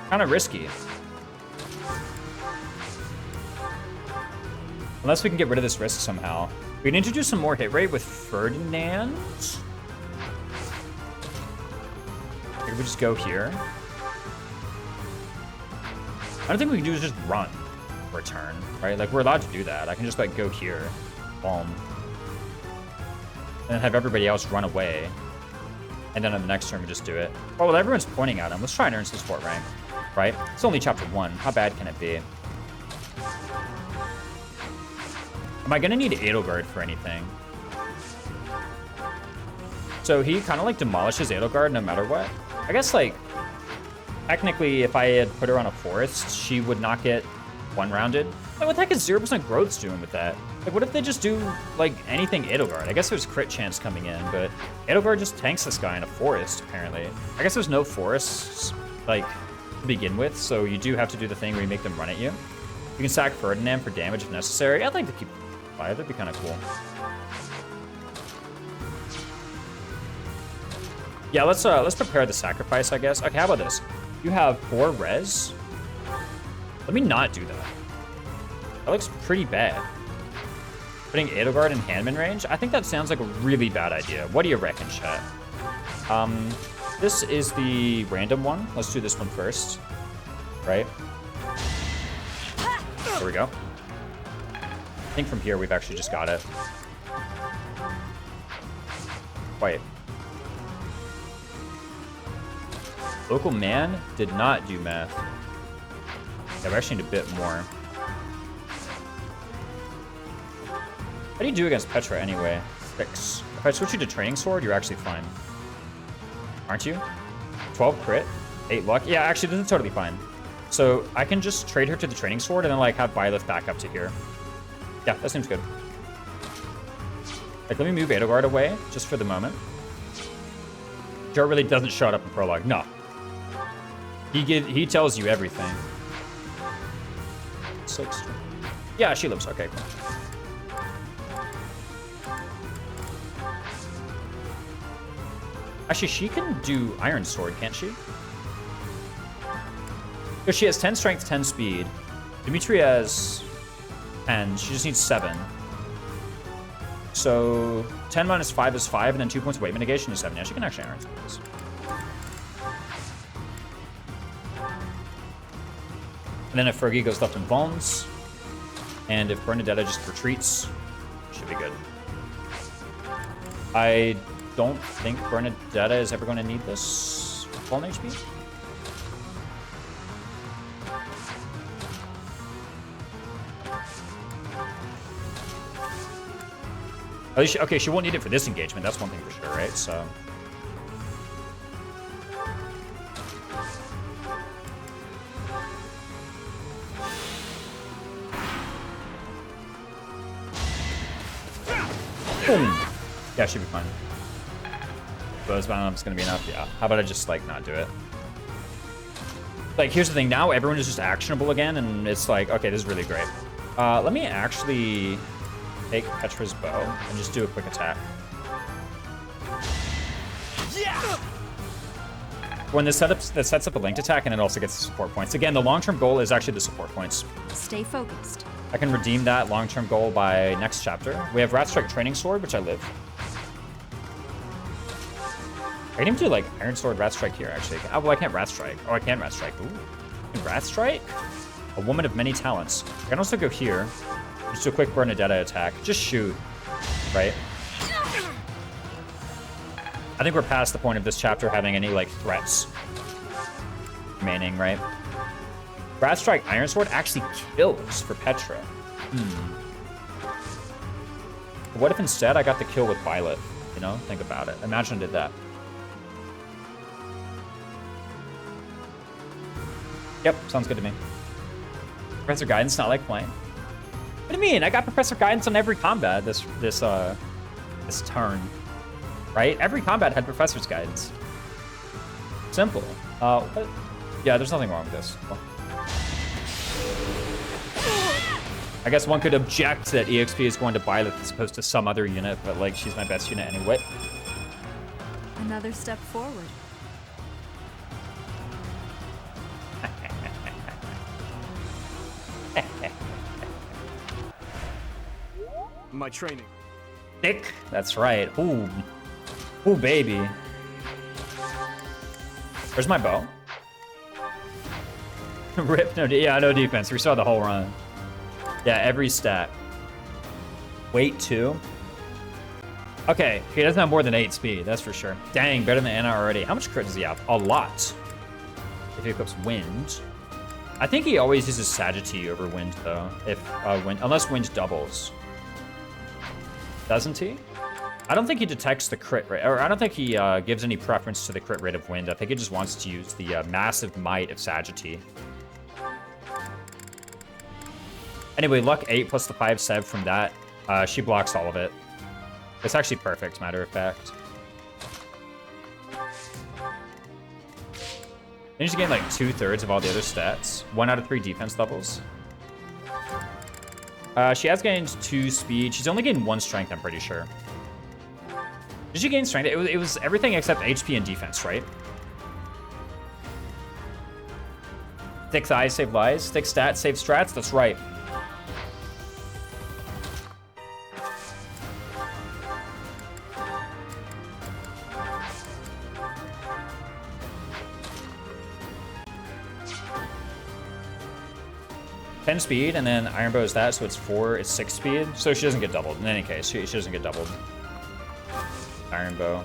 Kind of risky. Unless we can get rid of this risk somehow. We need to do some more hit rate with Ferdinand. Maybe we just go here. I don't think we can do is just run for a turn, right? Like, we're allowed to do that. I can just, like, go here. Boom. And then have everybody else run away. And then on the next turn, we just do it. Oh, well, everyone's pointing at him. Let's try and earn some sport rank, right? It's only chapter 1. How bad can it be? Am I gonna need Edelgard for anything? So he kind of like demolishes Edelgard no matter what. I guess like, technically if I had put her on a forest, she would not get one-rounded. Like, what the heck is 0% growths doing with that? Like, what if they just do like anything Edelgard? I guess there's crit chance coming in, but Edelgard just tanks this guy in a forest apparently. I guess there's no forests like to begin with, so you do have to do the thing where you make them run at you. You can sack Ferdinand for damage if necessary. I'd like to keep fire, that'd be kind of cool. Yeah, let's prepare the sacrifice, I guess. Okay, how about this? You have 4 res. Let me not do that. That looks pretty bad. Putting Edelgard in Handman range? I think that sounds like a really bad idea. What do you reckon, chat? This is the random one. Let's do this one first. Right? There we go. I think from here we've actually just got it. Wait. Local man did not do math. Yeah, we actually need a bit more. How do you do against Petra anyway? 6. If I switch you to Training Sword, you're actually fine. Aren't you? 12 crit, 8 luck. Yeah, actually, this is totally fine. So I can just trade her to the Training Sword and then like have Byleth back up to here. Yeah, that seems good. Like, let me move Edelgard away just for the moment. Joe really doesn't show it up in prologue. No. He tells you everything. 6. Yeah, she lives. Okay, cool. Actually, she can do Iron Sword, can't she? Because she has 10 strength, 10 speed. Dimitri has 10. She just needs 7. So 10 minus 5 is 5, and then 2 points of weight mitigation is 7. Yeah, she can actually Iron Sword this. And then if Fergie goes left in Bones, and if Bernadetta just retreats, should be good. I don't think Bernadetta is ever going to need this full HP. At least okay, she won't need it for this engagement. That's one thing for sure, right? So. Boom. Yeah, she'll be fine. Buzz Bound's gonna be enough. Yeah. How about I just like not do it? Like, here's the thing. Now everyone is just actionable again, and it's like, okay, this is really great. Let me actually take Petra's bow and just do a quick attack. Yeah. When this sets up a linked attack, and it also gets the support points. Again, the long-term goal is actually the support points. Stay focused. I can redeem that long-term goal by next chapter. We have Rat Strike Training Sword, which I live. I can even do like Iron Sword, Rat Strike here, actually. Oh, well, I can't Rat Strike. Oh, I can Rat Strike. Ooh. I can Rat Strike? A woman of many talents. I can also go here. Just do a quick Bernadetta attack. Just shoot. Right? I think we're past the point of this chapter having any, like, threats remaining, right? Rat Strike Iron Sword actually kills for Petra. What if instead I got the kill with Byleth? You know, think about it. Imagine I did that. Yep, sounds good to me. Professor Guidance not like playing. What do you mean? I got Professor Guidance on every combat this turn. Right? Every combat had Professor's Guidance. Simple. What? Yeah, there's nothing wrong with this. Well, I guess one could object that EXP is going to Byleth as opposed to some other unit, but like she's my best unit anyway. Another step forward. My training. Thick. That's right. Ooh. Ooh, baby. Where's my bow? Rip. No, yeah, no defense. We saw the whole run. Yeah, every stat. Weight 2. Okay, he doesn't have more than 8 speed, that's for sure. Dang, better than Anna already. How much crit does he have? A lot. If he equips wind. I think he always uses Sagitty over wind, though. If wind, unless wind doubles. Doesn't he? I don't think he detects the crit rate, or I don't think he gives any preference to the crit rate of wind. I think he just wants to use the massive might of Sagitty. Anyway, luck 8 plus the 5 sev from that. She blocks all of it. It's actually perfect, matter of fact. And she gained like 2/3 of all the other stats. 1 out of 3 defense levels. She has gained 2 speed. She's only gained 1 strength, I'm pretty sure. Did she gain strength? It was everything except HP and defense, right? Thick thighs save lies. Thick stats save strats. That's right. Speed, and then Iron Bow is that, so it's 6 speed. So she doesn't get doubled. In any case, she doesn't get doubled. Iron Bow.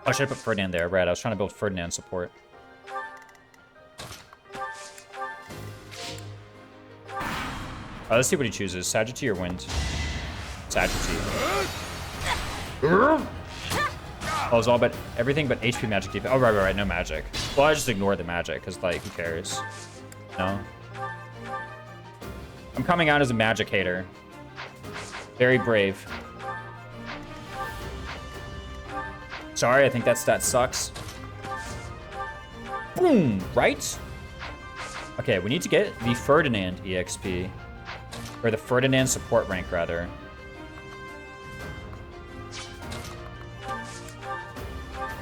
Oh, should I put Ferdinand there? Right, I was trying to build Ferdinand support. Let's see what he chooses. Sagitty or Wind? Sagitty. Oh, it's all but everything but HP, magic, defense. Oh, right, no magic. Well, I just ignore the magic, because, like, who cares? No? I'm coming out as a magic hater. Very brave. Sorry, I think that stat sucks. Boom! Right? Okay, we need to get the Ferdinand EXP. Or the Ferdinand support rank, rather.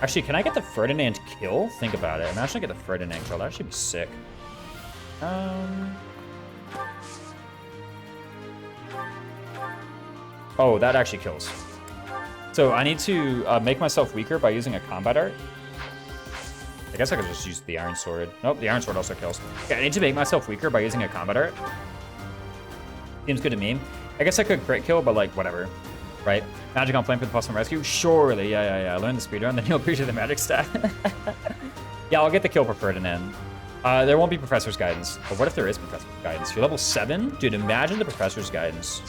Actually, can I get the Ferdinand kill? Think about it. Imagine I get the Ferdinand kill. That actually be sick. Oh, that actually kills. So I need to make myself weaker by using a combat art. I guess I could just use the Iron Sword. Nope, the Iron Sword also kills. Okay, I need to make myself weaker by using a combat art. Seems good to me. I guess I could crit kill, but like, whatever. Right? Magic on flame for the plus one rescue? Surely, yeah. Learn the speedrun, then you'll appreciate the magic stat. Yeah, I'll get the kill for Ferdinand. There won't be Professor's Guidance. But what if there is Professor's Guidance? You're level 7? Dude, imagine the Professor's Guidance.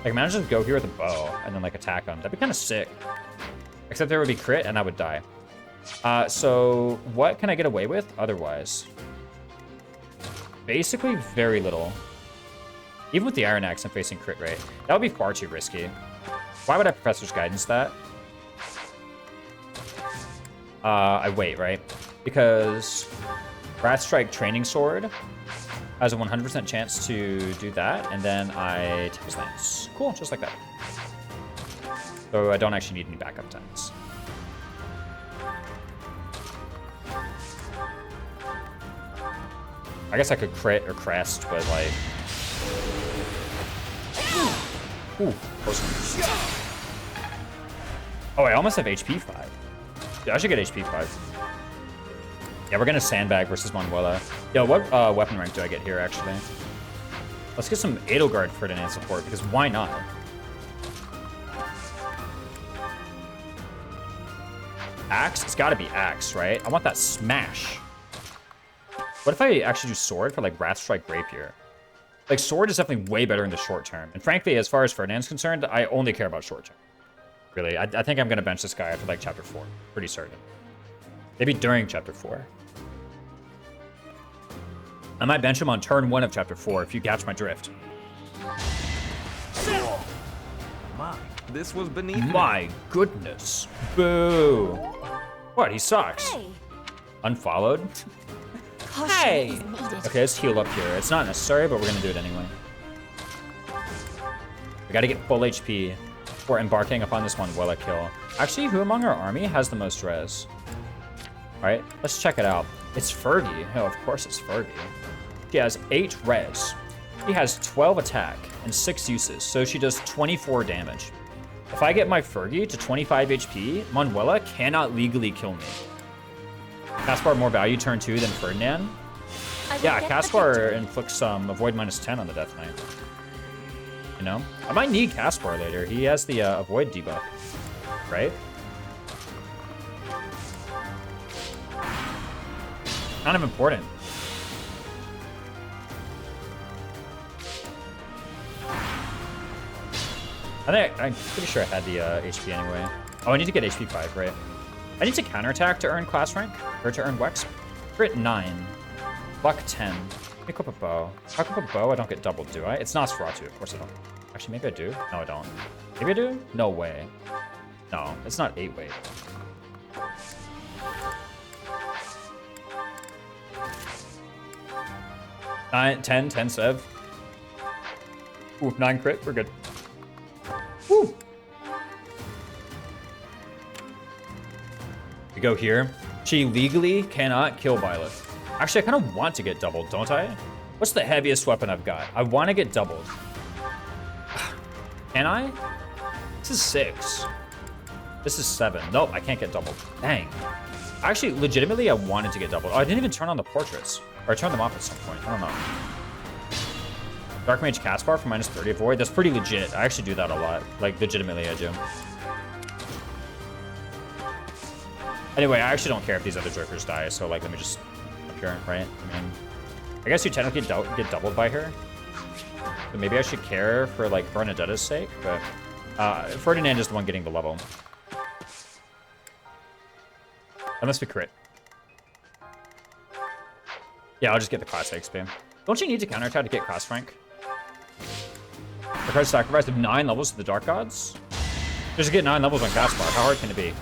Like, imagine just go here with a bow and then, like, attack them. That'd be kind of sick. Except there would be crit and I would die. So, what can I get away with otherwise? Basically, very little. Even with the Iron Axe, I'm facing crit rate. That would be far too risky. Why would I Professor's Guidance that? I wait, right? Because Wrath Strike Training Sword has a 100% chance to do that, and then I Tempest Lance. Cool, just like that. So I don't actually need any backup times. I guess I could crit or crest, but like... Ooh, close one. Oh, I almost have HP 5. Yeah, I should get HP 5. Yeah, we're gonna sandbag versus Manuela. Yo, what weapon rank do I get here, actually? Let's get some Edelgard Ferdinand support, because why not? Axe? It's gotta be Axe, right? I want that smash. What if I actually do Sword for, like, Wrath Strike Rapier? Like, Sword is definitely way better in the short term. And frankly, as far as Ferdinand's concerned, I only care about short term. Really, I think I'm gonna bench this guy after, like, Chapter 4. Pretty certain. Maybe during Chapter 4. I might bench him on turn 1 of Chapter 4, if you catch my drift. mine. This was beneath me. My goodness. Boo. What? He sucks. Hey, Unfollowed? Hey! Okay, let's heal up here. It's not necessary, but we're gonna do it anyway. We gotta get full HP before embarking upon this Manuela kill. Actually, who among our army has the most res? Alright, let's check it out. It's Fergie. Oh, of course it's Fergie. She has 8 res. She has 12 attack and 6 uses, so she does 24 damage. If I get my Fergie to 25 HP, Manuela cannot legally kill me. Caspar more value turn 2 than Ferdinand? Yeah, Caspar inflicts some avoid -10 on the Death Knight. You know? I might need Caspar later. He has the avoid debuff, right? Kind of important. I'm pretty sure I had the HP anyway. Oh, I need to get HP 5, right? I need to counterattack to earn class rank, or to earn Wex. Crit 9, luck 10. Equip a bow. If I equip a bow, I don't get doubled, do I? It's Nosferatu, of course I don't. Actually, maybe I do. No, I don't. Maybe I do? No way. No, it's not 8-weight. Nine, 10 sev. Ooh, 9 crit, we're good. Woo! We go here. She legally cannot kill Byleth. Actually, I kind of want to get doubled, don't I? What's the heaviest weapon I've got? I want to get doubled. Can I? This is 6. This is 7. Nope, I can't get doubled. Dang. Actually, legitimately, I wanted to get doubled. Oh, I didn't even turn on the portraits. Or I turned them off at some point. I don't know. Dark Mage Caspar for -30 avoid. That's pretty legit. I actually do that a lot. Like, legitimately, I do. Anyway, I actually don't care if these other Jokers die, so, like, let me just up here, right? I mean, I guess you technically get doubled by her. So maybe I should care for, like, Bernadetta's sake, but Ferdinand is the one getting the level. Unless we crit. Yeah, I'll just get the class XP. Don't you need to counterattack to get class rank? Requires sacrifice of 9 levels to the Dark Gods? Just to get 9 levels on Caspar. How hard can it be?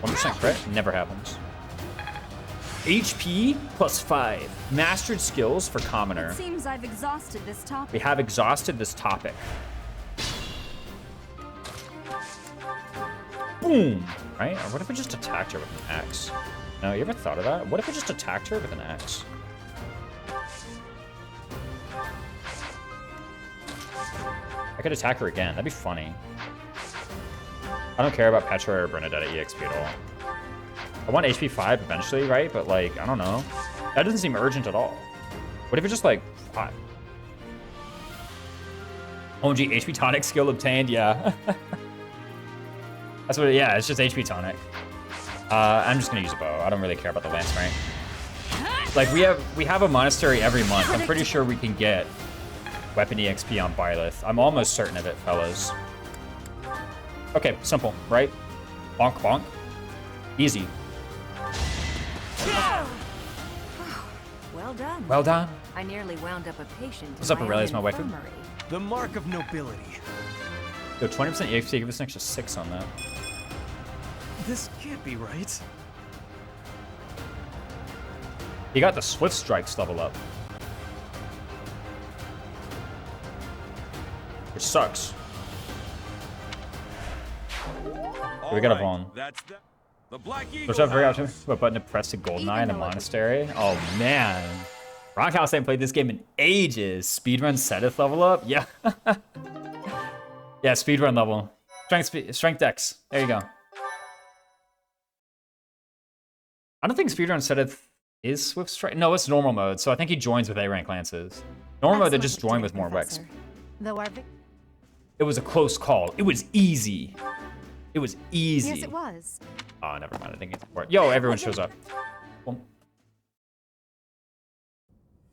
1% crit? Never happens. HP plus 5. Mastered skills for Commoner. It seems I've exhausted this topic. We have exhausted this topic. Boom! Right? Or what if we just attacked her with an axe? No, you ever thought of that? What if we just attacked her with an axe? I could attack her again. That'd be funny. I don't care about Petra or Bernadetta EXP at all. I want HP 5 eventually, right? But, like, I don't know. That doesn't seem urgent at all. What if it's just, like, 5? OMG, HP tonic skill obtained? Yeah. That's what, yeah, it's just HP tonic. I'm just gonna use a bow. I don't really care about the lance rank. Like, we have a monastery every month. I'm pretty sure we can get weapon EXP on Byleth. I'm almost certain of it, fellas. Okay, simple, right? Bonk, bonk. Easy. Well done. Well done. I nearly wound up a patient. What's up, Aurelius, my waifu? The mark of nobility. Yo, 20% EXP, give us an extra 6 on that. This can't be right. He got the Swift Strikes level up. Which sucks. We got a Vaughn. That's the Black Eagle. Which I've forgotten what button to press to Goldeneye in a monastery. Oh man. Rockhouse ain't played this game in ages. Speedrun Seteth level up? Yeah. Yeah, speedrun level. Strength Dex. There you go. I don't think speedrun Seteth is Swift Strike. No, it's normal mode, so I think he joins with A-rank lances. Normal mode, they just join with more Wex. Though our It was a close call. It was easy. It was easy. Yes, it was. Oh, never mind. I think it's important. Yo, everyone shows up. Well,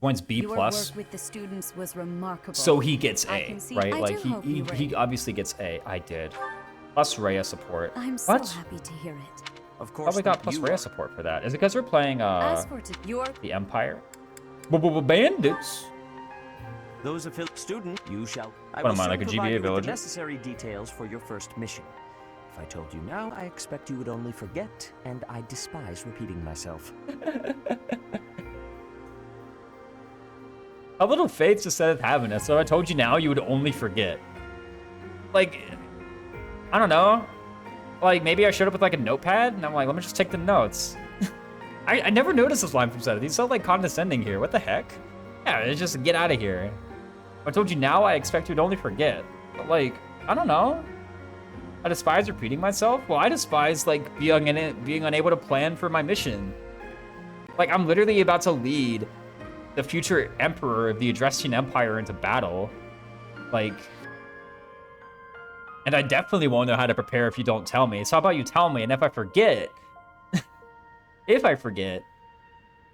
points B+. Your work with the students was remarkable. So he gets A, right? I Like do he obviously gets A. I did. Plus Rhea support. I'm what? so happy to hear it. Of course. Probably got plus Rhea support for that. Is it because we're playing As for your the Empire? Bandits. Those affiliate student, you shall. What will am I, soon like a provide GBA you with the villager? necessary details for your first mission. If I told you now, I expect you would only forget, and I despise repeating myself. A little faith just said it having it, so if I told you now, you would only forget. Like, I don't know. Like, maybe I showed up with like a notepad, and I'm like, let me just take the notes. I never noticed this line from Seth. He's so like condescending here. What the heck? Yeah, just get out of here. If I told you now, I expect you would only forget. But like, I don't know. I despise repeating myself? Well, I despise like being unable to plan for my mission. Like, I'm literally about to lead the future emperor of the Adrestian Empire into battle. Like, and I definitely won't know how to prepare if you don't tell me. So how about you tell me, and if I forget,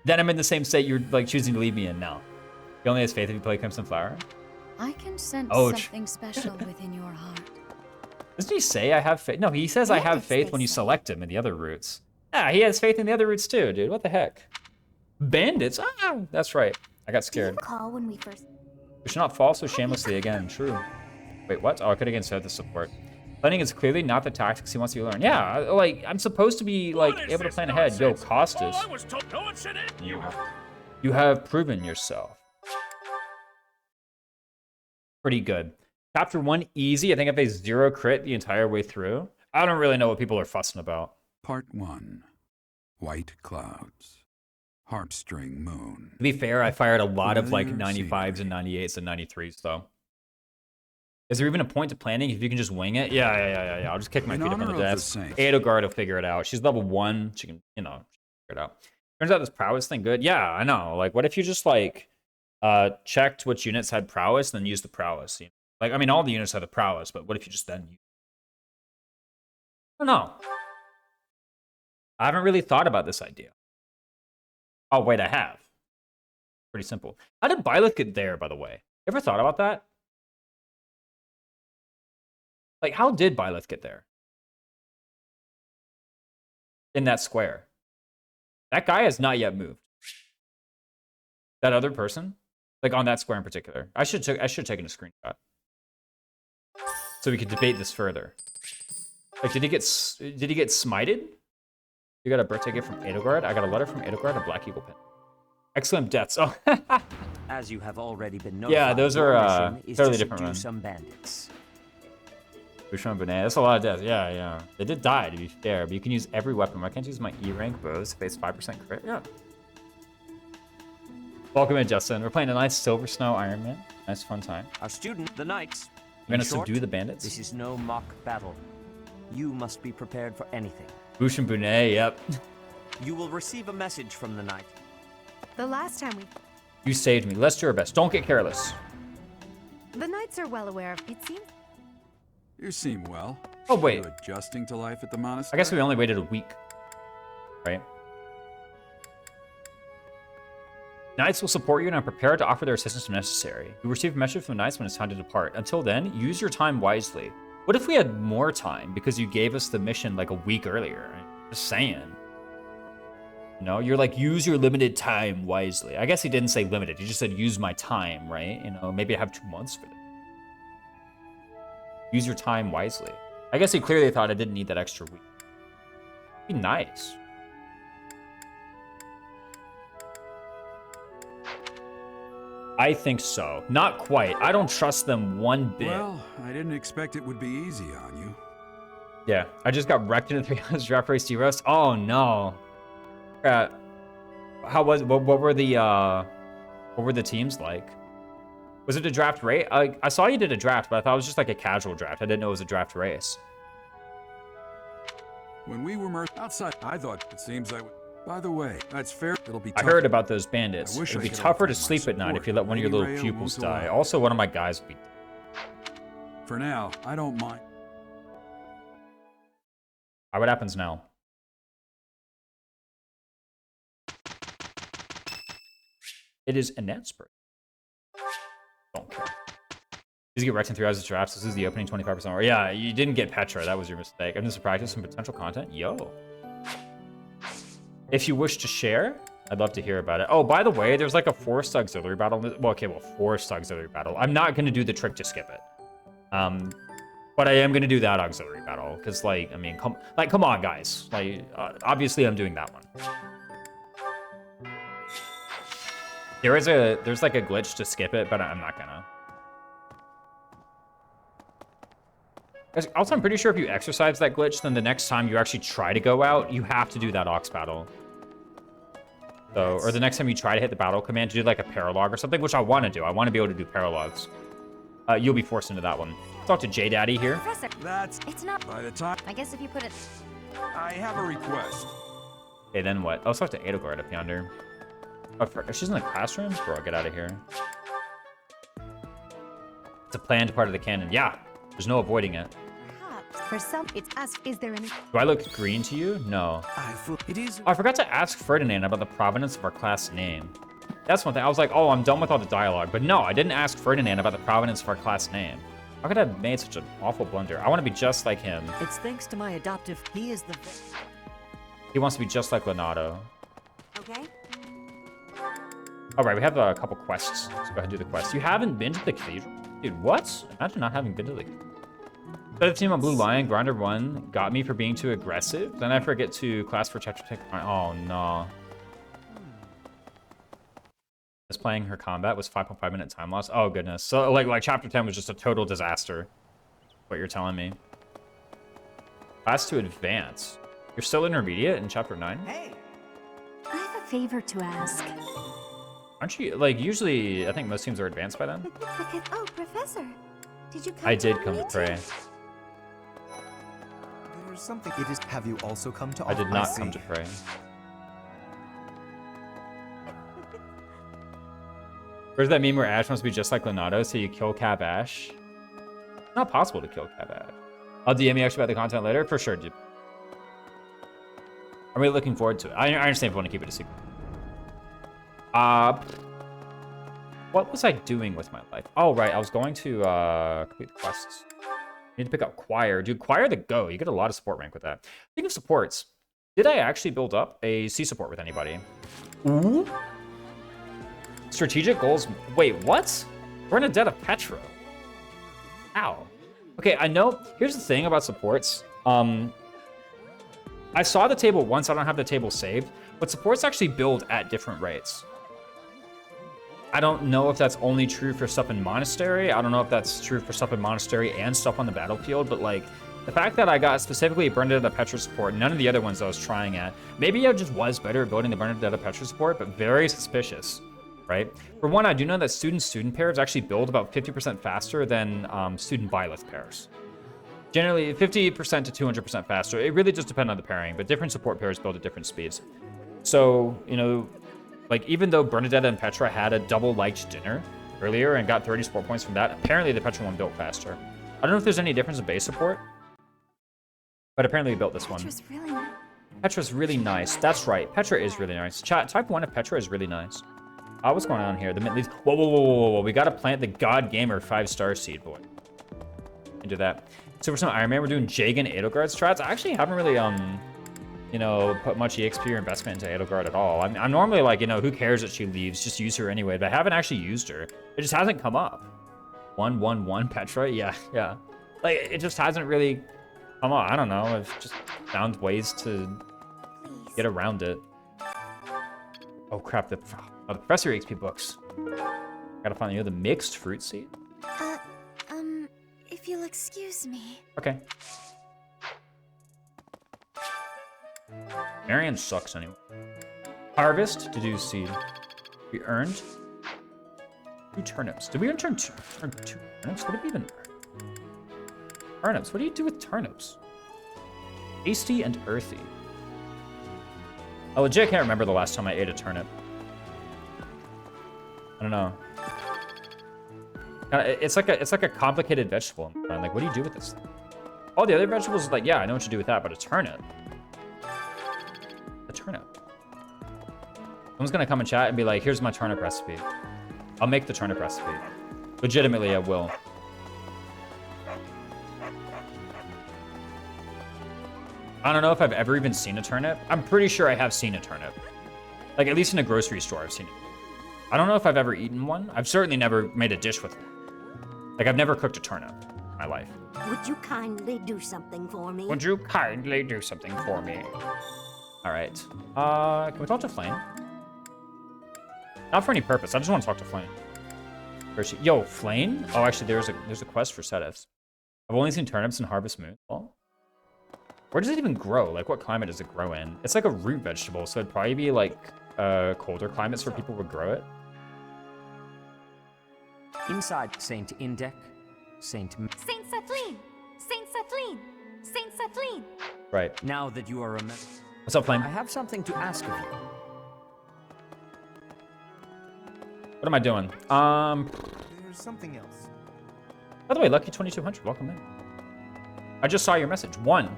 then I'm in the same state you're like choosing to leave me in now. He only has faith if you play Crimson Flower. I can sense Ouch. something special within your heart. Doesn't he say I have faith? No, he says I have faith when you select him in the other routes. Yeah, he has faith in the other routes too, dude. What the heck? Bandits? Ah, that's right. I got scared. Call when we first. We should not fall so shamelessly again. True. Wait, what? Oh, I could again said the support. Planning is clearly not the tactics he wants you to learn. Yeah, like, I'm supposed to be, like, able to plan ahead. Yo, Costas. You have proven yourself. Pretty good. Chapter 1, easy. I think I faced 0 crit the entire way through. I don't really know what people are fussing about. Part 1. White clouds. Heartstring moon. To be fair, I fired a lot of, like, Familiar 95s and 98s and 93s, though. Is there even a point to planning if you can just wing it? Yeah. I'll just kick my feet up on the desk. Edelgard will figure it out. She's level 1. She can, you know, figure it out. Turns out this prowess thing good. Yeah, I know. Like, what if you just, like, checked which units had prowess, then used the prowess? You know? Like, I mean, all the units had the prowess, but what if you just then... I don't know. I haven't really thought about this idea. Oh, wait, I have. Pretty simple. How did Byleth get there, by the way? Ever thought about that? Like, how did Byleth get there? In that square. That guy has not yet moved. That other person? Like, on that square in particular. I should have taken a screenshot. So we could debate this further. Like, did he get smited? You got a birthday gift from Edelgard? I got a letter from Edelgard, a Black Eagle pin. Excellent deaths. Oh, As you have already been notified, yeah, those are totally different runs. Some bandits. That's a lot of deaths. Yeah. They did die, to be fair, but you can use every weapon. Why can't I use my E rank bows to face 5% crit? Yeah. Welcome in, Justin. We're playing a nice Silver Snow Ironman. Nice fun time. Our student, the knights. We're gonna subdue the bandits. This is no mock battle. You must be prepared for anything. Bouche and Bonnet, yep. You will receive a message from the knight. The last time we... You saved me. Let's do our best. Don't get careless. The knights are well aware of... It seems... You seem well. Oh, wait. Are you adjusting to life at the monastery? I guess we only waited a week. Right? Knights will support you and are prepared to offer their assistance when necessary. You receive a message from the knights when it's time to depart. Until then, use your time wisely. What if we had more time because you gave us the mission like a week earlier? Just saying. You know, you're like, use your limited time wisely. I guess he didn't say limited. He just said use my time, right? You know, maybe I have 2 months for this. Use your time wisely. I guess he clearly thought I didn't need that extra week. Be nice. I think so. Not quite. I don't trust them one bit. Well, I didn't expect it would be easy on you. Yeah, I just got wrecked in a 300 draft race D-Roast. Oh no. How was what were the teams like? Was it a draft race? I saw you did a draft, but I thought it was just like a casual draft. I didn't know it was a draft race. When we were outside, I thought it seems like. By the way, that's fair. It'll be. I heard about those bandits. It'll be tougher to sleep at night if you let one of your little pupils die. Also, one of my guys will be. For now, I don't mind. Alright, what happens now? It is Annette's birthday. Don't care. Did you get wrecked in 3 hours of drafts? This is the opening 25% more. Yeah, you didn't get Petra. That was your mistake. I'm just to practice some potential content. Yo. If you wish to share, I'd love to hear about it. Oh, by the way, there's like a forced auxiliary battle. Well, okay, well, forced auxiliary battle. I'm not going to do the trick to skip it. But I am going to do that auxiliary battle. Because, like, I mean, come on, guys. Like, obviously, I'm doing that one. There's like a glitch to skip it, but I'm not gonna. Also, I'm pretty sure if you exercise that glitch, then the next time you actually try to go out, you have to do that aux battle. So, or the next time you try to hit the battle command to do like a paralog or something, which I want to do. I want to be able to do paralogs. You'll be forced into that one. Talk to J Daddy here. Professor, it's not. By the time I guess if you put it. I have a request. Okay, then what? I'll talk to Edelgard up yonder. Oh, she's in the classrooms? Bro, get out of here. It's a planned part of the canon. Yeah, there's no avoiding it. For some, it's asked, is there any... Do I look green to you? No. It is. Oh, I forgot to ask Ferdinand about the provenance of our class name. That's one thing. I was like, oh, I'm done with all the dialogue. But no, I didn't ask Ferdinand about the provenance of our class name. How could I have made such an awful blunder? I want to be just like him. It's thanks to my adoptive... He is the... He wants to be just like Leonardo. Okay. All right, we have a couple quests. Let's go ahead and do the quest. You haven't been to the cathedral? Dude, what? Imagine not having been to the cathedral. The team on Blue Lion, Grinder 1, got me for being too aggressive. Then I forget to class for chapter 10. Oh, no. Just playing her combat was 5.5 minute time loss. Oh, goodness. So, like chapter 10 was just a total disaster. What you're telling me. Class to advance. You're still intermediate in chapter 9? Hey! I have a favor to ask. Aren't you, like, usually, I think most teams are advanced by then? Oh, Professor. Did you come I did come to pray. There's something. It is. Have you also come to? I did not come to pray. Where's that meme where Ash wants to be just like Leonardo, so you kill Cab Ash? It's not possible to kill Cab Ash. I'll DM you actually about the content later, for sure, dude. I'm really looking forward to it. I understand if you want to keep it a secret. What was I doing with my life? Oh, right, I was going to complete the quests. I need to pick up Choir. Dude, Choir the Go. You get a lot of support rank with that. Speaking of supports, did I actually build up a C support with anybody? Ooh. Strategic goals. Wait, what? We're in a debt of Petra. Ow. Okay, I know. Here's the thing about supports. I saw the table once. I don't have the table saved. But supports actually build at different rates. I don't know if that's only true for stuff in Monastery. I don't know if that's true for stuff in Monastery and stuff on the battlefield, but like, the fact that I got specifically Bernadetta Petra support, none of the other ones I was trying at, maybe I just was better at building the Bernadetta Petra support, but very suspicious, right? For one, I do know that student-student pairs actually build about 50% faster than student Byleth pairs. Generally, 50% to 200% faster. It really just depends on the pairing, but different support pairs build at different speeds. So, you know, like, even though Bernadetta and Petra had a double-liked dinner earlier and got 30 support points from that, apparently the Petra one built faster. I don't know if there's any difference in base support, but apparently we built this one. Petra's really nice. Petra's really nice. That's right. Petra is really nice. Chat, type 1 of Petra is really nice. What's going on here? The mid leads. Whoa, whoa, whoa, whoa, whoa. We got to plant the God Gamer 5-star seed, boy. Into that. So for some Iron Man, we're doing Jagan Edelgard strats. I actually haven't really, you know, put much EXP or investment into Edelgard at all. I'm normally like, you know, who cares that she leaves? Just use her anyway. But I haven't actually used her. It just hasn't come up. 1-1-1 Petra? Yeah, yeah. Like, it just hasn't really come up. I don't know. I've just found ways to get around it. Oh, crap. The Professor EXP books. Gotta find, you know, the mixed fruit seed. If you'll excuse me. Okay. Marion sucks anyway. Harvest to do seed. We earned 2 turnips. Did we earn turn 2 turnips? What did we even earn? Turnips. What do you do with turnips? Tasty and earthy. I legit can't remember the last time I ate a turnip. I don't know. It's like a complicated vegetable. Like, what do you do with this thing? All the other vegetables, like, yeah, I know what you do with that, but a turnip. A turnip. Someone's gonna come in chat and be like, here's my turnip recipe. I'll make the turnip recipe. Legitimately, I will. I don't know if I've ever even seen a turnip. I'm pretty sure I have seen a turnip. Like, at least in a grocery store, I've seen it. I don't know if I've ever eaten one. I've certainly never made a dish with one. Like, I've never cooked a turnip in my life. Would you kindly do something for me? Would you kindly do something for me? All right. Can we talk to Flame? Not for any purpose. I just want to talk to Flame. Where is she? Yo, Flame? Oh, actually, there's a quest for sedatives. I've only seen turnips in Harvest Moon. Well, where does it even grow? Like, what climate does it grow in? It's like a root vegetable, so it'd probably be like colder climates where people would grow it. Inside Saint Indec, Saint Settleen! Saint Settleen! Saint Settleen! Right. Now that you are a member, what's up, Flame? I have something to ask of you. What am I doing? There's something else. By the way, Lucky 2200, welcome in. I just saw your message. 1.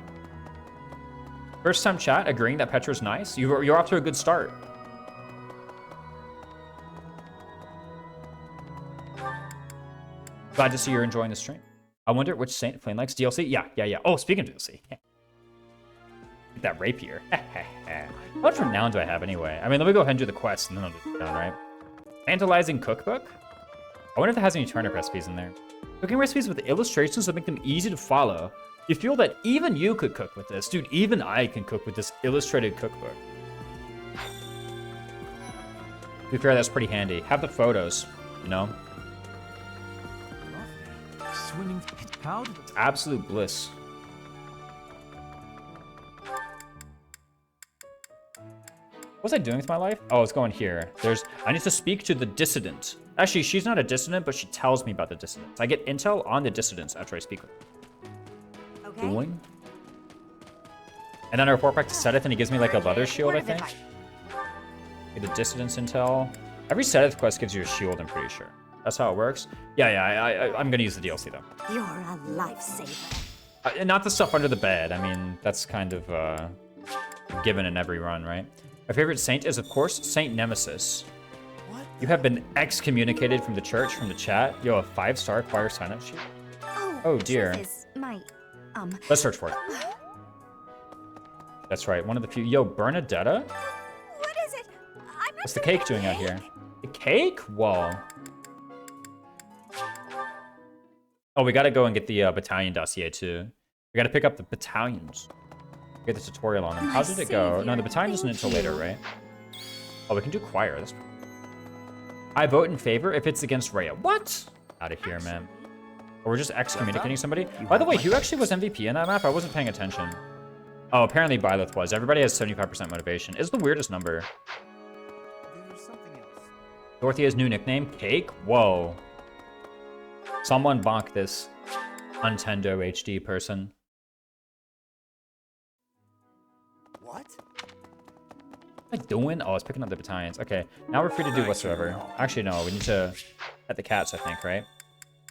First time chat, agreeing that Petra's nice. You're off to a good start. Glad to see you're enjoying the stream. I wonder which Saint Flame likes. DLC? Yeah. Oh, speaking of DLC. Get that rapier. How much renown do I have anyway? I mean, let me go ahead and do the quest and then I'll do the renown, right? Tantalizing cookbook? I wonder if it has any turnip recipes in there. Cooking recipes with illustrations that make them easy to follow. You feel that even you could cook with this. Dude, even I can cook with this illustrated cookbook. To be fair, that's pretty handy. Have the photos, you know? Swimming powder. It's absolute bliss. What was I doing with my life? Oh, it's going here. I need to speak to the dissident. Actually, she's not a dissident, but she tells me about the dissidents. I get intel on the dissidents after I speak with her. Okay. Doing? And then I report back to Sedith, and he gives me like a leather shield, I think. Get the dissidents intel. Every Sedith quest gives you a shield, I'm pretty sure. That's how it works. Yeah, I'm gonna use the DLC though. You're a lifesaver. Not the stuff under the bed. I mean, that's kind of given in every run, right? My favorite saint is, of course, Saint Nemesis. What? You have been excommunicated from the church, from the chat. Yo, a 5-star choir sign-up sheet. Oh dear. Let's search for it. That's right, one of the few. Yo, Bernadetta? What is it? What's the cake doing out here? The cake? Whoa. Oh, we gotta go and get the battalion dossier too. We gotta pick up the battalions. Get the tutorial on them. How did it go? No, the battalion isn't until later, right? Oh, we can do choir. That's... I vote in favor if it's against Rhea. What? Out of here, man. Or we're just excommunicating somebody. By the way, who actually was MVP in that map? I wasn't paying attention. Oh, apparently Byleth was. Everybody has 75% motivation. It's the weirdest number. There's something else. Dorothea's new nickname, Cake? Whoa. Someone bonk this Nintendo HD person. What? What am I doing? Oh, it's picking up the battalions. Okay, now we're free to do whatsoever. Actually, no, we need to pet the cats, I think, right?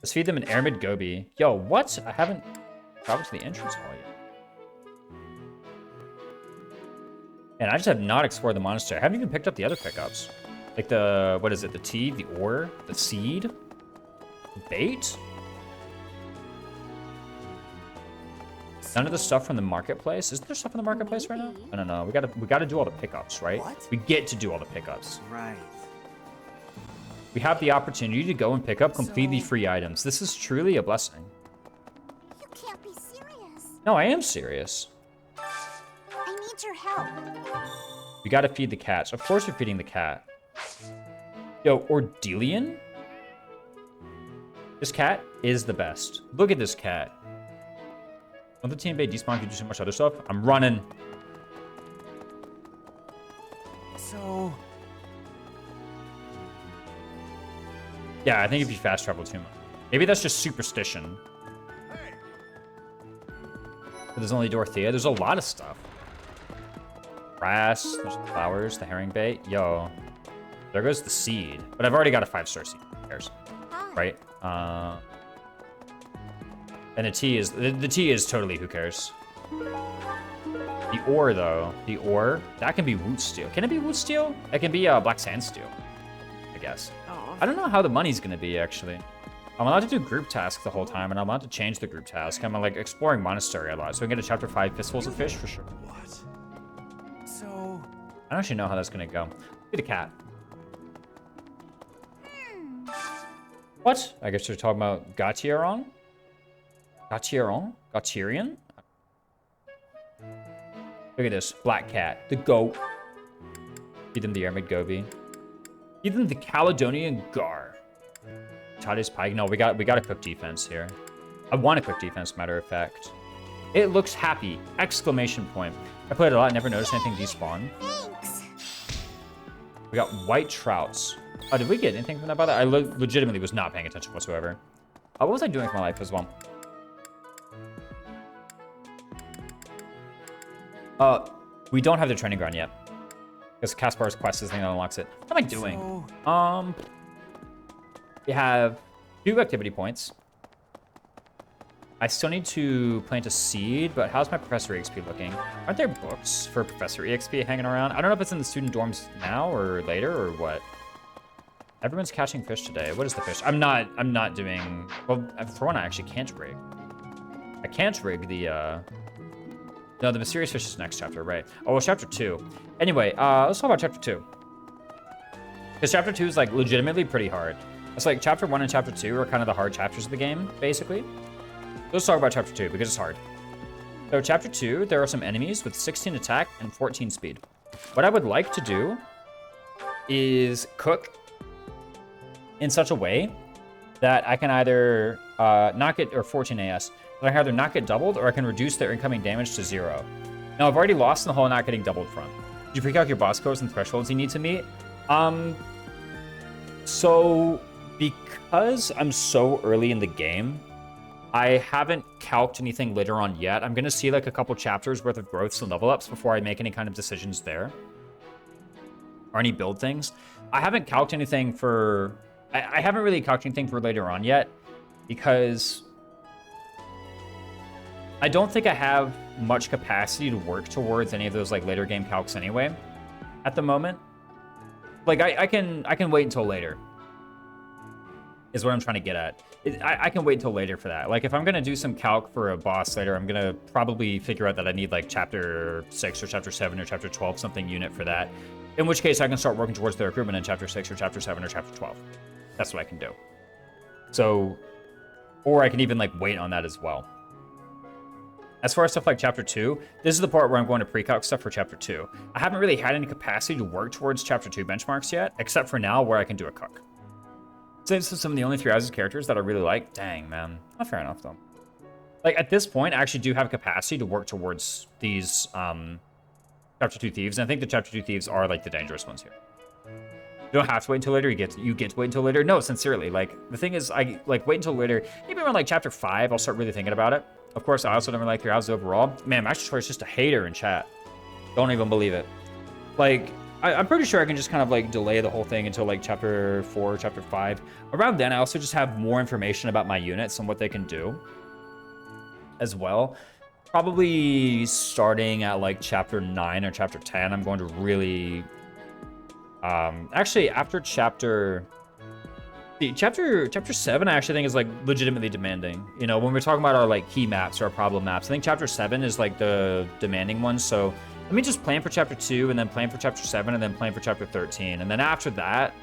Let's feed them an Airmid Gobi. Yo, what? I haven't traveled to the entrance hall yet. And I just have not explored the monastery. I haven't even picked up the other pickups. Like the, what is it? The tea, the ore, the seed, the bait? None of the stuff from the marketplace. Isn't there stuff in the marketplace right now? I don't know. We gotta do all the pickups, right? What? We get to do all the pickups. Right. We have the opportunity to go and pick up completely free items. This is truly a blessing. You can't be serious. No, I am serious. I need your help. We gotta feed the cats. Of course we're feeding the cat. Yo, Ordelian? This cat is the best. Look at this cat. Don't the team bay despawn can do so much other stuff? I'm running. So... Yeah, I think if you fast travel too much. Maybe that's just superstition. But there's only Dorothea. There's a lot of stuff. Grass, there's flowers, the herring bait. Yo, there goes the seed. But I've already got a 5-star seed. Who cares? Right? And the tea is totally who cares. The ore though, that can be woot steel. Can it be woot steel? It can be black sand steel, I guess. I don't know how the money's gonna be actually. I'm allowed to do group tasks the whole time, and I'm allowed to change the group task. I'm like exploring monastery a lot, so we can get a chapter 5 fistfuls of fish for sure. What? So... I don't actually know how that's gonna go. Get a cat. What? I guess you're talking about Gautieron? Gautieron? Gautierian? Look at this. Black cat. The goat. Feed them the Airmaid Gobi. Feed them the Caledonian Gar. Titus Pike. No, we got a quick defense here. I want a quick defense, matter of fact. It looks happy! Exclamation point. I played a lot, never noticed anything despawn. Thanks. We got white trouts. Oh, did we get anything from that, by that? I legitimately was not paying attention whatsoever. What was I doing with my life as well? We don't have the training ground yet. Because Kaspar's quest is the thing that unlocks it. What am I doing? We have 2 activity points. I still need to plant a seed, but how's my Professor EXP looking? Aren't there books for Professor EXP hanging around? I don't know if it's in the student dorms now or later or what. Everyone's catching fish today. What is the fish? I'm not doing... Well, for one, I actually can't rig. I can't rig the... No, the mysterious fish is next chapter, right? Oh, well, chapter 2. Anyway, let's talk about chapter 2. Because chapter 2 is, like, legitimately pretty hard. It's like chapter 1 and chapter 2 are kind of the hard chapters of the game, basically. Let's talk about chapter 2, because it's hard. So chapter 2, there are some enemies with 16 attack and 14 speed. What I would like to do is cook in such a way that I can either not get, or 14 AS, that I can either not get doubled, or I can reduce their incoming damage to 0. Now, I've already lost in the whole not getting doubled from. Did you pick out your boss codes and thresholds you need to meet? So, because I'm so early in the game, I haven't calced anything later on yet. I'm going to see like a couple chapters worth of growths and level ups before I make any kind of decisions there. Or any build things. I haven't calced anything for... I haven't really calced anything for later on yet, because I don't think I have much capacity to work towards any of those like later game calcs anyway at the moment. Like I can wait until later is what I'm trying to get at. I can wait until later for that. Like if I'm gonna do some calc for a boss later, I'm gonna probably figure out that I need like chapter 6 or chapter 7 or chapter 12 something unit for that. In which case I can start working towards the recruitment in chapter 6 or chapter 7 or chapter 12. That's what I can do. So, or I can even like wait on that as well. As far as stuff like chapter 2, this is the part where I'm going to pre-calc stuff for chapter 2. I haven't really had any capacity to work towards chapter 2 benchmarks yet, except for now where I can do a cook. Since some of the only 3 Houses characters that I really like, dang man, not fair enough though. Like at this point, I actually do have capacity to work towards these chapter 2 thieves, and I think the chapter 2 thieves are like the dangerous ones here. You don't have to wait until later. You get to wait until later. No, sincerely. Like the thing is, I like wait until later. Maybe around like chapter 5, I'll start really thinking about it. Of course, I also never like 3 Houses overall. Man, Master Troy is just a hater in chat. Don't even believe it. Like, I'm pretty sure I can just kind of like delay the whole thing until like chapter 4, chapter 5. Around then, I also just have more information about my units and what they can do as well. Probably starting at like chapter 9 or chapter 10, I'm going to really... actually, after chapter 7, I actually think is like legitimately demanding. You know, when we're talking about our like key maps or our problem maps, I think chapter 7 is like the demanding one. So let me just plan for chapter 2 and then plan for chapter 7 and then plan for chapter 13. And then after that,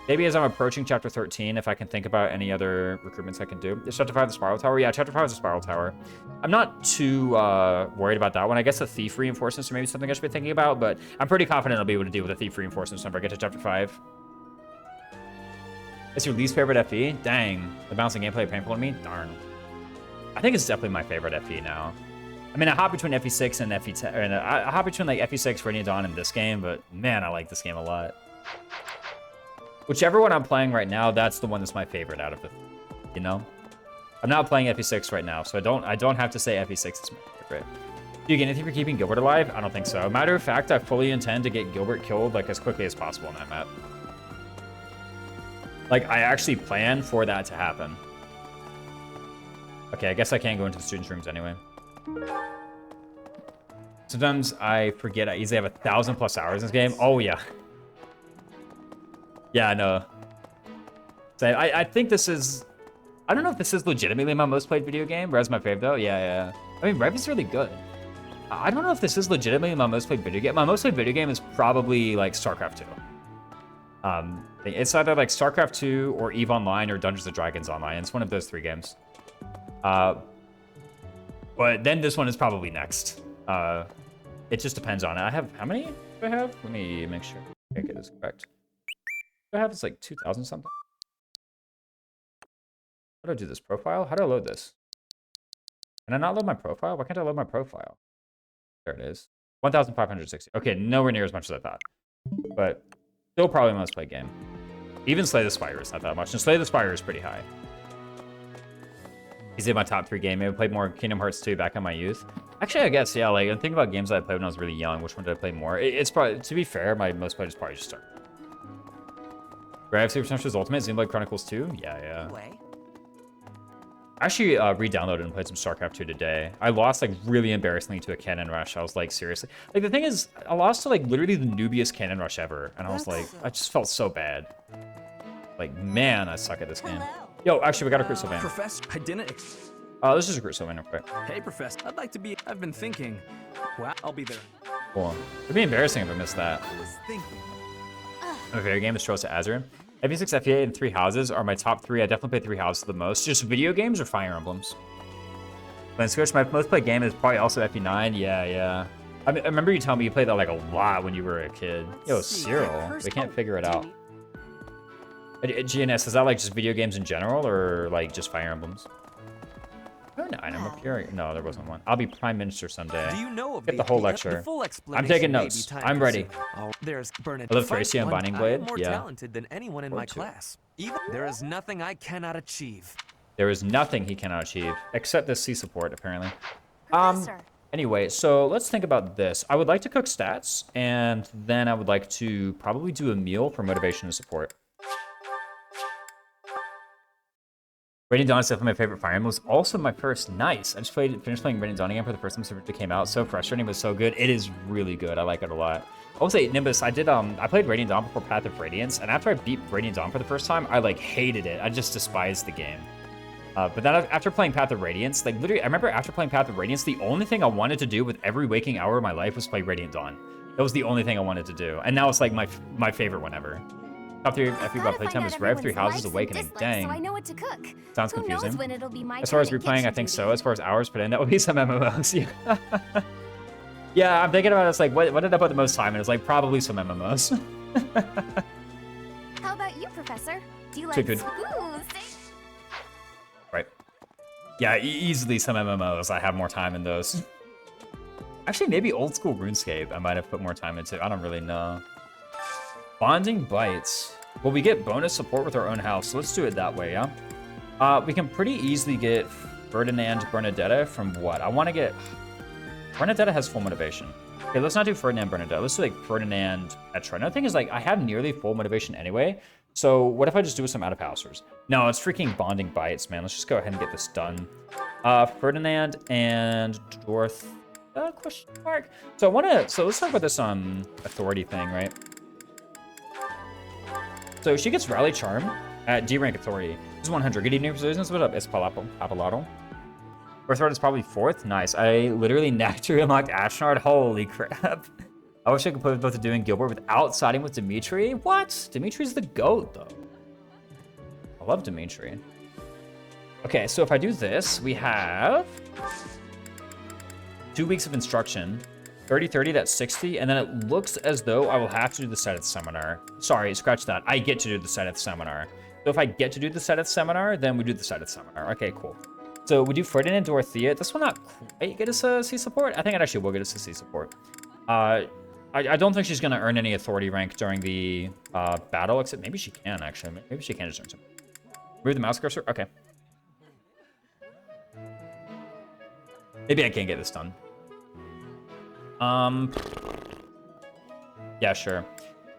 maybe as I'm approaching chapter 13, if I can think about any other recruitments I can do. Is chapter 5 the Spiral Tower? Yeah, chapter 5 is the Spiral Tower. I'm not too worried about that one. I guess the Thief reinforcements are maybe something I should be thinking about, but I'm pretty confident I'll be able to deal with the Thief reinforcements whenever I get to chapter 5. It's your least favorite FE? Dang, the bouncing gameplay painful to me? Darn. I think it's definitely my favorite FE now. I mean, I hop between FE6 and FE10, and I hop between like FE6, Radiant Dawn, and this game, but man, I like this game a lot. Whichever one I'm playing right now, that's the one that's my favorite out of the, you know? I'm not playing FE6 right now, so I don't have to say FE6 is my favorite. Do you get anything for keeping Gilbert alive? I don't think so. Matter of fact, I fully intend to get Gilbert killed like as quickly as possible on that map. Like, I actually plan for that to happen. Okay, I guess I can't go into the students' rooms anyway. Sometimes I forget I easily have 1,000+ hours in this game. Oh, yeah. Yeah, I know. So I think this is... I don't know if this is legitimately my most played video game. Red's my fave, though. Yeah. I mean, Rev is really good. I don't know if this is legitimately my most played video game. My most played video game is probably like StarCraft 2. It's either like StarCraft 2 or EVE Online or Dungeons & Dragons Online. It's one of those 3 games. But then this one is probably next. It just depends on it. I have, how many do I have? Let me make sure I get this correct. I have, it's like 2,000 something. How do I do this profile? How do I load this? Can I not load my profile? Why can't I load my profile? There it is. 1,560. Okay, nowhere near as much as I thought. But still probably my most played game. Even Slay the Spire is not that much. And Slay the Spire is pretty high. He's in my top 3 game. Maybe I played more Kingdom Hearts 2 back in my youth. Actually, I guess, yeah, like, I'm thinking about games that I played when I was really young. Which one did I play more? It's probably, to be fair, my most played is probably just Star. Grab Super Smash Bros. Ultimate, Xenoblade Chronicles 2? Yeah. I actually re-downloaded and played some StarCraft 2 today. I lost, like, really embarrassingly to a Cannon Rush. I was like, seriously. Like, the thing is, I lost to, like, literally the noobiest Cannon Rush ever. And I was like, I just felt so bad. Like, man, I suck at this game. Yo, actually, we got a Crucial Van. Professor, I didn't... This is a Crucial Van real quick. Hey, Professor, I'd like to be... I've been thinking... Wow, I'll be there. Cool. It'd be embarrassing if I missed that. I was thinking... My favorite game is Trails to Azeroth. FE6, FE8, and 3 Houses are my top 3. I definitely play 3 Houses the most. Just video games or Fire Emblems? When Switch, my most played game is probably also FE9. Yeah. I remember you telling me you played that like a lot when you were a kid. Yo, Cyril, we can't figure it out. GNS, is that like just video games in general or like just Fire Emblems? Oh, no, I'm up here. No, there wasn't one. I'll be Prime Minister someday. Do you know of Get the whole lecture. I'm taking notes. I'm ready. There's I love Thracia and Binding Blade. more Yeah. talented than anyone in my class. Even there is nothing I cannot achieve. There is nothing he cannot achieve except this C support, apparently. Professor. Anyway, so let's think about this. I would like to cook stats, and then I would like to probably do a meal for motivation and support. Radiant Dawn is definitely my favorite Fire Emblem. Was also my first. Nice. I just finished playing Radiant Dawn again for the first time since it came out. So frustrating, but so good. It is really good. I like it a lot. I will say, Nimbus, I played Radiant Dawn before Path of Radiance, and after I beat Radiant Dawn for the first time, I like hated it. I just despised the game. But then after playing Path of Radiance, like literally, I remember after playing Path of Radiance, the only thing I wanted to do with every waking hour of my life was play Radiant Dawn. That was the only thing I wanted to do, and now it's like my favorite one ever. Top 3 FE by playtime is Rev, 3 Houses, Awakening. Dang. So I know what to cook. Sounds Who confusing. knows when it'll be my As far as turn at replaying, I kitchen think so. duty. As far as hours put in, that would be some MMOs. Yeah. Yeah, I'm thinking about it. It's like, what did I put the most time in? It's like probably some MMOs. How about you, Professor? Do you Too like good. Right. Yeah, easily some MMOs. I have more time in those. Actually, maybe old school RuneScape I might have put more time into. I don't really know. Bonding Bites. Well, we get bonus support with our own house, so let's do it that way, yeah? We can pretty easily get Ferdinand Bernadetta from what? I want to get... Bernadetta has full motivation. Okay, let's not do Ferdinand Bernadetta. Let's do, like, Ferdinand Petra. Another thing is, like, I have nearly full motivation anyway, so what if I just do some out-of-housers? No, it's freaking Bonding Bites, man. Let's just go ahead and get this done. Ferdinand and Dorth... question mark? So I want to... So let's talk about this authority thing, right? So she gets Rally Charm at D rank authority. This is 100. Good evening, Resistance. What up, Espalato? Birthright is probably 4th. Nice. I literally naturally unlocked Ashnard. Holy crap. I wish I could play both of doing Gilbert without siding with Dimitri. What? Dimitri's the GOAT, though. I love Dimitri. Okay, so if I do this, we have 2 weeks of instruction. 30-30, that's 60, and then it looks as though I will have to do the Seteth Seminar. Sorry, scratch that. I get to do the Seteth Seminar. So if I get to do the Seteth Seminar, then we do the Seteth Seminar. Okay, cool. So we do Ferdinand and Dorothea. This will not quite get us a C support. I think it actually will get us a C support. I don't think she's going to earn any authority rank during the battle, except maybe she can, actually. Maybe she can just earn some. Move the mouse cursor? Okay. Maybe I can't get this done. Yeah, sure.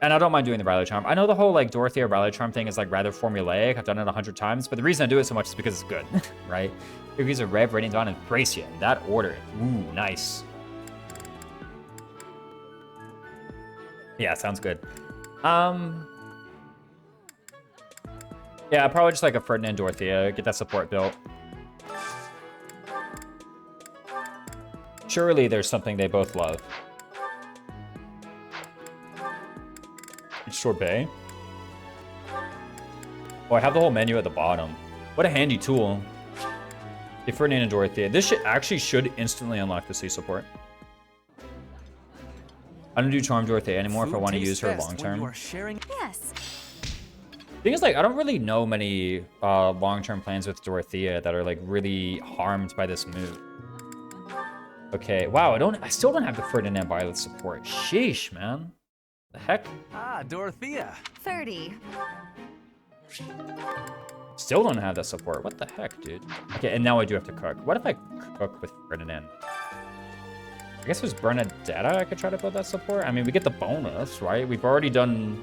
And I don't mind doing the Rally Charm. I know the whole, like, Dorothea Rally Charm thing is, like, rather formulaic. I've done it 100 times, but the reason I do it so much is because it's good, right? These are Rev, Radiant Dawn, and Thracia in that order. Ooh, nice. Yeah, sounds good. Yeah, probably just, like, a Ferdinand Dorothea. Get that support built. Surely there's something they both love. Sorbet. Oh, I have the whole menu at the bottom. What a handy tool. Hey, Ferdinand and Dorothea. This should instantly unlock the C support. I don't do Charm Dorothea anymore if I want to use her long term. Yes. Thing is, like, I don't really know many long-term plans with Dorothea that are like really harmed by this move. Okay, wow, I still don't have the Ferdinand Violet support. Sheesh, man. The heck? Ah, Dorothea. 30. Still don't have that support. What the heck, dude? Okay, and now I do have to cook. What if I cook with Ferdinand? I guess it was Bernadetta I could try to build that support. I mean, we get the bonus, right? We've already done...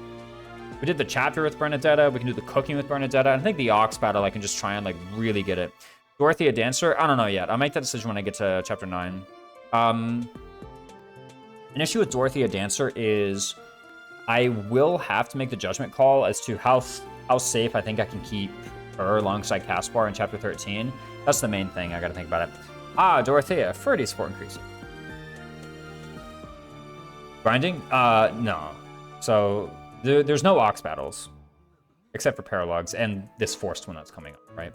We did the chapter with Bernadetta. We can do the cooking with Bernadetta. I think the Ox battle, I can just try and, like, really get it. Dorothea Dancer? I don't know yet. I'll make that decision when I get to chapter 9. An issue with Dorothea Dancer is I will have to make the judgment call as to how safe I think I can keep her alongside Caspar in chapter 13. That's the main thing. I got to think about it. Ah, Dorothea. Ferdy support increasing. Grinding? No. So there's no Ox battles, except for Paralogs and this forced one that's coming up, right?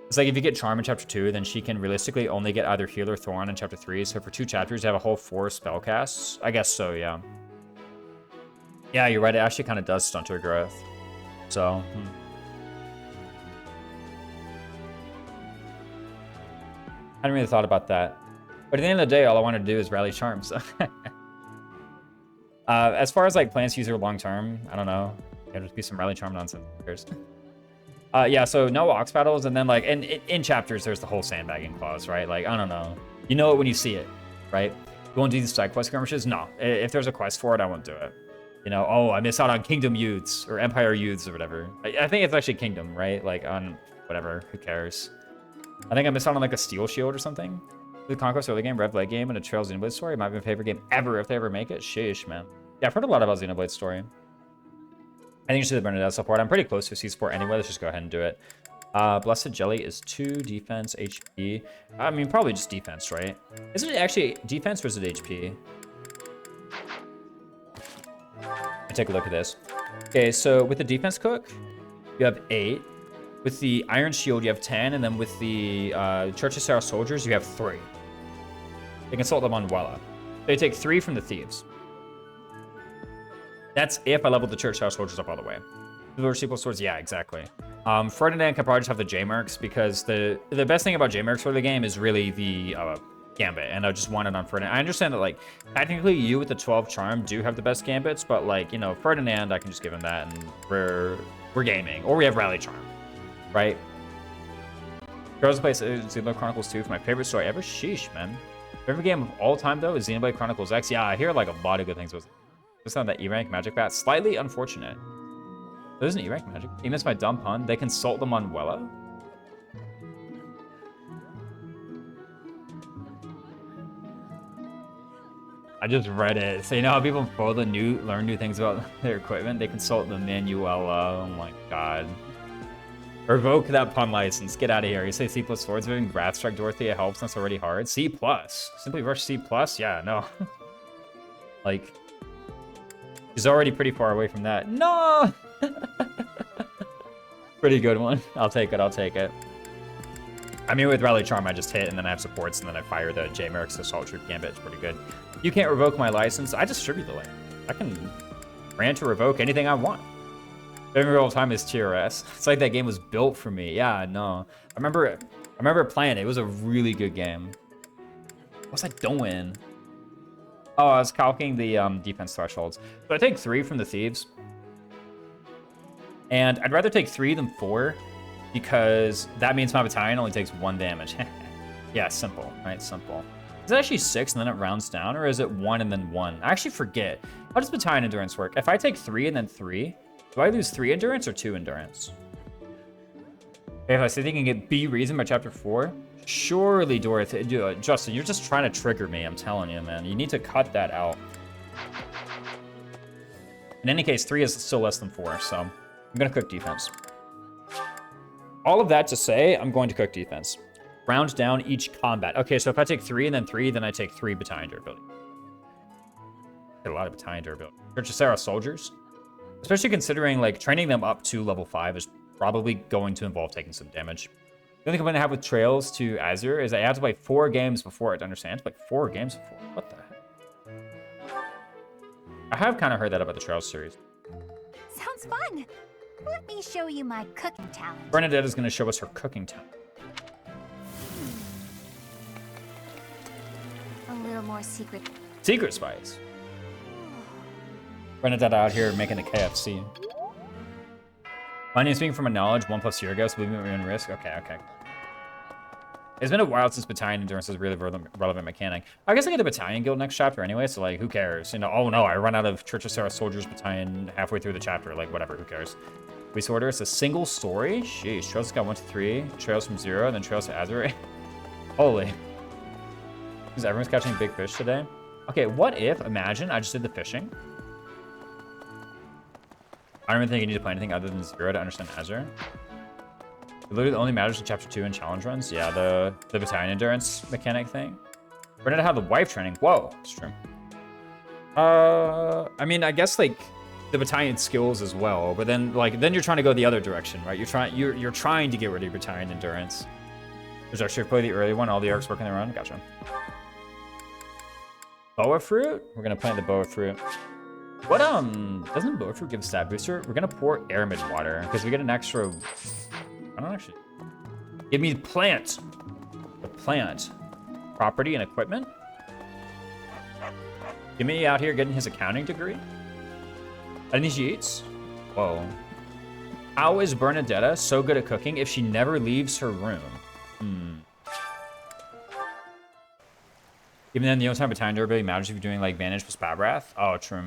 It's like if you get Charm in chapter 2, then she can realistically only get either Heal or Thorn in chapter 3. So for 2 chapters, you have a whole 4 spell casts. I guess so, yeah. Yeah, you're right. It actually kind of does stunt her growth. So, I hadn't really thought about that. But at the end of the day, all I want to do is rally Charm. So, as far as like plans to use her long term, I don't know. There'll just be some rally Charm nonsense. Yeah, so no Ox battles, and then like in chapters there's the whole sandbagging clause, right? Like, I don't know. You know it when you see it, right? You won't do these side quest skirmishes? No. If there's a quest for it, I won't do it. You know, oh, I miss out on Kingdom youths or Empire youths or whatever. I think it's actually Kingdom, right? Like on whatever, who cares? I think I missed out on like a Steel Shield or something. The Conquest early game, Rev late game, and a Trail Xenoblade story. It might be my favorite game ever if they ever make it. Sheesh, man. Yeah, I've heard a lot about Xenoblade story. I think you should have Bernadette support. I'm pretty close to C support anyway. Let's just go ahead and do it. Blessed Jelly is 2 defense, HP. I mean, probably just defense, right? Is it actually defense or is it HP? Let me take a look at this. Okay, so with the defense cook, you have 8. With the Iron Shield, you have 10. And then with the Church of Sarah soldiers, you have 3. They consult them on Wella. They take 3 from the thieves. That's if I leveled the Church House soldiers up all the way. The sequel swords, yeah, exactly. Ferdinand can probably just have the J-Mercs because the best thing about J-Mercs for the game is really the Gambit, and I just want it on Ferdinand. I understand that, like, technically you with the 12 Charm do have the best Gambits, but, like, you know, Ferdinand, I can just give him that, and we're gaming. Or we have Rally Charm, right? Girls plays Xenoblade Chronicles 2 for my favorite story ever. Sheesh, man. Favorite game of all time, though, is Xenoblade Chronicles X. Yeah, I hear, like, a lot of good things about it. Just on that E-rank magic bat. Slightly unfortunate. There isn't E-rank magic. You missed my dumb pun. They consult them on Wella. I just read it. So you know how people learn new things about their equipment? They consult the Manuela. Oh my god. Revoke that pun license. Get out of here. You say C+ swords moving Wrath Strike Dorothea helps. That's already hard. C+. Simply rush C+. Yeah, no. Like, he's already pretty far away from that. No! Pretty good one. I'll take it. I'll take it. I mean, with Rally Charm, I just hit, and then I have supports, and then I fire the J-Mercs Assault Troop Gambit. It's pretty good. You can't revoke my license. I distribute the link. I can grant to revoke anything I want. Every real time is TRS. It's like that game was built for me. Yeah, no. I remember playing it. It was a really good game. What was I doing? Oh, I was calculating the defense thresholds. So I take 3 from the thieves. And I'd rather take 3 than 4 because that means my battalion only takes 1 damage. Yeah, simple, right? Simple. Is it actually 6 and then it rounds down, or is it 1 and then 1? I actually forget. How does battalion endurance work? If I take 3 and then 3, do I lose 3 endurance or 2 endurance? If I say they can get B reason by chapter 4, surely, Dorothy, Justin, you're just trying to trigger me. I'm telling you, man. You need to cut that out. In any case, 3 is still less than 4, so I'm gonna cook defense. All of that to say, I'm going to cook defense. Round down each combat. Okay, so if I take 3 and then 3, then I take 3 battalion durability. Get a lot of battalion durability. Church of Sarah soldiers. Especially considering, like, training them up to level 5 is probably going to involve taking some damage. The only complaint I have with Trails to Azure is I have to play 4 games before it to understand. Like, 4 games before? What the heck? I have kind of heard that about the Trails series. Sounds fun. Let me show you my cooking talent. Bernadette is going to show us her cooking talent. A little more secret. Secret spice. Bernadette out here making a KFC. My name's speaking from my knowledge, 1 plus year ago, so believe me, we're in risk. Okay. It's been a while since battalion endurance is a really relevant mechanic. I guess I get a battalion guild next chapter anyway, so like, who cares? You know, oh no, I run out of Church of Sarah Soldiers battalion halfway through the chapter. Like, whatever, who cares? Police order, it's a single story. Sheesh, Trails got 1 to 3, Trails from 0, then Trails to Azure. Holy. Because everyone's catching big fish today. Okay, what if, imagine, I just did the fishing. I don't even think you need to play anything other than 0 to understand Azure. It literally only matters in chapter 2 and challenge runs. Yeah, the battalion endurance mechanic thing. We're gonna have the wife training. Whoa, it's true. I mean, I guess like the battalion skills as well, but then you're trying to go the other direction, right? You're trying to get rid of your battalion endurance. There's actually play the early one. All the arcs working their own. Gotcha. Boa fruit. We're gonna plant the boa fruit. What doesn't boa fruit give stat booster? We're gonna pour aramid water because we get an extra. I don't actually. Give me the plant. The plant. Property and equipment. Give me out here getting his accounting degree. Initiates. Whoa. How is Bernadetta so good at cooking if she never leaves her room? Even then, the only time battalion durability matters if you're doing like Vanish plus Bat Wrath. Oh, true.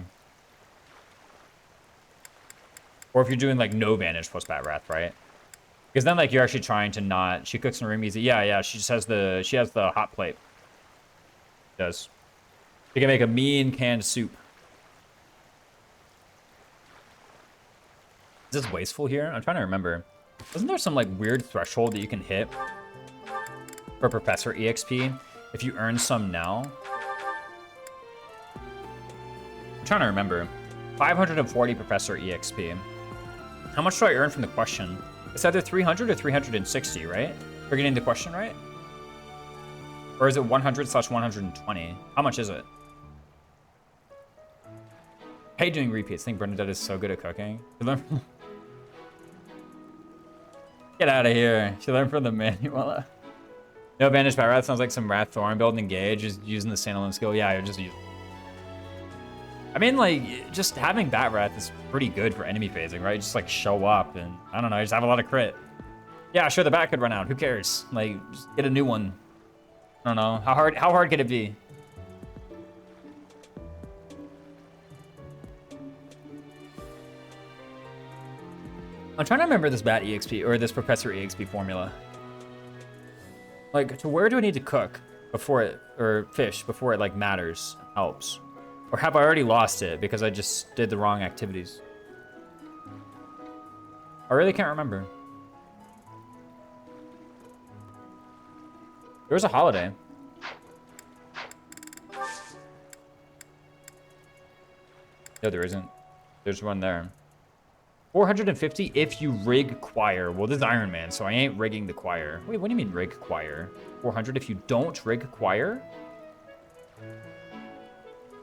Or if you're doing like no Vanish plus Bat Wrath, right? Because then like you're actually trying to not. She cooks in her room easy. Yeah. She just has the hot plate. She does. She can make a mean canned soup. Is this wasteful here? I'm trying to remember. Wasn't there some like weird threshold that you can hit for Professor EXP if you earn some now? I'm trying to remember. 540 Professor EXP. How much do I earn from the question? It's either 300 or 360, right? For getting the question right? Or is it 100/120? How much is it? I hate doing repeats. I think Bernadette is so good at cooking. Get out of here. She learned from the manual. No Vanish by Wrath sounds like some Wrath Thorn build and engage, just using the standalone skill. Yeah, you're just using. I mean, like, just having Bat Wrath is pretty good for enemy phasing, right? Just like show up and I don't know, just have a lot of crit. Yeah, sure, the bat could run out. Who cares? Like, just get a new one. I don't know. How hard could it be? I'm trying to remember this Bat EXP or this Professor EXP formula. Like, to where do I need to cook before it, or fish before it like matters, helps? Or have I already lost it because I just did the wrong activities? I really can't remember. There was a holiday. No, there isn't. There's one there. 450 if you rig choir. Well, this is Ironman, so I ain't rigging the choir. Wait, what do you mean rig choir? 400 if you don't rig choir?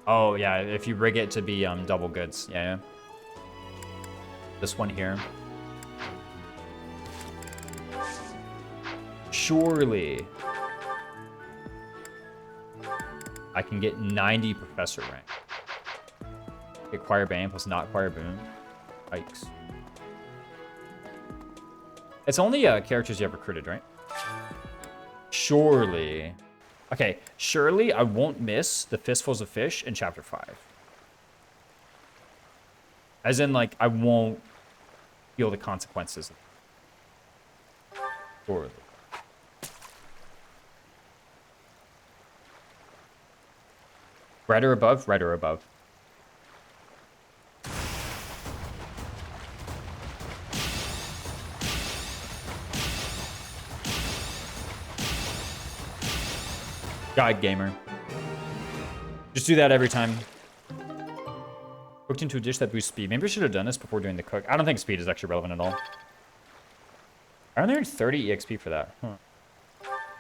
Oh, yeah, if you rig it to be double goods. Yeah. This one here. Surely I can get 90 professor rank. Get choir bane plus not choir boon. Yikes. It's only characters you have recruited, right? Surely. Okay, surely I won't miss the Fistfuls of Fish in Chapter 5. As in, like, I won't feel the consequences. Surely. Red or above? Red or above. God gamer. Just do that every time. Cooked into a dish that boosts speed. Maybe we should have done this before doing the cook. I don't think speed is actually relevant at all. Aren't there 30 EXP for that? Huh.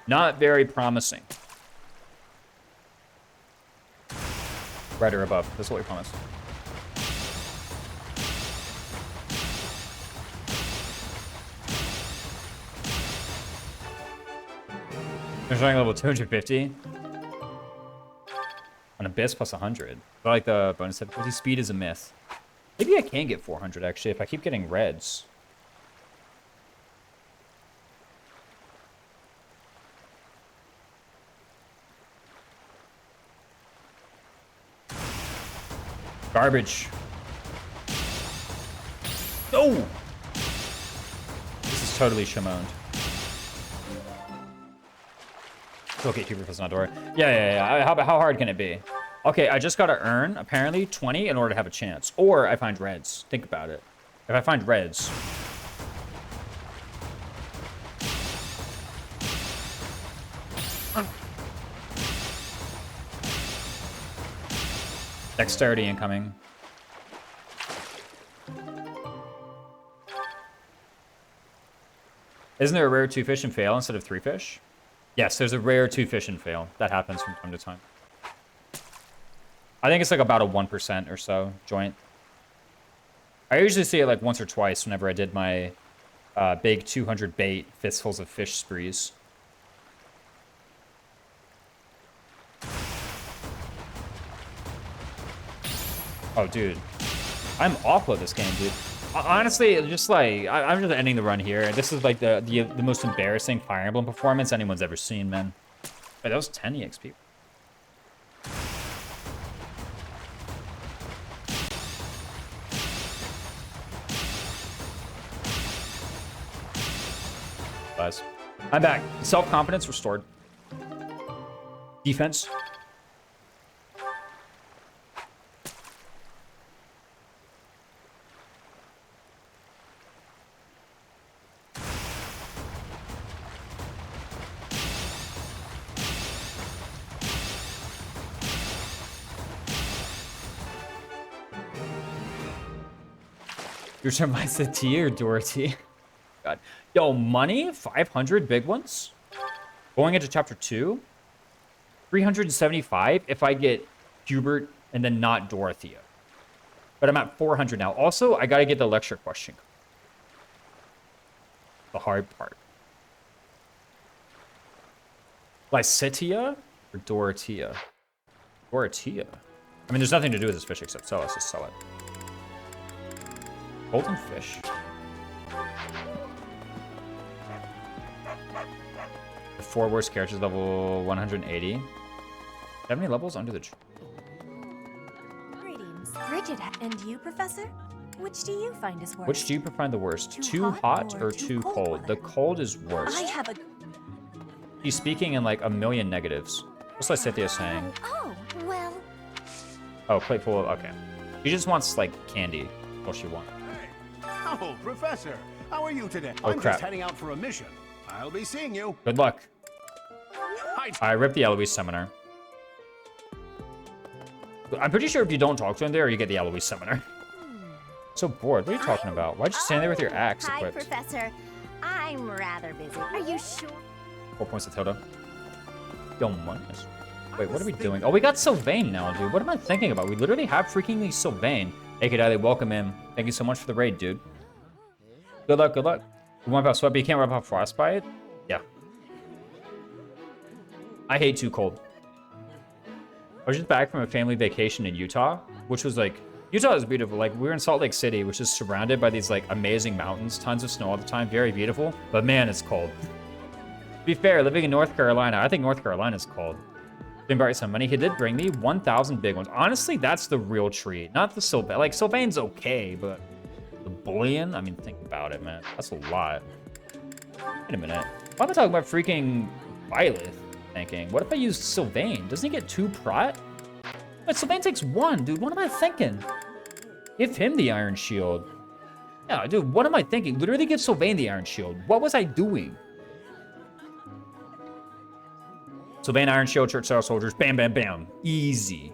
Not very promising. Right or above. That's what we promised. They're starting level 250. An Abyss plus 100. I like the bonus difficulty. Speed is a myth. Maybe I can get 400 actually if I keep getting reds. Garbage. Oh! This is totally shamoned. Okay, cheaper if it's not door. Yeah. How hard can it be? Okay, I just gotta earn, apparently, 20 in order to have a chance. Or I find reds. Think about it. If I find reds. Dexterity incoming. Isn't there a rare 2 fish and fail instead of 3 fish? Yes, there's a rare 2 fish and fail. That happens from time to time. I think it's like about a 1% or so joint. I usually see it like once or twice whenever I did my big 200 bait fistfuls of fish sprees. Oh, dude. I'm awful at this game, dude. Honestly, just like, I'm just ending the run here. This is like the most embarrassing Fire Emblem performance anyone's ever seen, man. Wait, that was 10 EXP. Guys, I'm back. Self-confidence restored. Defense. You're talking about Satie or Dorothy? God. Yo, money? 500 big ones? Going into chapter 2? 375 if I get Hubert and then not Dorothea. But I'm at 400 now. Also, I gotta get the lecture question. The hard part. Lycitia or Dorothea? Dorothea. I mean, there's nothing to do with this fish except sell. Let's just sell it. Golden fish. The 4 worst characters level 180. How many levels under the tree? Greetings, Bridget. And you, Professor? Which do you find is worse? Which do you find the worst? Too hot or too cold? The cold is worst. I have a... He's speaking in like a million negatives. What's Lycithia saying? Oh, well... Oh, plate full of... Okay. She just wants like candy. All she wants. Oh, Professor, how are you today? Oh, I'm crap. just heading out for a mission. I'll be seeing you. Good luck. Hi. I ripped the Eloise seminar. I'm pretty sure if you don't talk to him there, you get the Eloise seminar. So bored. What are you talking about? Why'd you stand there with your axe Hi, equipped? Professor. I'm rather busy. Are you sure? 4 points to Tilda. Yo, money. Wait, what are we doing? Oh, we got Sylvain now, dude. What am I thinking about? We literally have freaking Sylvain. Hey, Kadali, welcome in. Thank you so much for the raid, dude. Good luck, good luck. You want about sweat, but you can't rub off frostbite? Yeah. I hate too cold. I was just back from a family vacation in Utah, which was like, Utah is beautiful. Like, we were in Salt Lake City, which is surrounded by these like amazing mountains, tons of snow all the time, very beautiful. But man, it's cold. To be fair, living in North Carolina, I think North Carolina's cold. Didn't borrow some money. He did bring me 1,000 big ones. Honestly, that's the real treat. Not the Sylvain. Like, Sylvain's okay, but the bullion? I mean, think about it, man. That's a lot. Wait a minute. Why am I talking about freaking Violet thinking? What if I use Sylvain? Doesn't he get 2 prot? But Sylvain takes 1, dude. What am I thinking? Give him the Iron Shield. Yeah, dude, what am I thinking? Literally give Sylvain the Iron Shield. What was I doing? Sylvain, Iron Shield, Church Cyril Soldiers. Bam, bam, bam. Easy.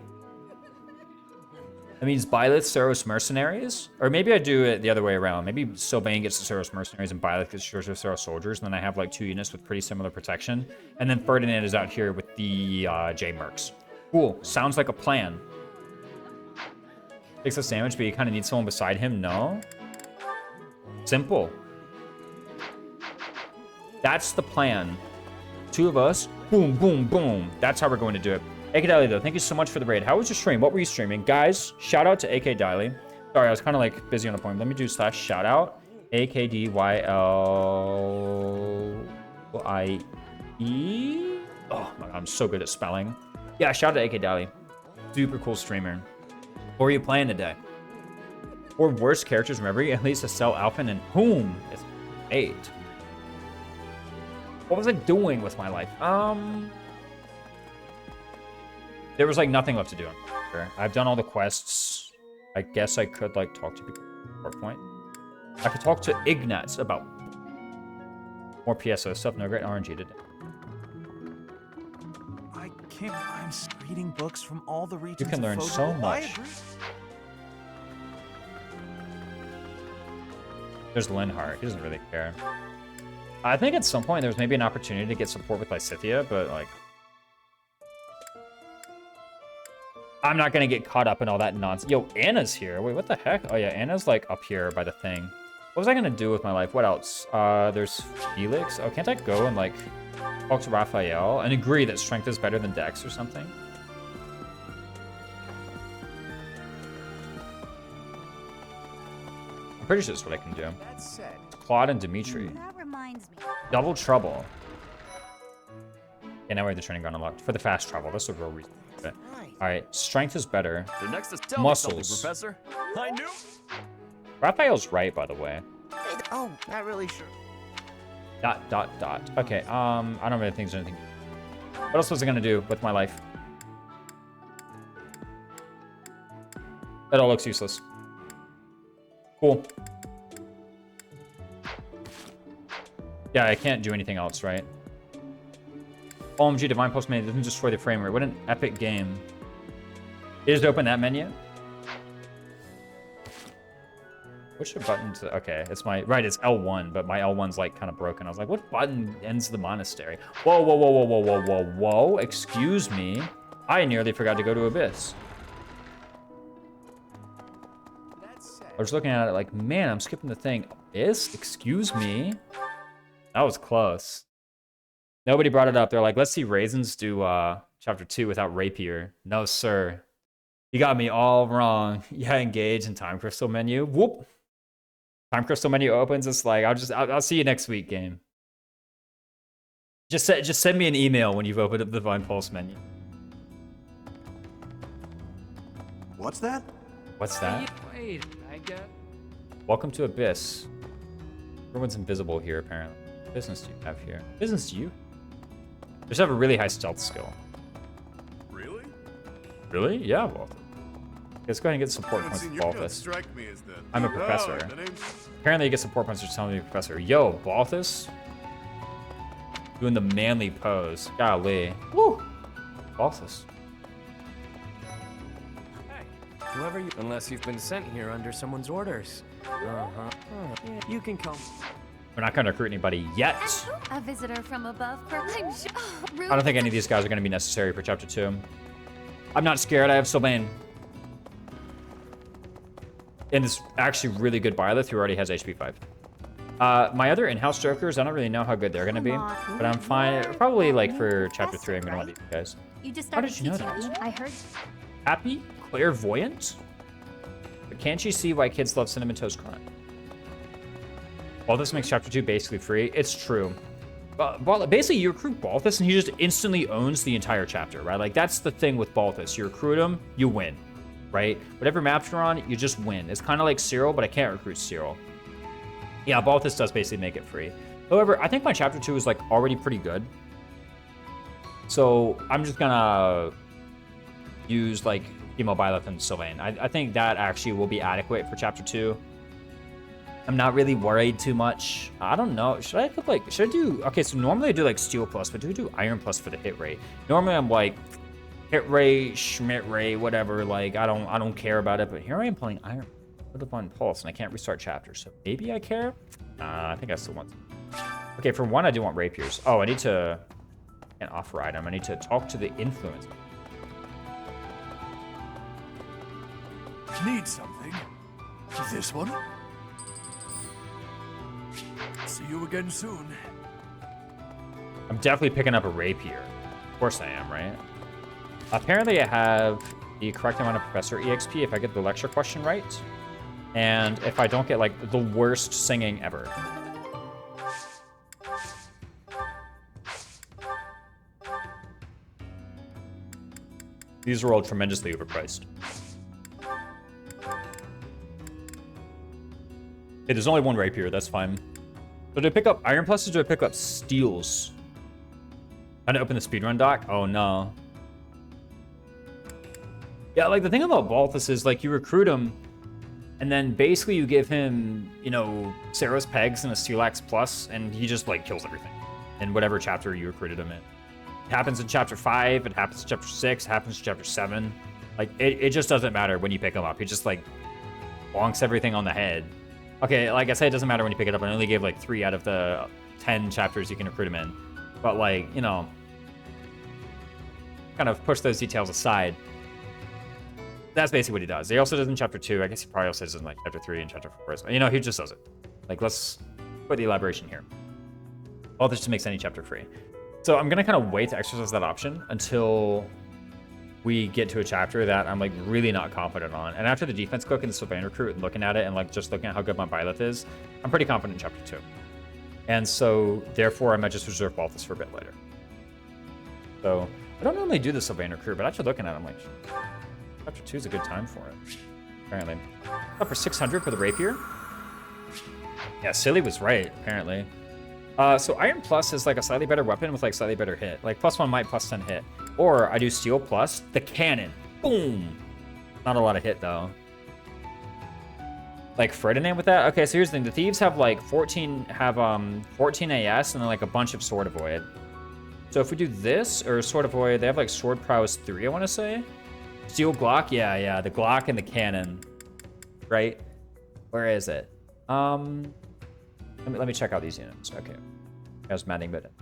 That means Byleth, Ceros Mercenaries? Or maybe I do it the other way around. Maybe Sylvain gets the Ceros Mercenaries and Byleth gets Church of Cyril Soldiers, and then I have like 2 units with pretty similar protection. And then Ferdinand is out here with the J Mercs. Cool. Sounds like a plan. Takes a sandwich, but you kind of need someone beside him? No? Simple. That's the plan. 2 of us. Boom, boom, boom. That's how we're going to do it. AK Diley, though, thank you so much for the raid. How was your stream? What were you streaming? Guys, shout out to AK Diley. Sorry, I was kind of like busy on the point. Let me do / shout out. AKDYLIE. Oh my god, I'm so good at spelling. Yeah, shout out to AK Diley. Super cool streamer. What were you playing today? Or worst characters from every, at least Estelle, Alphen, and whom? It's 8. What was I doing with my life? There was like nothing left to do. I've done all the quests. I guess I could like talk to people at point. I could talk to Ignatz about more PSO stuff. No great RNG today. I can't. I'm reading books from all the regions. You can learn so much. There's Linhart. He doesn't really care. I think at some point there's maybe an opportunity to get support with Lysithea, but like, I'm not gonna get caught up in all that nonsense. Yo, Anna's here. Wait, what the heck? Oh yeah, Anna's like up here by the thing. What was I gonna do with my life? What else? There's Felix. Oh, can't I go and like talk to Raphael and agree that strength is better than Dex or something? I'm pretty sure that's what I can do. Claude and Dimitri. That reminds me. Double trouble. Okay, now we have the training ground unlocked for the fast travel. That's a real reason. All right, strength is better. The next is tell Muscles. me something, Professor. I knew. Raphael's right, by the way. Oh, not really sure. ... Okay, I don't really think there's anything. What else was I gonna do with my life? That all looks useless. Cool. Yeah, I can't do anything else, right? OMG, Divine Pulse menu doesn't destroy the frame rate. What an epic game. You just open that menu? Which button to... Okay, it's my... Right, it's L1, but my L1's like kind of broken. I was like, what button ends the monastery? Whoa, whoa, whoa, whoa, whoa, whoa, whoa, whoa. Excuse me. I nearly forgot to go to Abyss. I was looking at it like, man, I'm skipping the thing. Abyss? Excuse me? That was close. Nobody brought it up. They're like, let's see Raisins do chapter 2 without Rapier. No, sir. You got me all wrong. Yeah, engage in Time Crystal menu. Whoop. Time Crystal menu opens. It's like, I'll see you next week, game. Just send me an email when you've opened up the Divine Pulse menu. What's that? What's that? Wait, I get. Welcome to Abyss. Everyone's invisible here, apparently. What business do you have here? Business do you? Just have a really high stealth skill. Really? Really? Yeah, well. Let's go ahead and get support points with Balthus. I'm a professor. Apparently you get support points for telling me professor. Yo, Balthus. Doing the manly pose. Golly. Woo! Balthus. Whoever you... Unless you've been sent here under someone's orders. Uh-huh. Yeah, you can come. We're not going to recruit anybody yet. A visitor from above. I don't think any of these guys are going to be necessary for chapter 2. I'm not scared. I have Sylvain. And this actually really good Byleth who already has HP 5. My other in-house jokers, I don't really know how good they're going to be. But I'm fine. Probably like for chapter 3, I'm going to want these guys. How did you know that? I heard. Happy? Clairvoyant? But can't you see why kids love Cinnamon Toast Crunch? Well, this makes chapter 2 basically free. It's true. Basically, you recruit Balthus and he just instantly owns the entire chapter, right? Like, that's the thing with Balthus. You recruit him, you win, right? Whatever maps you're on, you just win. It's kind of like Cyril, but I can't recruit Cyril. Yeah, Balthus does basically make it free. However, I think my chapter 2 is, like, already pretty good. So, I'm just gonna use, like, Chemo, Byleth, and Sylvain. I think that actually will be adequate for chapter 2. I'm not really worried too much. I don't know. Should I put like, should I do, okay, so normally I do like steel plus, but do I do iron plus for the hit rate? Normally I'm like hit rate, Schmidt rate, whatever, like I don't care about it, but here I am playing iron. Put up on pulse and I can't restart chapters, so maybe I care? I think I still want to. Okay, for one I do want rapiers. Oh, I need to, an offer item. I need to talk to the influence. Need something? This one? See you again soon. I'm definitely picking up a rapier. Of course I am, right? Apparently I have the correct amount of Professor EXP if I get the lecture question right. And if I don't get like the worst singing ever. These are all tremendously overpriced. Hey, there's only one rapier, that's fine. So do I pick up iron pluses or do I pick up steels? Trying to open the speedrun dock? Oh no. Yeah, like the thing about Balthus is like you recruit him and then basically you give him, you know, Saros pegs and a steel axe plus and he just like kills everything in whatever chapter you recruited him in. It happens in chapter 5, it happens in chapter 6, it happens in chapter 7. Like it just doesn't matter when you pick him up. He just like bonks everything on the head. Okay, like I said, it doesn't matter when you pick it up. I only gave like 3 out of the 10 chapters you can recruit him in. But like, you know, kind of push those details aside. That's basically what he does. He also does in chapter 2. I guess he probably also does in like chapter 3 and chapter 4. You know, he just does it. Like, let's put the elaboration here. All this just makes any chapter free. So I'm gonna kind of wait to exercise that option until we get to a chapter that I'm like really not confident on. And after the defense cook and the Sylvain recruit and looking at it and like just looking at how good my Byleth is, I'm pretty confident in chapter 2. And so therefore I might just reserve Balthus for a bit later. So I don't normally do the Sylvain recruit, but after looking at it, I'm like, chapter 2 is a good time for it. Apparently. Up for 600 for the rapier. Yeah, Silly was right, apparently. So Iron Plus is like a slightly better weapon with like slightly better hit. Like +1 might, +10 hit. Or I do Steel Plus, the cannon. Boom! Not a lot of hit though. Like Ferdinand with that? Okay, so here's the thing. The thieves have like 14 AS and then like a bunch of Sword Avoid. So if we do this or Sword Avoid, they have like Sword Prowess 3, I want to say. Steel Glock? Yeah, the Glock and the cannon. Right? Where is it? Let me check out these units. Okay. I was Maddening, but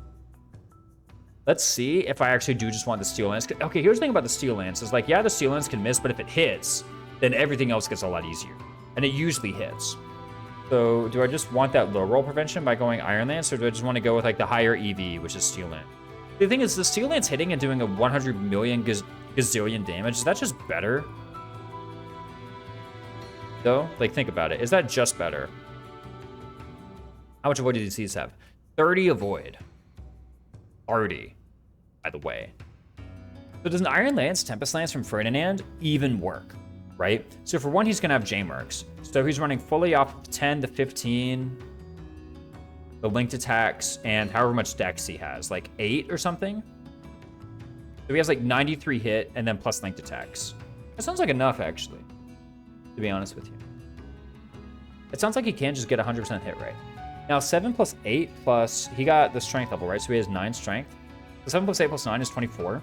let's see if I actually do just want the Steel Lance. Okay, here's the thing about the Steel Lance is like, yeah, the Steel Lance can miss, but if it hits, then everything else gets a lot easier. And it usually hits. So do I just want that low roll prevention by going Iron Lance, or do I just want to go with like the higher EV, which is Steel Lance? The thing is, the Steel Lance hitting and doing a 100 million gazillion damage, is that just better? Though, like think about it. Is that just better? How much avoid do these have? 30 avoid. Already, by the way. So does an Iron Lance, Tempest Lance from Ferdinand even work, right? So for one, he's gonna have J-Mercs. So he's running fully off 10 to 15, the linked attacks, and however much dex he has, like 8 or something. So he has like 93 hit and then plus linked attacks. That sounds like enough, actually, to be honest with you. It sounds like he can just get 100% hit rate. Now 7 plus 8 plus, he got the strength level, right? So he has 9 strength. So 7 plus 8 plus 9 is 24.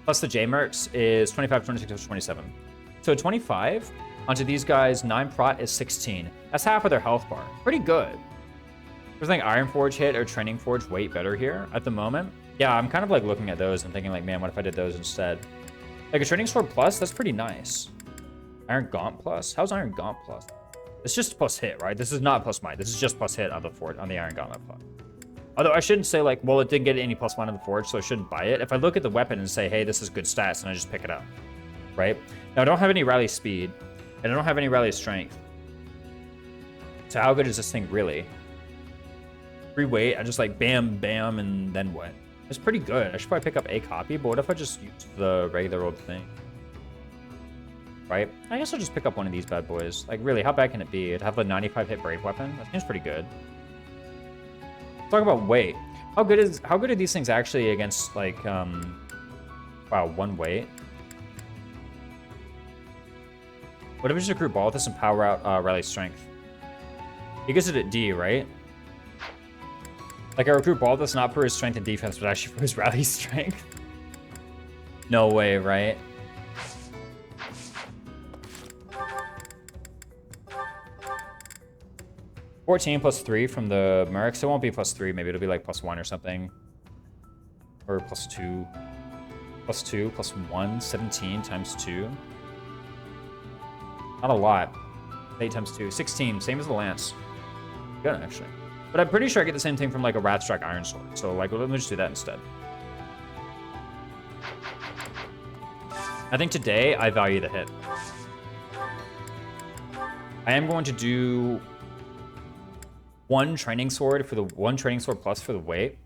Plus the J-Mercs is 25, 26, 27. So 25 onto these guys, 9 prot is 16. That's half of their health bar. Pretty good. There's like Iron Forge hit or Training Forge weight better here at the moment. Yeah, I'm kind of like looking at those and thinking like, man, what if I did those instead? Like a Training Sword plus, that's pretty nice. Iron Gaunt plus? How's Iron Gaunt plus? It's just plus hit, right? This is not plus might. This is just plus hit on the forge, on the Iron Gauntlet plus. Although I shouldn't say like, well, it didn't get any plus one on the forge, so I shouldn't buy it. If I look at the weapon and say, hey, this is good stats, and I just pick it up, right? Now I don't have any rally speed, and I don't have any rally strength. So how good is this thing really? Free weight, I just like bam, bam, and then what? It's pretty good. I should probably pick up a copy, but what if I just use the regular old thing? Right? I guess I'll just pick up one of these bad boys. Like, really, how bad can it be? It'd have a 95 hit Brave weapon. That seems pretty good. Let's talk about weight. How good are these things actually against, like, wow, 1 weight? What if we just recruit Balthus and power out Rally Strength? He gets it at D, right? Like, I recruit Baldus not for his strength and defense, but actually for his rally strength. No way, right? $14 plus 3 from the Mercs. It won't be plus 3. Maybe it'll be like plus 1 or something. Or plus 2. Plus 2, plus 1. 17 times 2. Not a lot. 8 times 2. 16. Same as the Lance. Good, actually. But I'm pretty sure I get the same thing from like a Ratstrike Iron Sword. So like, let me just do that instead. I think today I value the hit. I am going to do one training sword plus for the weight.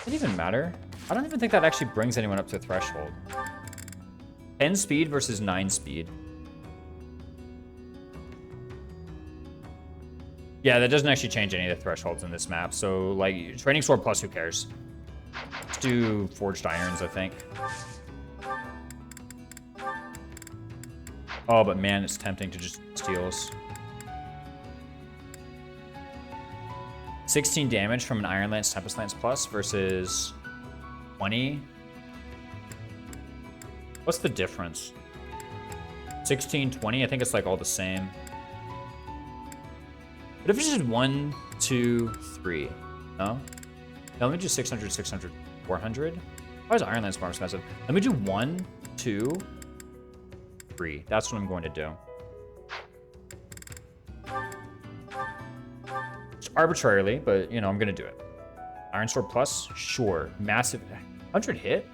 Doesn't even matter. I don't even think that actually brings anyone up to threshold. 10 speed versus 9 speed. Yeah, that doesn't actually change any of the thresholds in this map. So, like, training sword plus, who cares? Let's do forged irons, I think. Oh, but man, it's tempting to just steals. 16 damage from an Iron Lance, Tempest Lance plus versus 20. What's the difference? 16, 20? I think it's like all the same. But if it's just 1, 2, 3, no? Now let me do 600, 600, 400. Why is Iron Lance more expensive? Let me do 1, 2, 3. That's what I'm going to do. Just arbitrarily, but you know, I'm going to do it. Iron Sword plus? Sure. Massive. 100 hit?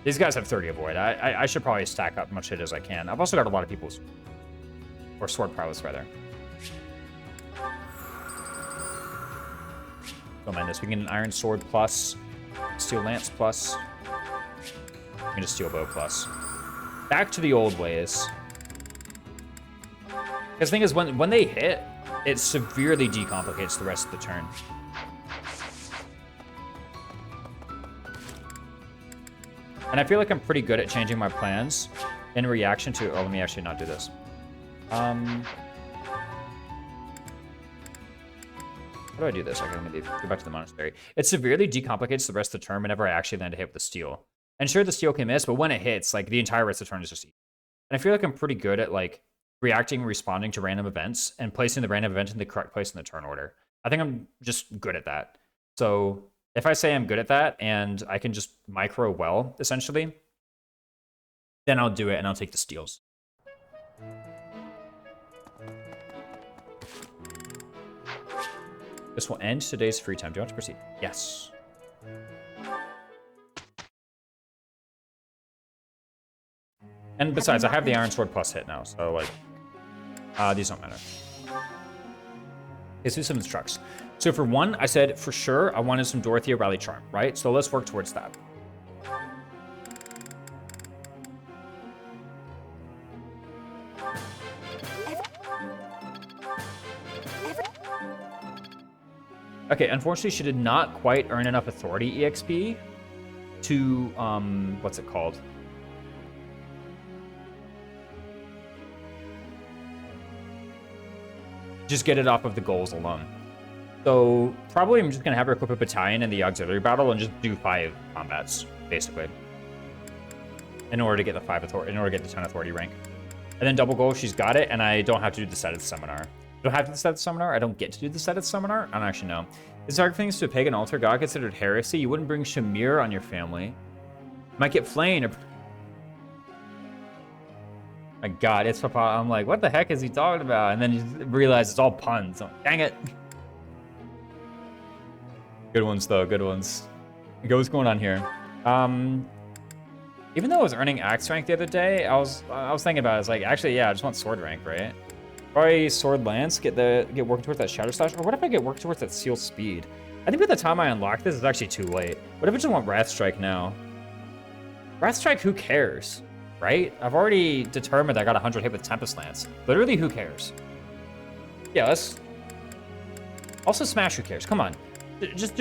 These guys have 30 avoid. I should probably stack up as much hit as I can. I've also got a lot of people's... Or sword prowess, rather. Don't mind this. We can get an Iron Sword plus, Steel Lance plus, we can just Steel Bow plus. Back to the old ways. Because the thing is, when they hit, it severely decomplicates the rest of the turn. And I feel like I'm pretty good at changing my plans in reaction to... Oh, let me actually not do this. How do I do this? I can maybe go back to the monastery. It severely decomplicates the rest of the turn whenever I actually land a hit with the steel. And sure, the steel can miss, but when it hits, like, the entire rest of the turn is just easy. And I feel like I'm pretty good at, like, reacting and responding to random events and placing the random event in the correct place in the turn order. I think I'm just good at that. So if I say I'm good at that and I can just micro well, essentially, then I'll do it and I'll take the steals. This will end today's free time. Do you want to proceed? Yes. And besides, I have the Iron Sword plus hit now, so like, these don't matter. Let's do some instructs. So for one, I said for sure I wanted some Dorothea Rally Charm, right? So let's work towards that. Okay, unfortunately, she did not quite earn enough authority EXP to, what's it called? Just get it off of the goals alone. So probably I'm just going to have her equip a battalion in the auxiliary battle and just do 5 combats, basically. In order to get the 5 authority, in order to get the 10 authority rank. And then double goal, she's got it, and I don't have to do the set at the seminar. I don't have to do the set at the seminar. I don't get to do the set at the seminar. I don't actually know. Is sacrificing to a pagan altar god considered heresy? You wouldn't bring Shamir on your family. Might get flayed. My god, it's Papa. I'm like, what the heck is he talking about? And then you realize it's all puns. I'm like, dang it. Good ones, though. Good ones. Okay, what's going on here? Even though I was earning axe rank the other day, I was thinking about it. It's like, actually, yeah, I just want sword rank, right? Probably sword lance, get working towards that shadow slash. Or what if I get working towards that seal speed? I think by the time I unlock this, it's actually too late. What if I just want Wrath Strike now? Wrath Strike, who cares? Right? I've already determined I got 100 hit with Tempest Lance. Literally, who cares? Yeah, let's... Also, Smash, who cares? Come on. Just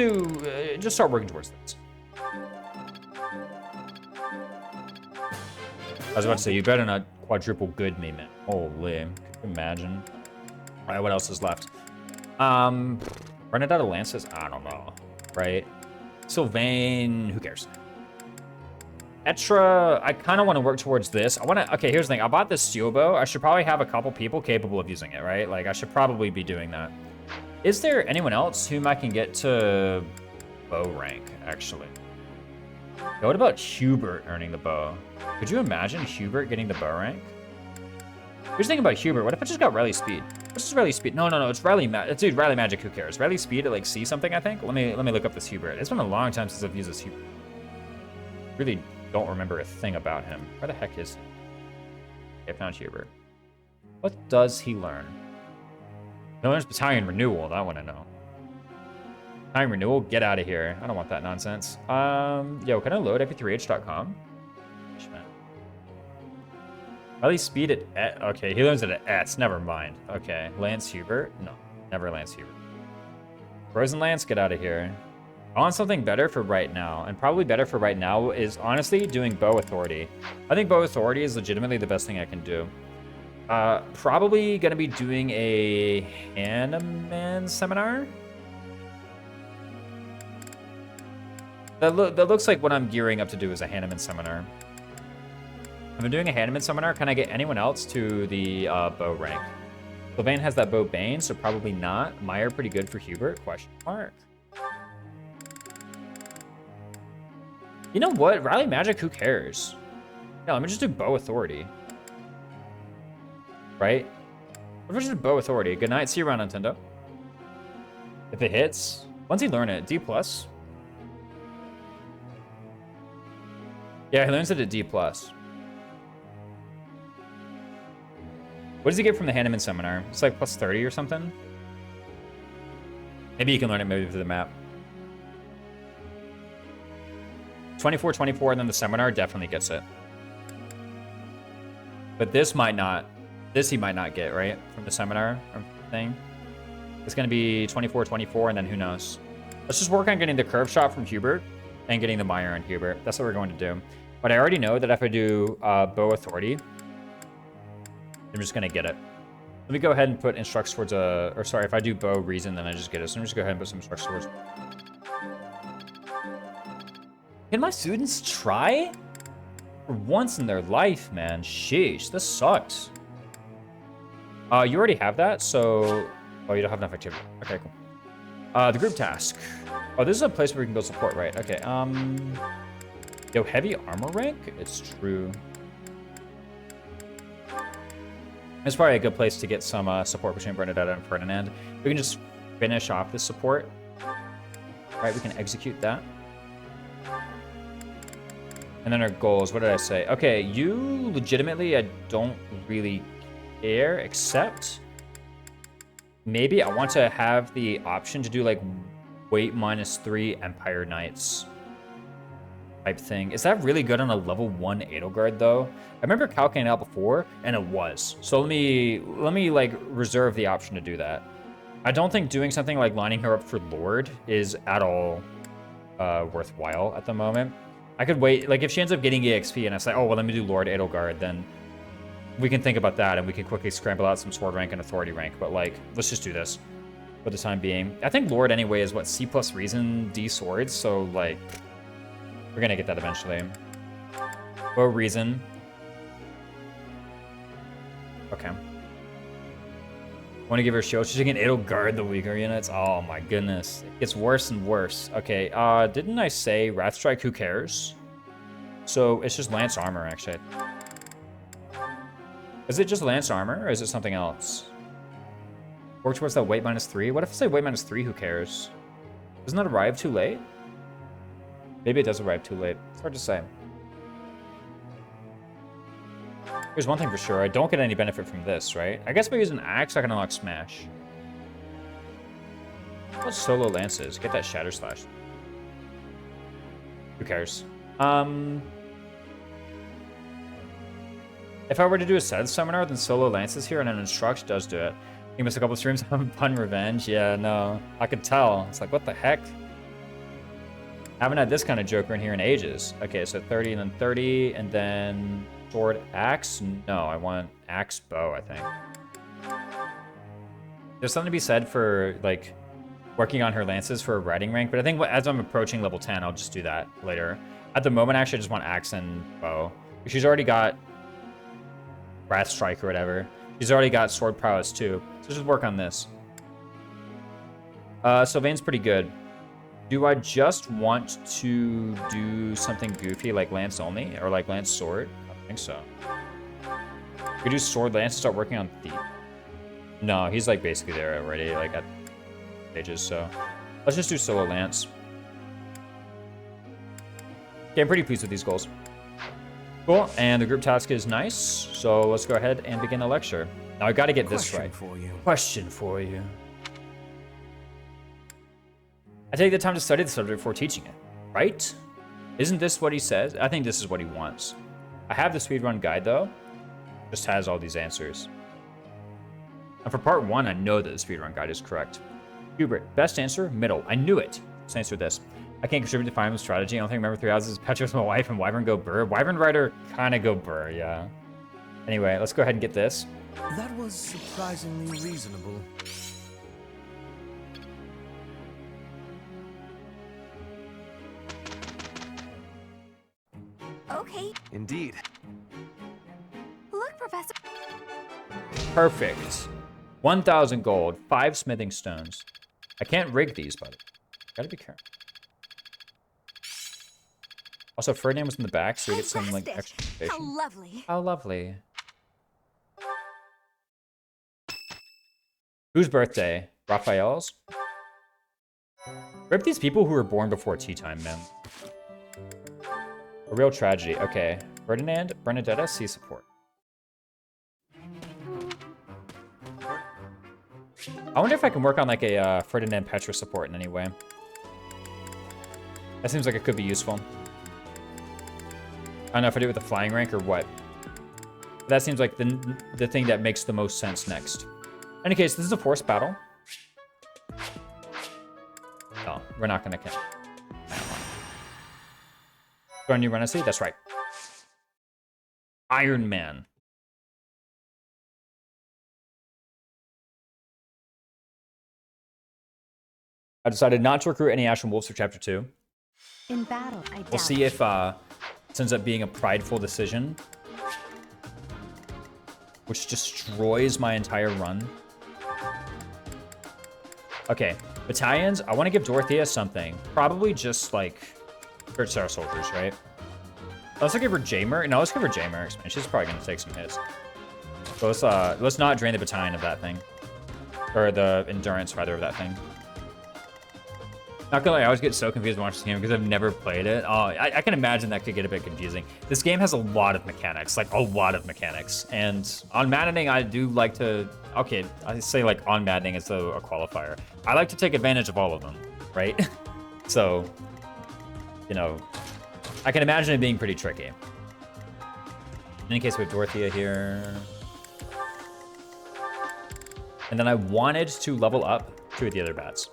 start working towards this. I was about to say, you better not quadruple good me, man. Holy, could you imagine? All right, what else is left? Running out of lances? I don't know, right? Sylvain, who cares? Etra, I kind of want to work towards this. Okay, here's the thing. I bought this steel bow. I should probably have a couple people capable of using it, right? Like, I should probably be doing that. Is there anyone else whom I can get to bow rank, actually? Yeah, what about Hubert earning the bow? Could you imagine Hubert getting the bow rank? Here's the thing about Hubert. What if I just got Riley Speed? What's this Riley Speed? No, it's Riley Magic. Dude, Riley Magic, who cares? Riley Speed at like C something, I think? Let me look up this Hubert. It's been a long time since I've used this Hubert. Really don't remember a thing about him. Where the heck is he? Okay, I found Hubert. What does he learn? He learns Battalion Renewal. That one I know. Battalion Renewal? Get out of here. I don't want that nonsense. Yo, can I load fp3h.com? Riley Speed at okay, he learns it at S. Never mind. Okay, Lance Hubert? No, never Lance Hubert. Frozen Lance, get out of here. I want something better for right now, and probably better for right now is honestly doing Bow Authority. I think Bow Authority is legitimately the best thing I can do. Probably gonna be doing a Hanuman seminar. That looks like what I'm gearing up to do is a Hanuman seminar. If I'm doing a Hanuman seminar, can I get anyone else to the bow rank? Sylvain has that bow Bane, so probably not. Meyer pretty good for Hubert? Question mark. You know what? Riley Magic, who cares? Yeah, let me just do Bow Authority. Right? What if I just do Bow Authority? Good night. See you around, Nintendo. If it hits, when's he learn it? D+? Yeah, he learns it at D+. What does he get from the Hanuman seminar? It's like plus 30 or something? Maybe you can learn it maybe through the map. 24, 24, and then the seminar definitely gets it. But this might not. This he might not get, right? From the seminar thing. It's going to be 24, 24, and then who knows. Let's just work on getting the curve shot from Hubert and getting the Meyer on Hubert. That's what we're going to do. But I already know that if I do Bow Authority, I'm just going to get it. Let me go ahead and put instructs towards a... Or sorry, if I do Bow Reason, then I just get it. So I'm just go ahead and put some instructs towards... Can my students try? For once in their life, man. Sheesh, this sucks. You already have that, so... Oh, you don't have enough activity. Okay, cool. The group task. Oh, this is a place where we can go support, right? Okay, Yo, heavy armor rank? It's true. It's probably a good place to get some support between Bernadette and Ferdinand. We can just finish off this support. Right, we can execute that. And then our goals, what did I say? Okay, you legitimately, I don't really care, except maybe I want to have the option to do like weight -3 Empire Knights type thing. Is that really good on a level 1 Edelgard though? I remember calculating it out before and it was. So let me like reserve the option to do that. I don't think doing something like lining her up for Lord is at all worthwhile at the moment. I could wait, like if she ends up getting EXP and I say, oh, well, let me do Lord Edelgard, then we can think about that and we can quickly scramble out some sword rank and authority rank. But like, let's just do this for the time being. I think Lord anyway is what, C+ Reason, D swords. So like, we're gonna get that eventually. Bow Reason. Okay. I want to give her a shield. She's taking Edelgard the weaker units. Oh my goodness. It gets worse and worse. Okay, didn't I say Wrathstrike, who cares? So it's just Lance Armor, actually. Is it just Lance Armor, or is it something else? Work towards that weight -3? What if I say weight -3, who cares? Doesn't that arrive too late? Maybe it does arrive too late. It's hard to say. Here's one thing for sure. I don't get any benefit from this, right? I guess if I use an axe, I can unlock Smash. What solo lances? Get that Shatter Slash. Who cares? If I were to do a Seth seminar, then solo lances here and an instruct does do it. You missed a couple streams on Pun Revenge. Yeah, no. I could tell. It's like, what the heck? Haven't had this kind of Joker in here in ages. Okay, so 30 and then 30, and then sword axe? No, I want axe bow, I think. There's something to be said for, like, working on her lances for a riding rank, but I think as I'm approaching level 10, I'll just do that later. At the moment, actually, I just want axe and bow. She's already got Wrath Strike or whatever. She's already got sword prowess too, so just work on this. Sylvain's pretty good. Do I just want to do something goofy like lance only, or like lance sword? I don't think so. We do sword lance, start working on thief. No, he's like basically there already, like at stages, so let's just do solo lance. Okay, I'm pretty pleased with these goals. Cool, and the group task is nice, so let's go ahead and begin the lecture. Now I gotta get this right. Question for you. I take the time to study the subject before teaching it, right? Isn't this what he says? I think this is what he wants. I have the speedrun guide though. Just has all these answers. And for part 1, I know that the speedrun guide is correct. Hubert, best answer, middle. I knew it. Let's answer this. I can't contribute to Fireman's strategy. I don't think I remember 3 houses. Petrus, my wife, and Wyvern go burr. Wyvern Rider kind of go burr, yeah. Anyway, let's go ahead and get this. That was surprisingly reasonable. Okay. Indeed. Look, Professor. Perfect. 1,000 gold, 5 smithing stones. I can't rig these, buddy. Gotta be careful. Also, Ferdinand was in the back, so we get some like extra How lovely. How lovely. Whose birthday? Raphael's? Rip these people who were born before tea time, man. A real tragedy. Okay. Ferdinand, Bernadetta, C support. I wonder if I can work on like a Ferdinand Petra support in any way. That seems like it could be useful. I don't know if I do it with the flying rank or what. But that seems like the thing that makes the most sense next. In any case, this is a forced battle. No, we're not gonna kill. Go on, you run a seat? That's right. Ironman. I decided not to recruit any Ashen Wolves for Chapter 2. In battle, I doubt. We'll see if this ends up being a prideful decision, which destroys my entire run. Okay, battalions. I want to give Dorothea something. Probably just like Star Soldiers, right? Let's give her Jamer. No, let's give her Jamer. She's probably gonna take some hits. So let's not drain the battalion of that thing, or the endurance rather of that thing. Not gonna lie, I always get so confused watching this game because I've never played it. Oh, I can imagine that could get a bit confusing. This game has a lot of mechanics, like a lot of mechanics. And on Maddening, I do like to, okay, I say like on Maddening as though a qualifier. I like to take advantage of all of them, right? So, you know, I can imagine it being pretty tricky. In any case, we have Dorothea here. And then I wanted to level up 2 of the other bats.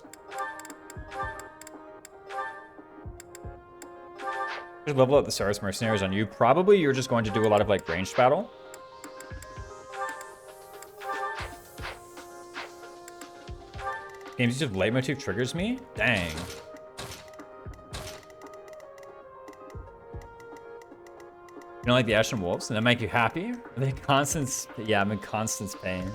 Just level up the Saurus Mercenaries on you. Probably you're just going to do a lot of like ranged battle. Games use of leitmotif triggers me? Dang. You don't like the Ashen Wolves? Does that make you happy? Are they constant? Yeah, I'm in constant pain.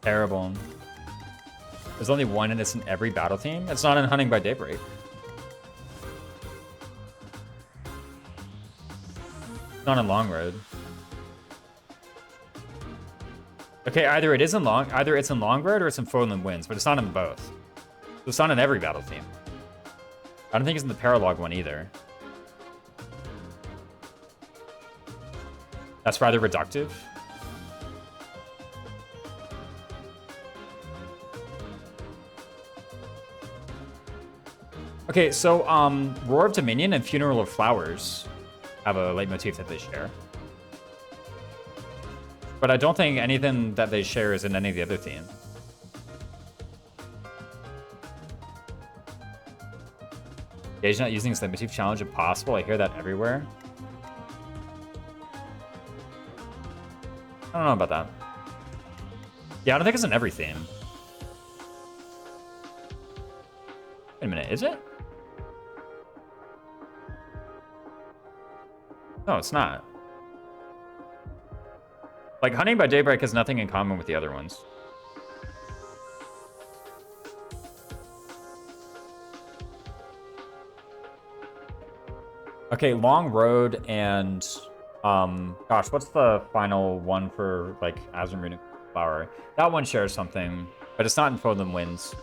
Terrible. There's only one and it's in every battle team. It's not in Hunting by Daybreak. It's not in Long Road. Okay, either it's in Long Road or it's in Forland Winds, but it's not in both. So it's not in every battle team. I don't think it's in the Paralog one either. That's rather reductive. Okay, so Roar of Dominion and Funeral of Flowers have a leitmotif that they share. But I don't think anything that they share is in any of the other themes. Yeah, he's not using his motif challenge if possible. I hear that everywhere. I don't know about that. Yeah, I don't think it's in every theme. Wait a minute, is it? No, it's not. Like, Hunting by Daybreak has nothing in common with the other ones. Okay, Long Road and, gosh, what's the final one for, like, Azure Flower? That one shares something, but it's not in Fodlan Winds.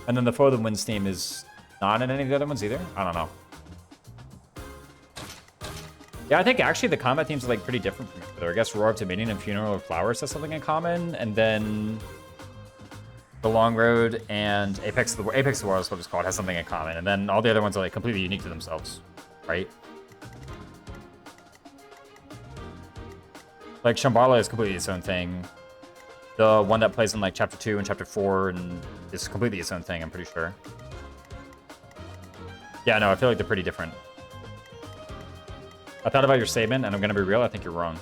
And then the Fodlan Winds theme is not in any of the other ones either? I don't know. Yeah, I think actually the combat themes are, like, pretty different from each other. I guess Roar of Dominion and Funeral of Flowers has something in common, and then the Long Road and Apex of the World is what it's called, has something in common, and then all the other ones are, like, completely unique to themselves, right? Like, Shambhala is completely its own thing. The one that plays in, like, Chapter 2 and Chapter 4 and is completely its own thing, I'm pretty sure. Yeah, no, I feel like they're pretty different. I thought about your statement, and I'm gonna be real, I think you're wrong.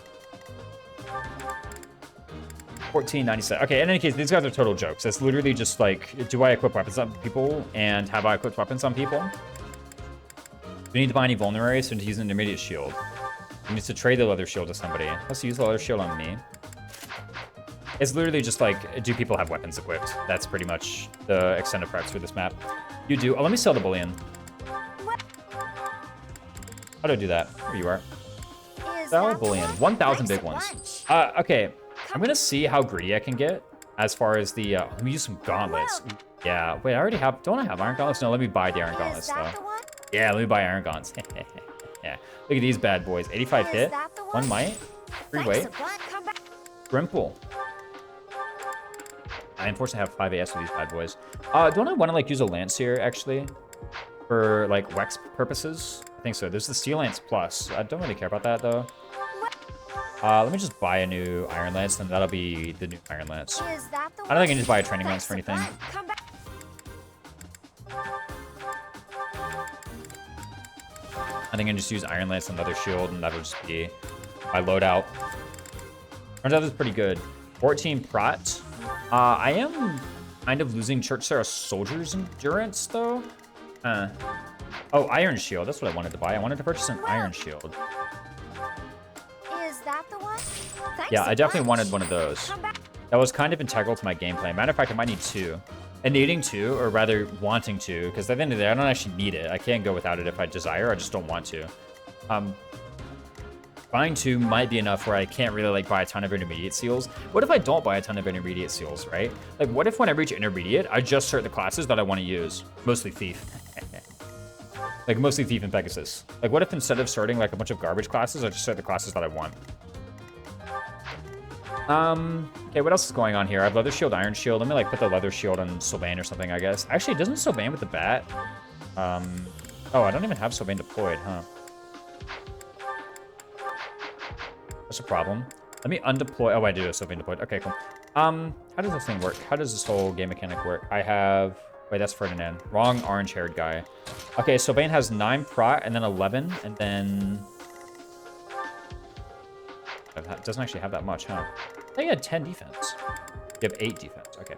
1497. Okay, in any case, these guys are total jokes. It's literally just like, do I equip weapons on people, and have I equipped weapons on people? Do you need to buy any vulneraries so to use an intermediate shield? You need to trade the leather shield to somebody. Let's use the leather shield on me. It's literally just like, do people have weapons equipped? That's pretty much the extent of preps for this map. You do. Oh, let me sell the bullion. How do I do that? There you are. Sell bullion. 1,000 big ones. Okay. I'm gonna see how greedy I can get as far as the, let me use some gauntlets. Yeah, wait, I already have, don't I have iron gauntlets? No, let me buy the iron gauntlets though. Yeah, let me buy iron gauntlets. Yeah, look at these bad boys. 85 hit, 1 might, 3 weight. Grimple. I unfortunately have 5 AS for these bad boys. Don't I want to like use a lance here actually? For like Wex purposes? I think so. There's the Steel Lance Plus. I don't really care about that though. Let me just buy a new Iron Lance, and that'll be the new Iron Lance. I don't think I can just buy a Training Lance for anything. I think I can just use Iron Lance and Leather Shield, and that'll just be my loadout. Turns out it's pretty good. 14 Prot. I am kind of losing Church Sarah Soldier's Endurance, though. Oh, Iron Shield. That's what I wanted to buy. I wanted to purchase an Iron Shield. Yeah, I definitely wanted one of those. That was kind of integral to my gameplay. Matter of fact, I might need 2. And needing 2, or rather wanting 2, because at the end of the day, I don't actually need it. I can't go without it if I desire, I just don't want to. Buying 2 might be enough where I can't really like buy a ton of intermediate seals. What if I don't buy a ton of intermediate seals, right? Like, what if when I reach intermediate, I just start the classes that I want to use? Mostly Thief. Like, mostly Thief and Pegasus. Like, what if instead of starting like a bunch of garbage classes, I just start the classes that I want? Okay, what else is going on here? I have Leather Shield, Iron Shield. Let me, like, put the Leather Shield on Sylvain or something, I guess. Actually, doesn't Sylvain with the bat? Oh, I don't even have Sylvain deployed, huh? That's a problem. Let me undeploy. Oh, I do have Sylvain deployed. Okay, cool. How does this thing work? How does this whole game mechanic work? I have... Wait, that's Ferdinand. Wrong orange-haired guy. Okay, Sylvain has 9 prot, and then 11, and then... It doesn't actually have that much, huh? I think he had 10 defense. You have 8 defense. Okay.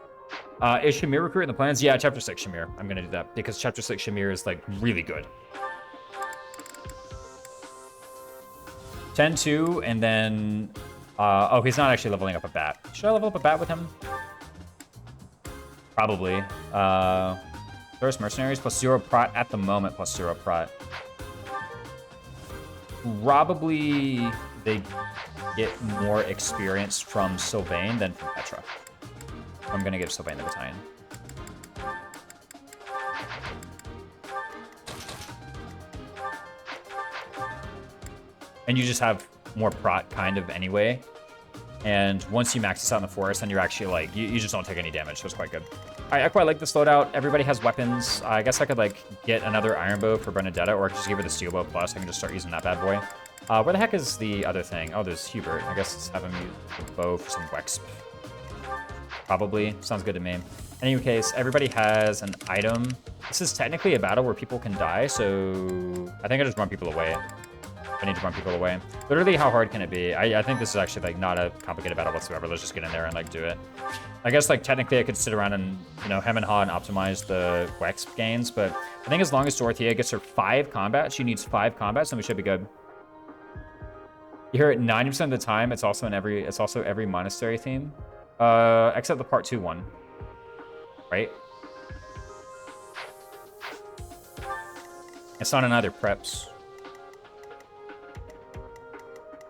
Is Shamir recruiting the plans? Yeah, Chapter 6 Shamir. I'm going to do that because Chapter 6 Shamir is, like, really good. 10-2, and then... oh, he's not actually leveling up a bat. Should I level up a bat with him? Probably. First Mercenaries plus 0 prot at the moment plus 0 prot. Probably they get more experience from Sylvain than from Petra. I'm gonna give Sylvain the battalion. And you just have more prot kind of anyway. And once you max this out in the forest, then you're actually like, you just don't take any damage, so it's quite good. I quite like this loadout. Everybody has weapons. I guess I could like get another iron bow for Bernadetta, or I could just give her the steel bow plus. I can just start using that bad boy. Where the heck is the other thing? Oh, there's Hubert. I guess let's have him use the bow for some Wex. Probably. Sounds good to me. In any case, everybody has an item. This is technically a battle where people can die, so I think I just run people away. I need to run people away. Literally, how hard can it be? I think this is actually like not a complicated battle whatsoever. Let's just get in there and like do it. I guess like technically I could sit around and, you know, hem and haw and optimize the Wex gains, but I think as long as Dorothea gets her 5 combats, she needs 5 combats, and we should be good. You hear it 90% of the time. It's also every monastery theme, except the part 2 one, right? It's not in either preps.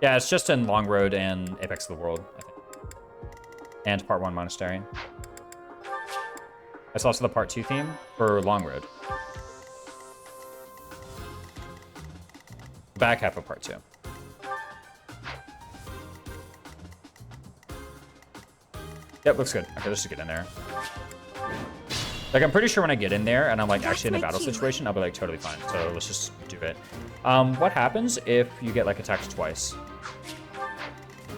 Yeah, it's just in Long Road and Apex of the World, I think. And part 1 monastery. It's also the part 2 theme for Long Road. Back half of part 2. Yep, looks good. Okay, let's just get in there. Like, I'm pretty sure when I get in there and I'm like actually in a battle situation, I'll be like totally fine. So let's just do it. What happens if you get like attacked twice?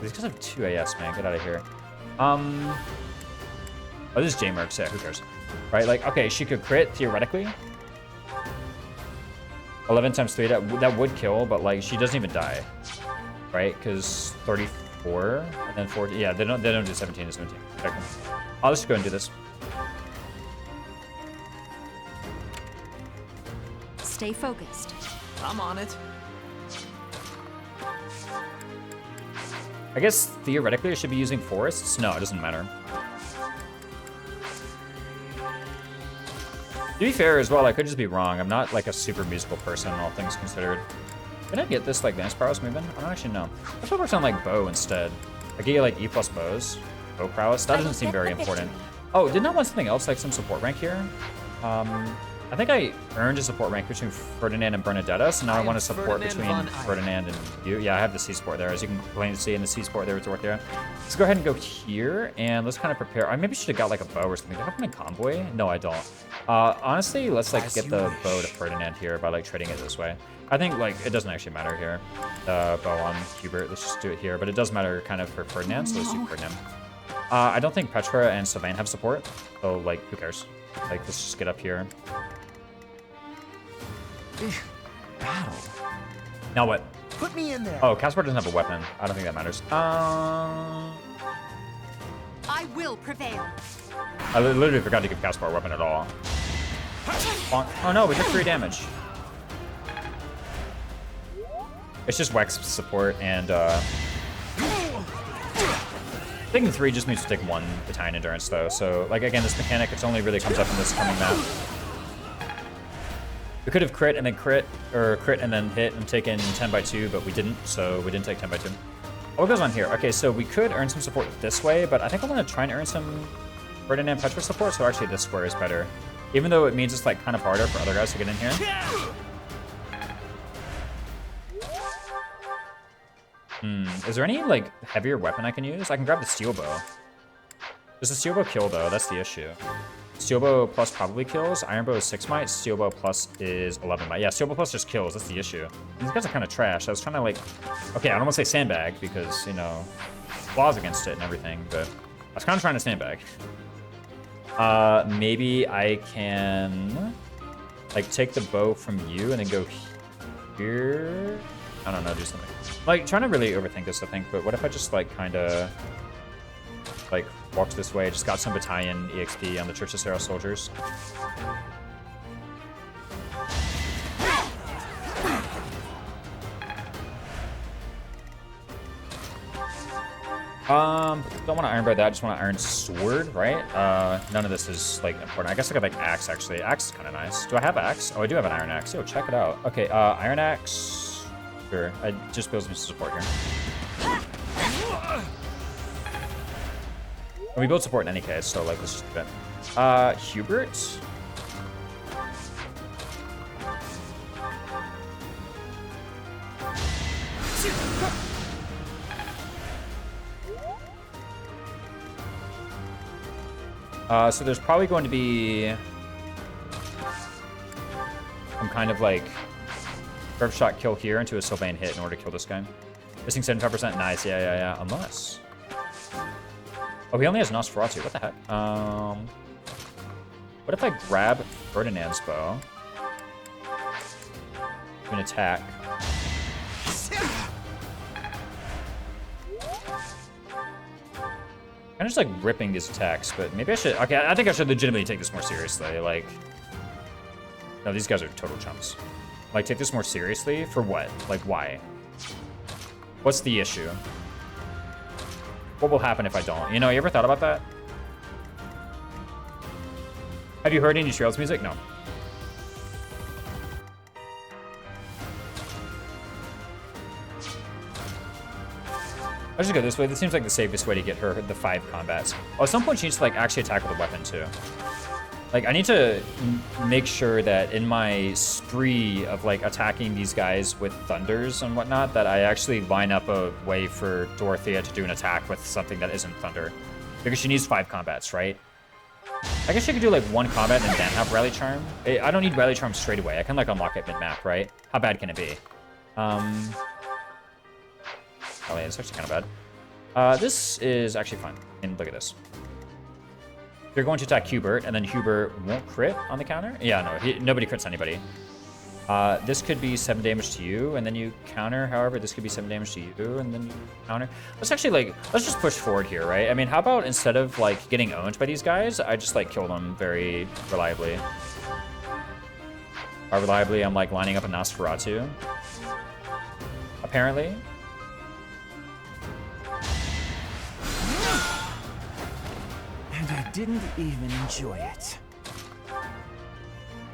These guys have 2 AS, man. Get out of here. Oh, this is J-Mercs. Yeah, who cares? Right, like, okay, she could crit, theoretically. 11 times 3, that would kill, but like, she doesn't even die. Right, because 34, and then 40. Yeah, they don't do 17 to 17. Okay. I'll just go and do this. Stay focused. I'm on it. I guess theoretically I should be using forests. No, it doesn't matter. To be fair as well, I could just be wrong. I'm not like a super musical person, all things considered. Can I get this like Lance Prowess movement? I don't actually know. I should work on like bow instead. I get you like E+ bows. Bow prowess. That doesn't seem very important. Oh, didn't I want something else, like some support rank here? I think I earned a support rank between Ferdinand and Bernadetta, so now I want to support between Ferdinand and you. Yeah, I have the C-Sport there, as you can plainly see in the C-Sport there, it's worth there. Let's go ahead and go here, and let's kind of prepare. I maybe should have got like a bow or something. Do I have my convoy? No, I don't. Honestly, let's like get the bow to Ferdinand here by like trading it this way. I think like it doesn't actually matter here. Bow on Hubert, let's just do it here, but it does matter kind of for Ferdinand, so let's do Ferdinand. I don't think Petra and Sylvain have support, so like who cares? Like let's just get up here. Battle. Now what? Put me in there. Oh, Caspar doesn't have a weapon. I don't think that matters. I will prevail. I literally forgot to give Caspar a weapon at all. Oh no, we took 3 damage. It's just Wex support and taking 3 just means to take 1 battalion endurance though. So like again, this mechanic, it only really comes up in this coming map. We could have crit and then crit, or crit and then hit and taken 10 by 2, but we didn't, so we didn't take 10 by 2. What goes on here? Okay, so we could earn some support this way, but I think I want to try and earn some Ferdinand Petra support, so actually this square is better. Even though it means it's like kind of harder for other guys to get in here. Is there any like heavier weapon I can use? I can grab the steel bow. Does the steel bow kill though? That's the issue. Steel bow plus probably kills. Iron bow is 6 might. Steel bow plus is 11 might. Yeah, steel bow plus just kills. That's the issue. These guys are kind of trash. I was trying to like, okay, I don't want to say sandbag because, you know, laws against it and everything, but I was kind of trying to sandbag. Maybe I can like take the bow from you and then go here. I don't know, do something. Like trying to really overthink this, I think, but what if I just like kind of like walked this way, just got some battalion EXP on the Church of Sarah soldiers. Don't want to iron by that, I just want to iron sword, right? None of this is like important. I guess I got like axe actually. Axe is kind of nice. Do I have axe? Oh, I do have an iron axe. Yo, check it out. Okay, iron axe. Sure, I just builds me some support here. And we build support in any case, so like let's just do it. Hubert. So there's probably going to be some kind of like curve shot kill here into a Sylvain hit in order to kill this guy. Missing 75%. Nice. Yeah. Unless. Oh, he only has Nosferatu. What the heck? What if I grab Ferdinand's bow? An attack. I'm just like ripping these attacks, but maybe I should. Okay, I think I should legitimately take this more seriously. Like, no, these guys are total chumps. Like, take this more seriously for what? Like, why? What's the issue? What will happen if I don't? You know, you ever thought about that? Have you heard any Trails music? No. I'll just go this way. This seems like the safest way to get her the 5 combats. Oh, at some point she needs to like actually attack with a weapon too. Like I need to make sure that in my spree of like attacking these guys with thunders and whatnot, that I actually line up a way for Dorothea to do an attack with something that isn't thunder. Because she needs 5 combats, right? I guess she could do like 1 combat and then have Rally Charm. I don't need Rally Charm straight away. I can like unlock it mid-map, right? How bad can it be? Oh yeah, it's actually kind of bad. This is actually fine. And look at this. You're going to attack Hubert, and then Hubert won't crit on the counter? Yeah, no, nobody crits anybody. This could be 7 damage to you, and then you counter. However, this could be 7 damage to you, and then you counter. Let's actually, like, let's just push forward here, right? I mean, how about instead of, like, getting owned by these guys, I just, like, kill them very reliably. Reliably, I'm, like, lining up a Nosferatu. Apparently. And I didn't even enjoy it.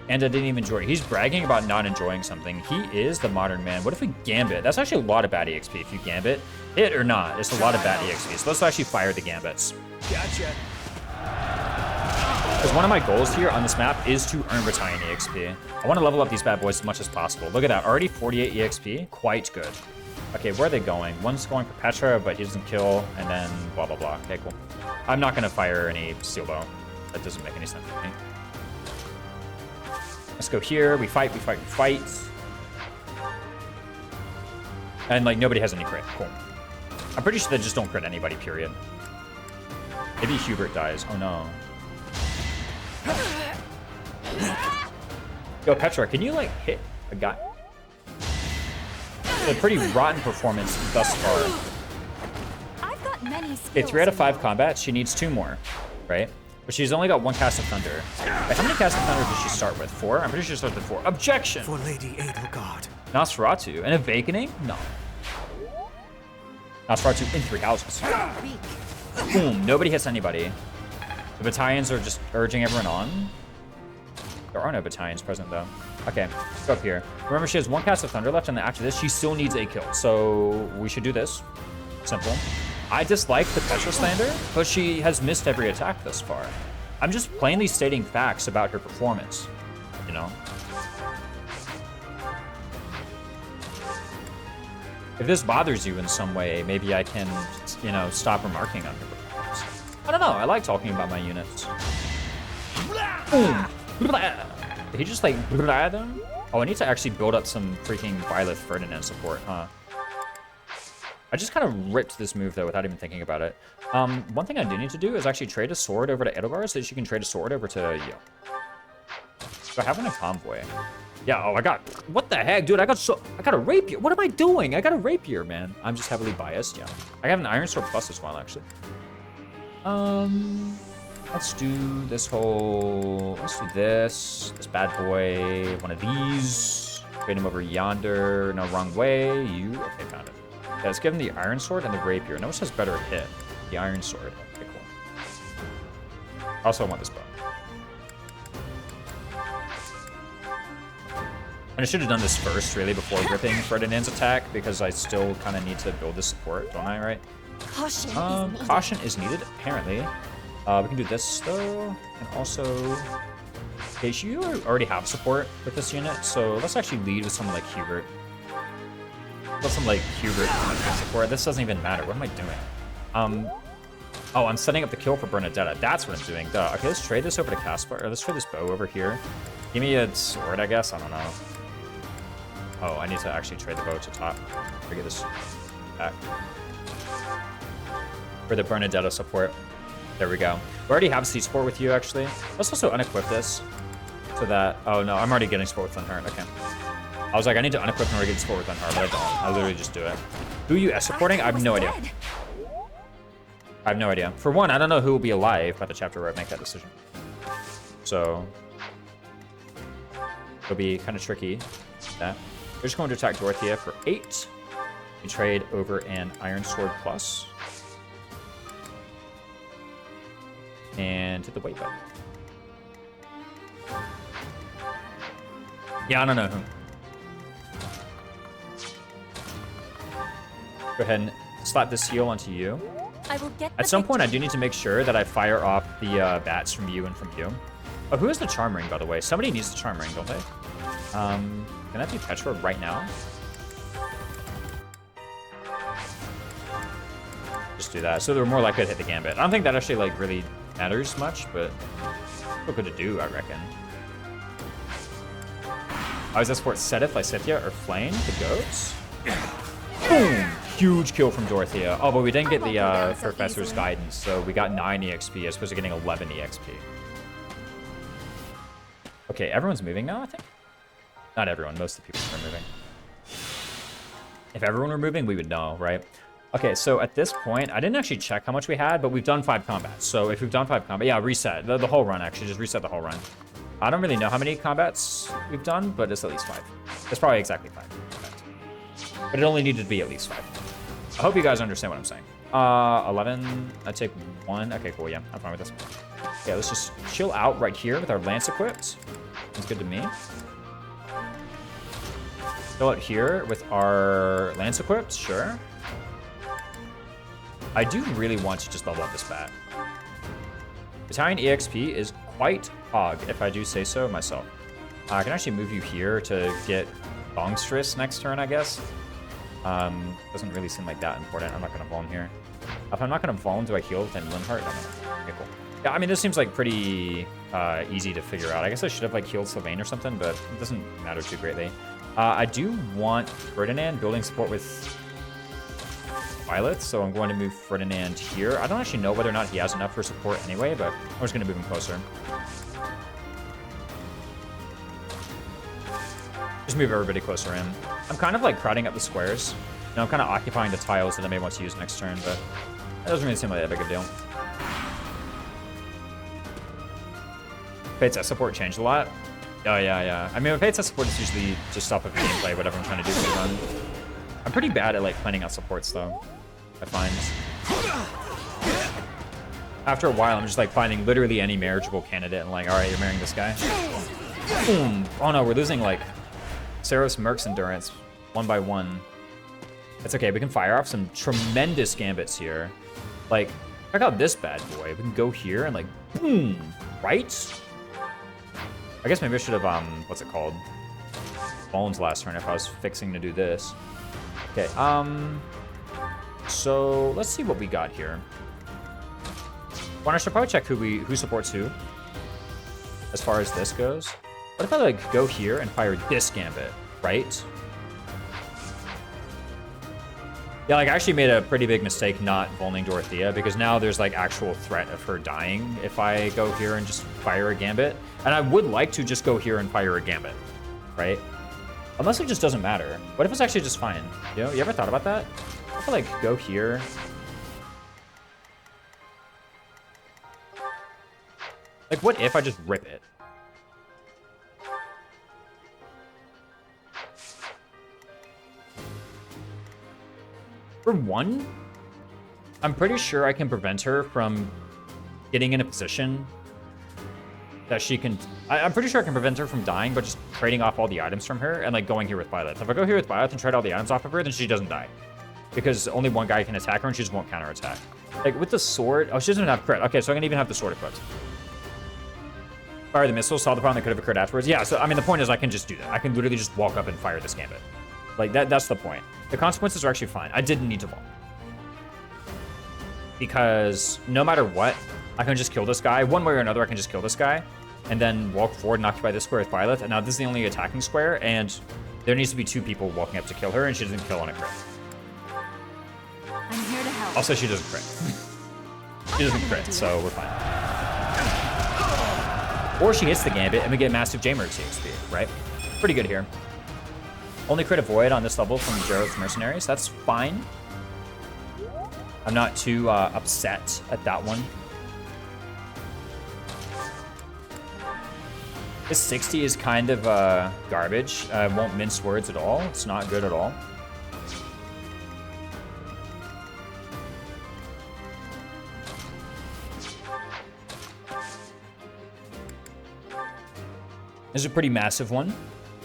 And I didn't even enjoy it. He's bragging about not enjoying something. He is the modern man. What if we Gambit? That's actually a lot of bad EXP if you Gambit. Hit or not, it's a lot of bad EXP. So let's actually fire the Gambits. Gotcha. Because one of my goals here on this map is to earn Battalion EXP. I want to level up these bad boys as much as possible. Look at that, already 48 EXP. Quite good. Okay, where are they going? One's going for Petra, but he doesn't kill, and then blah, blah, blah. Okay, cool. I'm not going to fire any steel bow. That doesn't make any sense to me. Let's go here. We fight, we fight, we fight. And, like, nobody has any crit. Cool. I'm pretty sure they just don't crit anybody, period. Maybe Hubert dies. Oh, no. Yo, Petra, can you, like, hit a guy? It's a pretty rotten performance thus far. I've got many skills. Okay, 3 out of 5 combats. She needs 2 more, right? But she's only got 1 cast of thunder. Wait, how many casts of thunder does she start with? 4? I'm pretty sure she starts with 4. Objection! For Lady Edelgard. Nosferatu. An Awakening? No. Nosferatu in 3 houses. Boom. Nobody hits anybody. The battalions are just urging everyone on. There are no battalions present, though. Okay, let's go up here. Remember, she has 1 cast of thunder left, and then after this, she still needs a kill. So we should do this. Simple. I dislike the Petra slander, but she has missed every attack thus far. I'm just plainly stating facts about her performance, you know? If this bothers you in some way, maybe I can, you know, stop remarking on her performance. I don't know, I like talking about my units. Boom! Did he just like blah them? Oh, I need to actually build up some freaking Violet Ferdinand support, huh? I just kind of ripped this move, though, without even thinking about it. One thing I do need to do is actually trade a sword over to Edelgard so that she can trade a sword over to Yo. So I have one in Convoy. Yeah, oh, I got... What the heck, dude? I got a rapier. What am I doing? I got a rapier, man. I'm just heavily biased, yeah. I have an Iron Sword Plus as well, actually. Let's do this whole... Let's do this. This bad boy. One of these. Trade him over yonder. No, wrong way. You... Okay, found it. Yeah, let's give him the Iron Sword and the Rapier. No one says better hit. The Iron Sword. Okay, cool. Also, I want this bow. And I should have done this first, really, before ripping Ferdinand's attack, because I still kind of need to build this support, don't I, right? Caution is needed. Caution is needed, apparently. We can do this, though. And also... Okay, you already have support with this unit, so let's actually lead with someone like Hubert. Let some like Hubert support. This doesn't even matter. What am I doing? Oh, I'm setting up the kill for Bernadetta. That's what I'm doing. Duh. Okay, let's trade this over to Caspar. Or let's trade this bow over here. Give me a sword, I guess. I don't know. Oh, I need to actually trade the bow to top. Get this back. For the Bernadetta support. There we go. We already have C-Sport with you, actually. Let's also unequip this so that... Oh, no, I'm already getting Sport with Unhurt. Okay. I was like, I need to unequip in order to get Sport with Unhurt, but I don't. I literally just do it. Who are you S-supporting? I have no idea. I have no idea. For one, I don't know who will be alive by the chapter where I make that decision. So... it'll be kind of tricky. Yeah. We're just going to attack Dorothea for 8. We trade over an Iron Sword Plus. And hit the wait button. Yeah, I don't know who. Go ahead and slap this heal onto you. I will get At some point, I do need to make sure that I fire off the bats from you and from you. Oh, who has the Charm Ring, by the way? Somebody needs the Charm Ring, don't they? Can that be Petra right now? Just do that. So they're more likely to hit the Gambit. I don't think that actually, like, really matters much, but still good to do, I reckon. I was that sport Setith, Lysithea, or Flame, the goats? Boom! Huge kill from Dorothea. Oh, but we didn't get the Professor's Guidance, so we got 9 EXP as opposed to getting 11 EXP. Okay, everyone's moving now, I think? Not everyone, most of the people are moving. If everyone were moving, we would know, right? Okay, so at this point, I didn't actually check how much we had, but we've done 5 combats. So if we've done 5 combats, yeah, reset. The whole run, actually, just reset the whole run. I don't really know how many combats we've done, but it's at least 5. It's probably exactly 5. But it only needed to be at least 5. I hope you guys understand what I'm saying. 11, I take 1. Okay, cool, yeah, I'm fine with this. Okay, let's just chill out right here with our lance equipped. Sounds good to me. Chill out here with our lance equipped, sure. I do really want to just level up this bat. Battalion EXP is quite hog, if I do say so myself. I can actually move you here to get Bongstress next turn, I guess. Doesn't really seem like that important. I'm not going to Vuln here. If I'm not going to Vuln, do I heal with Emblem Heart? Okay, cool. Yeah, I mean, this seems like pretty easy to figure out. I guess I should have like healed Sylvain or something, but it doesn't matter too greatly. I do want Ferdinand building support with Violet, so I'm going to move Ferdinand here. I don't actually know whether or not he has enough for support anyway, but I'm just going to move him closer. Just move everybody closer in. I'm kind of like crowding up the squares. You know, I'm kind of occupying the tiles that I may want to use next turn, but that doesn't really seem like that big of a deal. Fate's S support changed a lot. Oh, yeah. I mean, with Fate's S support, it's usually just stop of gameplay, whatever I'm trying to do for the run. I'm pretty bad at like planning out supports though, I find. After a while, I'm just like finding literally any marriageable candidate and like, all right, you're marrying this guy. Boom. Oh no, we're losing like Saros Merc's endurance 1 by 1. It's okay, we can fire off some tremendous gambits here. Like, check out this bad boy. We can go here and like, boom, right? I guess maybe I should have, what's it called? Bones last turn if I was fixing to do this. Okay, so let's see what we got here. Well, I should probably check who supports who as far as this goes. What if I like go here and fire this gambit, right? Yeah, like I actually made a pretty big mistake not vulning Dorothea because now there's like actual threat of her dying if I go here and just fire a gambit. And I would like to just go here and fire a gambit, right? Unless it just doesn't matter. What if it's actually just fine? You know, you ever thought about that? If I like go here. Like what if I just rip it? For one, I'm pretty sure I can prevent her from getting in a position that she can... I'm pretty sure I can prevent her from dying, but just trading off all the items from her and like going here with Violet. If I go here with Violet and trade all the items off of her, then she doesn't die. Because only one guy can attack her and she just won't counterattack. Like with the sword... Oh, she doesn't have crit. Okay, so I can even have the sword equipped. Fire the missile, saw the problem that could have occurred afterwards. Yeah, so I mean the point is I can just do that. I can literally just walk up and fire this gambit. Like that's the point. The consequences are actually fine. I didn't need to vault. Because no matter what, I can just kill this guy. One way or another, I can just kill this guy. And then walk forward and occupy this square with Violet. And now this is the only attacking square, and there needs to be 2 people walking up to kill her, and she doesn't kill on a crit. I'm here to help. Also, she doesn't crit. She doesn't crit, so we're fine. Or she hits the gambit and we get massive J-Merc CXP, right? Pretty good here. Only crit avoid on this level from Gerald's Mercenaries. That's fine. I'm not too upset at that one. This 60 is kind of garbage. I won't mince words at all. It's not good at all. This is a pretty massive one.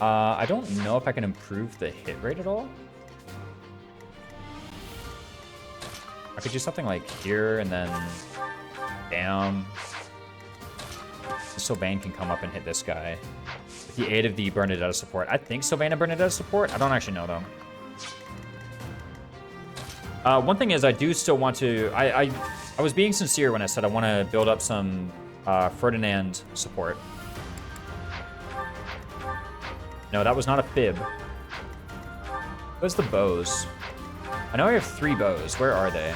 I don't know if I can improve the hit rate at all. I could do something like here and then down. Sylvain can come up and hit this guy. With the aid of the Bernadetta support. I think Sylvain and Bernadetta support. I don't actually know though. One thing is I do still want to... I was being sincere when I said I want to build up some Ferdinand support. No, that was not a fib. Where's the bows? I know I have 3 bows. Where are they?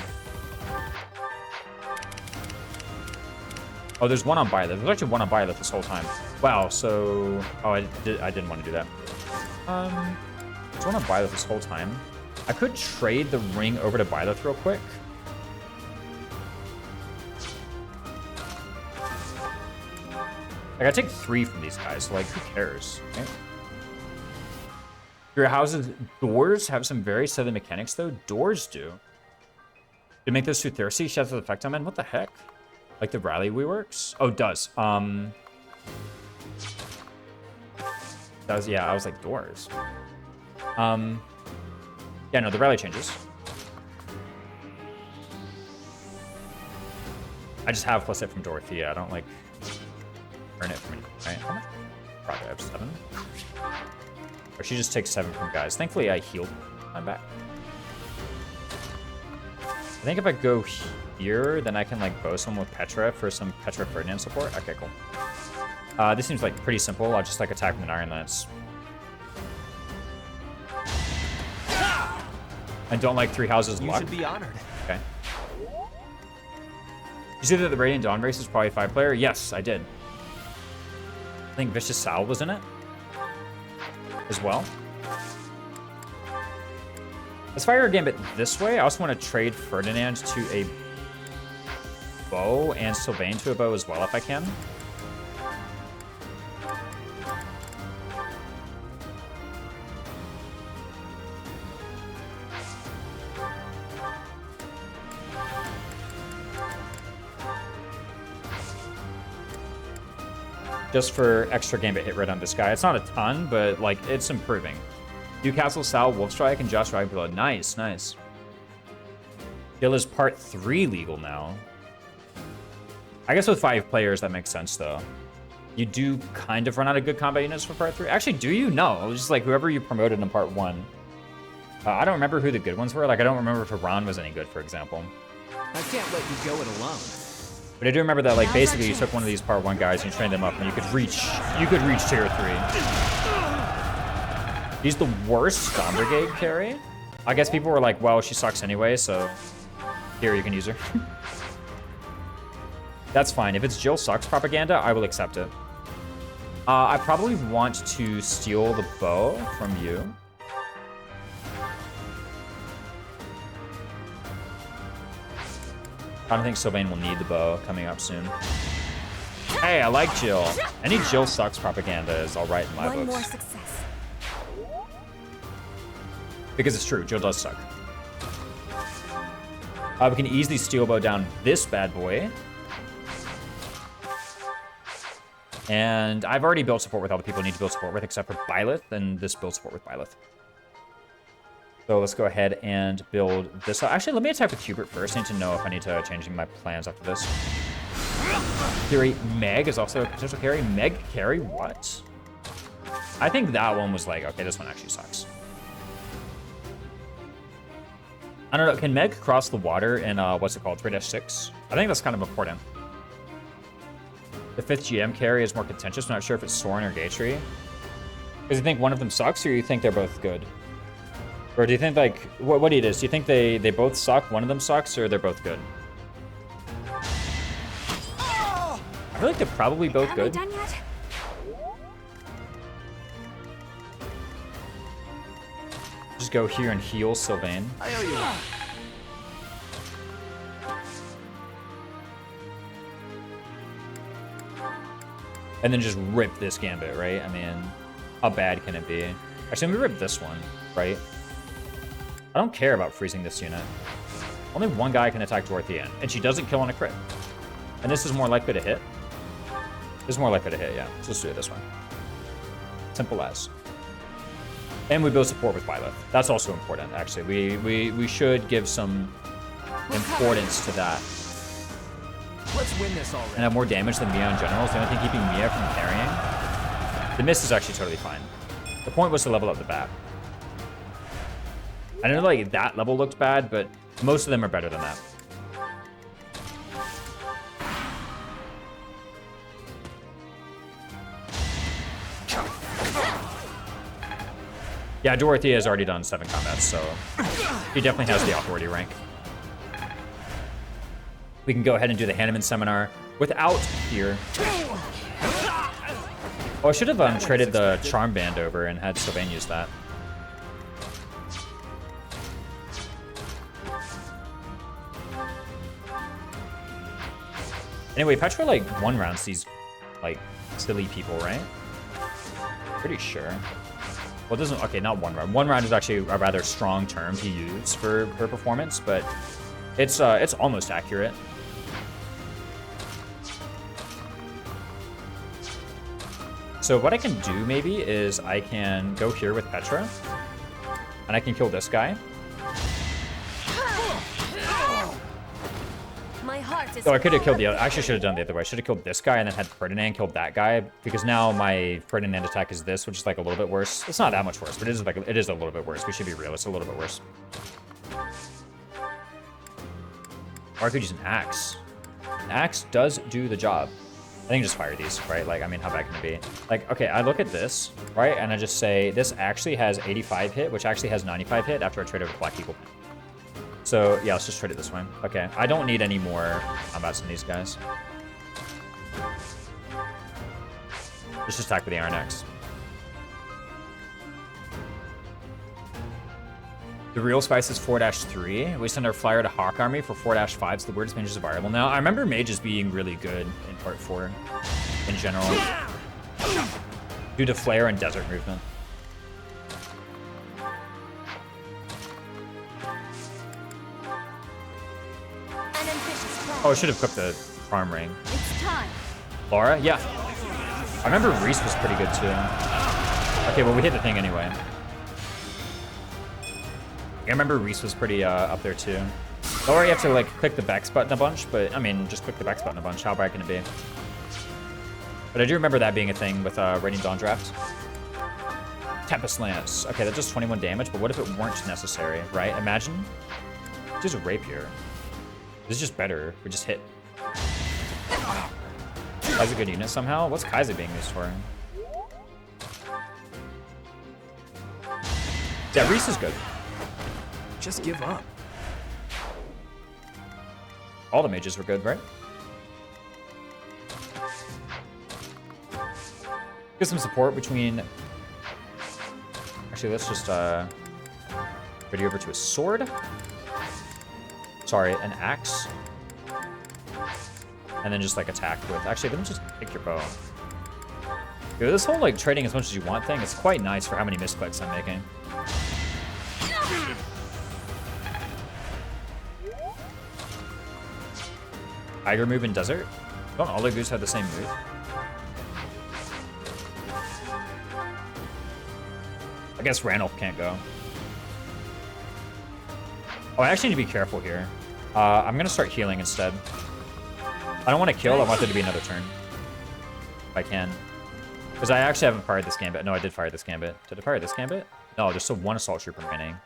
Oh, there's one on Byleth. There's actually one on Byleth this whole time. Wow, so... Oh, I didn't want to do that. There's one on Byleth this whole time. I could trade the ring over to Byleth real quick. Like, I take 3 from these guys, so, like, who cares, right? Your house's doors have some very southern mechanics, though. Doors do. To make those too thirsty, she has an effect on men. What the heck? Like the rally works? Oh, it does. Does, yeah, I was like, doors. Yeah, no, the rally changes. I just have plus it from Dorothea. I don't, like, earn it from anything, right? How much? Probably I have 7. Or she just takes 7 from guys. Thankfully, I healed. I'm back. I think if I go here, then I can, like, bow someone with Petra for some Petra Ferdinand support. Okay, cool. This seems, like, pretty simple. I'll just, like, attack with an Iron Lance. And don't like 3 houses luck. You should be honored. Okay. You see that the Radiant Dawn race is probably 5-player? Yes, I did. I think Vicious Sal was in it as well. Let's fire a gambit this way. I also want to trade Ferdinand to a bow and Sylvain to a bow as well if I can. Just for extra gambit hit rate on this guy. It's not a ton, but, like, it's improving. Newcastle, Sal, Wolfstrike, and Josh Dragonblood. Nice, nice. Guild is part 3 legal now. I guess with 5 players, that makes sense, though. You do kind of run out of good combat units for part 3. Actually, do you? No. It was just, like, whoever you promoted in part 1. I don't remember who the good ones were. Like, I don't remember if Iran was any good, for example. I can't let you go it alone. But I do remember that, like, basically you took one of these part 1 guys and you trained them up and you could reach tier 3. He's the worst Storm Brigade carry. I guess people were like, well, she sucks anyway, so here, you can use her. That's fine. If it's Jill sucks propaganda, I will accept it. I probably want to steal the bow from you. I don't think Sylvain will need the bow coming up soon. Hey, I like Jill. Any Jill sucks propaganda is all right in my books. More success. Because it's true, Jill does suck. We can easily steel bow down this bad boy. And I've already built support with all the people I need to build support with, except for Byleth, and this build support with Byleth. So let's go ahead and build this. Actually, let me attack with Hubert first. I need to know if I need to change my plans after this. Theory, Meg is also a potential carry. Meg carry, what? I think that one was like, okay, this one actually sucks. I don't know, can Meg cross the water in, what's it called, 3-6? I think that's kind of important. The 5th GM carry is more contentious. I'm not sure if it's Soren or Gatry. Because you think one of them sucks, or you think they're both good? Or do you think, like, what do you do? Do you think they both suck, one of them sucks, or they're both good? I feel like they're probably both good. Done yet? Just go here and heal Sylvain. I owe you one. And then just rip this gambit, right? I mean, how bad can it be? Actually, let me rip this one, right? I don't care about freezing this unit. Only one guy can attack Dorothea, and she doesn't kill on a crit. And this is more likely to hit. This is more likely to hit, yeah. So let's do it this way. Simple as. And we build support with Byleth. That's also important, actually. We should give some importance to that. Let's win this already. And have more damage than Mia in general is the only thing keeping Mia from carrying. The miss is actually totally fine. The point was to level up the bat. I know like that level looked bad, but most of them are better than that. Yeah, Dorothea has already done 7 combats, so he definitely has the authority rank. We can go ahead and do the Hanneman seminar without fear. Oh, I should have traded the Charm Band over and had Sylvain use that. Anyway, Petra like 1-rounds these like silly people, right? Pretty sure. Well, it doesn't. Okay, not 1 round. 1 round is actually a rather strong term to use for her performance, but it's almost accurate. So what I can do maybe is I can go here with Petra, and I can kill this guy. My heart is So I could have killed the other. I actually should have done the other way. I should have killed this guy and then had Ferdinand killed that guy, because now my Ferdinand attack is this, which is like a little bit worse. It's not that much worse, but it is a little bit worse. We should be real. It's a little bit worse. Or I could use an axe. An axe does do the job. I think just fire these, right? Like, I mean, how bad can it be? Like, okay, I look at this, right? And I just say, this actually has 85 hit, which actually has 95 hit after I trade over Black Eagle. So, yeah, let's just trade it this way. Okay, I don't need any more combats than these guys. Let's just attack with the Iron Axe. The real spice is 4-3. We send our flyer to Hawk Army for 4-5, so the weirdest mages are viable. Now, I remember mages being really good in part 4 in general, due to flare and desert movement. Oh, I should have cooked the farm ring. It's time. Laura? Yeah. I remember Reese was pretty good too. Okay, well, we hit the thing anyway. I remember Reese was pretty up there too. Or you have to like click the Bex button a bunch, but I mean, just click the Bex button a bunch. How bad can it be? But I do remember that being a thing with Radiant Dawn draft. Tempest Lance. Okay, that does 21 damage, but what if it weren't necessary, right? Imagine. Just a rapier. This is just better. We just hit. Kai's a good unit somehow. What's Kai's being used for? Yeah, Reese is good. Just give up. All the mages were good, right? Get some support between... Actually, let's just ready over to a sword. Sorry, an axe. And then just like attack with... Actually, let me just pick your bow. Dude, this whole like trading as much as you want thing is quite nice for how many misclicks I'm making. Tiger move in desert? Don't all the goose have the same move? I guess Ranulph can't go. Oh, I actually need to be careful here. I'm gonna start healing instead. I don't want to kill, I want there to be another turn. If I can. Because I actually haven't fired this gambit. No, I did fire this gambit. Did I fire this gambit? No, there's still 1 assault troop remaining.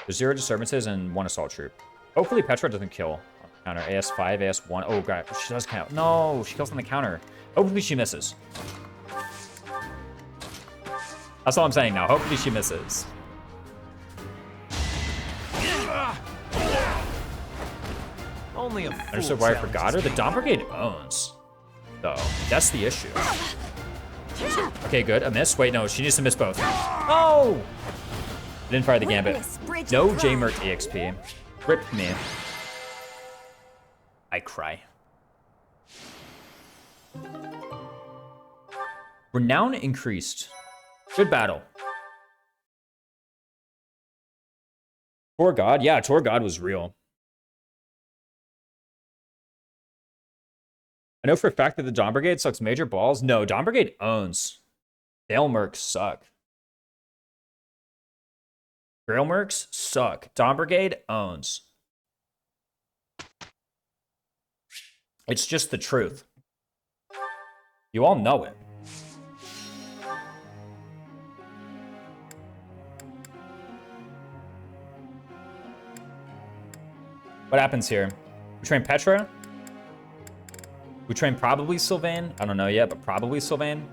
There's 0 disturbances and 1 assault troop. Hopefully Petra doesn't kill. Counter AS5, AS1. Oh god, she does count. No, she kills on the counter. Hopefully she misses. That's all I'm saying now. Hopefully she misses. Only a fool. Understood why I forgot her. The Dawn Brigade owns. though. That's the issue. Okay, good. A miss. Wait, no, she needs to miss both. Oh! Didn't fire the gambit. No J-Merc EXP. Rip me. I cry. Renown increased. Good battle. Tour God? Yeah, Tour God was real. I know for a fact that the Dawn Brigade sucks major balls. No, Dawn Brigade owns. Dale Mercs suck. Grail Mercs suck. Dawn Brigade owns. It's just the truth. You all know it. What happens here? We train Petra. We train probably Sylvain. I don't know yet, but probably Sylvain.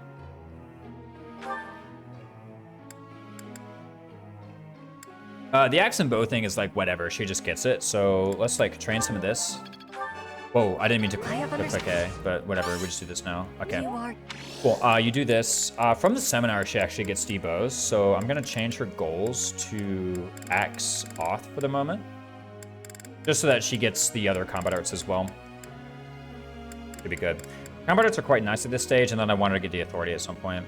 The axe and bow thing is like whatever. She just gets it. So let's like train some of this. Whoa, I didn't mean to click A, but whatever. We just do this now. Okay. Cool. You do this. From the seminar, she actually gets D-bows. So I'm going to change her goals to axe off for the moment. Just so that she gets the other combat arts as well. Should be good. Combat arts are quite nice at this stage, and then I wanted to get the authority at some point.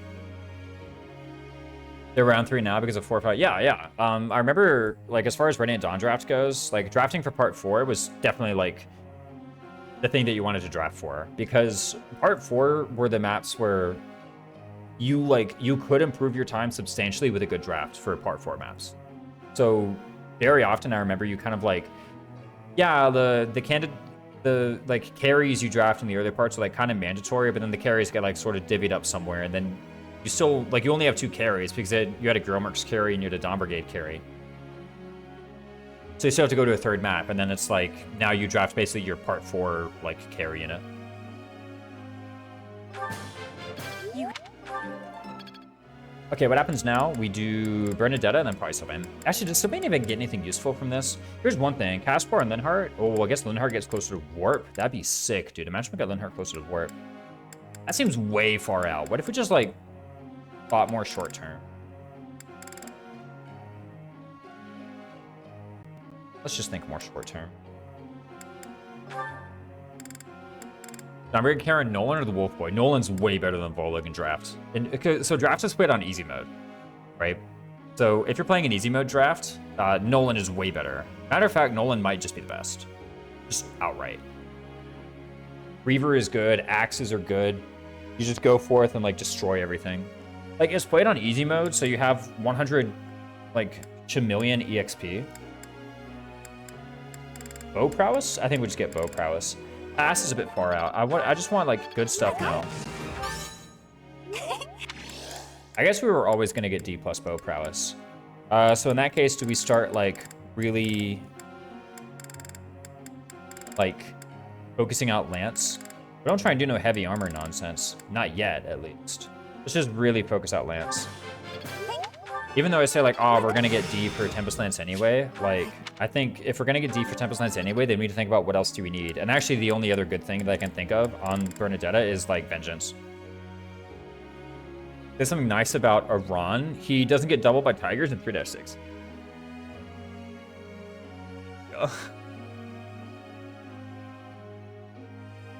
They're round 3 now because of 4 or 5. Yeah. I remember, like, as far as Radiant Dawn draft goes, like, drafting for part 4 was definitely, like, the thing that you wanted to draft for. Because part 4 were the maps where you could improve your time substantially with a good draft for part 4 maps. So, very often I remember you kind of, like, yeah, the like carries you draft in the earlier parts are like kind of mandatory, but then the carries get like sort of divvied up somewhere, and then you still like you only have 2 carries because you had a Grillmercs carry and you had a Dawn Brigade carry. So you still have to go to a 3rd map, and then it's like now you draft basically your part 4 like carry in it. Okay, what happens now? We do Bernadetta and then probably Sylvain. Actually, does Sylvain even get anything useful from this? Here's one thing. Caspar and Linhardt. Oh, well, I guess Linhardt gets closer to Warp. That'd be sick, dude. Imagine we got Linhardt closer to Warp. That seems way far out. What if we just, like, bought more short term? Let's just think more short term. I'm going to carry Nolan or the Wolf Boy. Nolan's way better than Volug in draft. And so draft is played on easy mode, right? So if you're playing an easy mode draft, Nolan is way better. Matter of fact, Nolan might just be the best, just outright. Reaver is good. Axes are good. You just go forth and like destroy everything. Like it's played on easy mode, so you have 100 like chameleon EXP. Bow prowess? I think we just get bow prowess. Ass is a bit far out. I just want like good stuff now. I guess we were always gonna get D plus bow prowess. So in that case, do we start like really like focusing out Lance? We don't try and do no heavy armor nonsense. Not yet, at least. Let's just really focus out Lance. Even though I say like, oh, we're gonna get D for Tempest Lance anyway, like, I think if we're gonna get D for Tempest Lance anyway, then we need to think about what else do we need. And actually, the only other good thing that I can think of on Bernadetta is like Vengeance. There's something nice about Iran. He doesn't get doubled by Tigers in 3-6.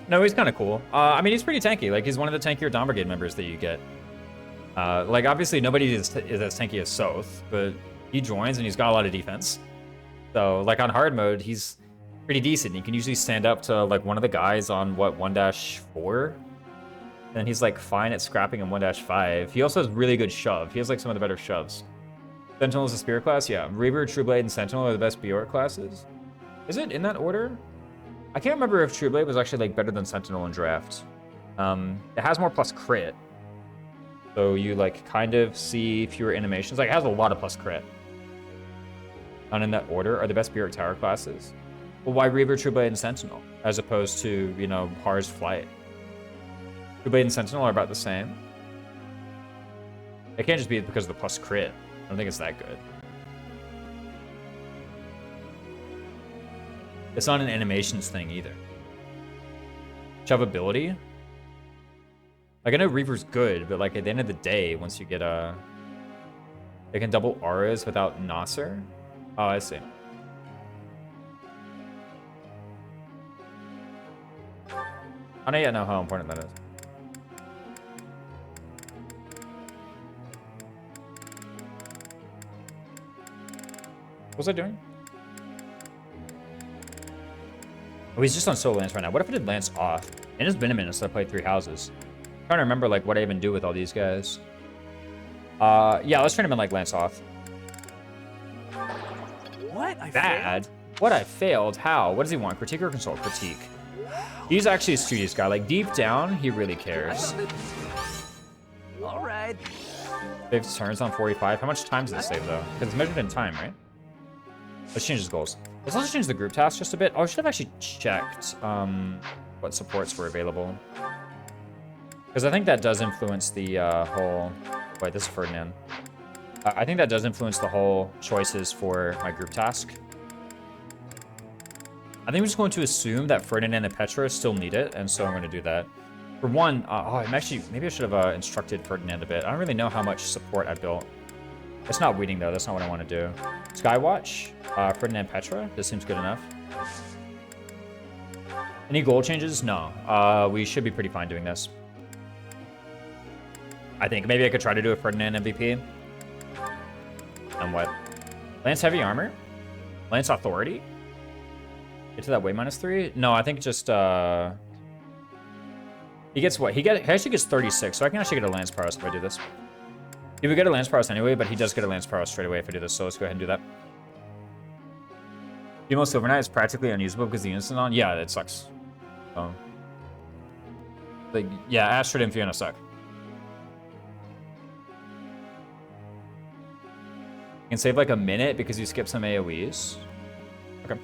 No, he's kind of cool. I mean, he's pretty tanky. Like, he's one of the tankier Dawn Brigade members that you get. Like, obviously, nobody is as tanky as Soth, but he joins and he's got a lot of defense. So, like, on hard mode, he's pretty decent. He can usually stand up to, like, one of the guys on, what, 1-4? And he's, like, fine at scrapping in 1-5. He also has really good shove. He has, like, some of the better shoves. Sentinel is a spear class? Yeah. Reaver, Trueblade, and Sentinel are the best Bjork classes. Is it in that order? I can't remember if Trueblade was actually, like, better than Sentinel in draft. It has more plus crit. So you, like, kind of see fewer animations. Like, it has a lot of plus crit. Not in that order. Are the best Bjork Tower classes? Well, why Reaver, Trueblade, and Sentinel? As opposed to, you know, Har's Flight. Trueblade and Sentinel are about the same. It can't just be because of the plus crit. I don't think it's that good. It's not an animations thing either. Shove ability? Like, I know Reaver's good, but like at the end of the day, once you get they can double auras without Nasser. Oh, I see. I don't yet know how important that is. What was I doing? Oh, he's just on solo Lance right now. What if I did Lance off? And it's been a minute since I played 3 houses. I'm trying to remember like what I even do with all these guys. Yeah, let's turn him in like Lance off. What? I Bad? failed? What? I failed? How? What does he want? Critique or consult? Critique. He's actually a studious guy. Like, deep down, he really cares. All right. Saves turns on 45. How much time does it save, though? Because it's measured in time, right? Let's change his goals. Let's also change the group task just a bit. Oh, I should have actually checked what supports were available. Because I think that does influence the whole... Wait, this is Ferdinand. I think that does influence the whole choices for my group task. I think we're just going to assume that Ferdinand and Petra still need it, and so I'm going to do that. For one, I'm actually... Maybe I should have instructed Ferdinand a bit. I don't really know how much support I built. It's not weeding, though. That's not what I want to do. Skywatch, Ferdinand, Petra. This seems good enough. Any goal changes? No. We should be pretty fine doing this. I think. Maybe I could try to do a Ferdinand MVP. And what? Lance Heavy Armor? Lance Authority? Get to that weight -3? No, I think just, he gets what? He actually gets 36, so I can actually get a Lance Prowess if I do this. He would get a Lance Prowess anyway, but he does get a Lance Prowess straight away if I do this, so let's go ahead and do that. Female Silver Knight is practically unusable because the unit's on? Yeah, it sucks. Like, yeah, Astrid and Fiona suck. You can save like a minute because you skip some AoEs. Okay.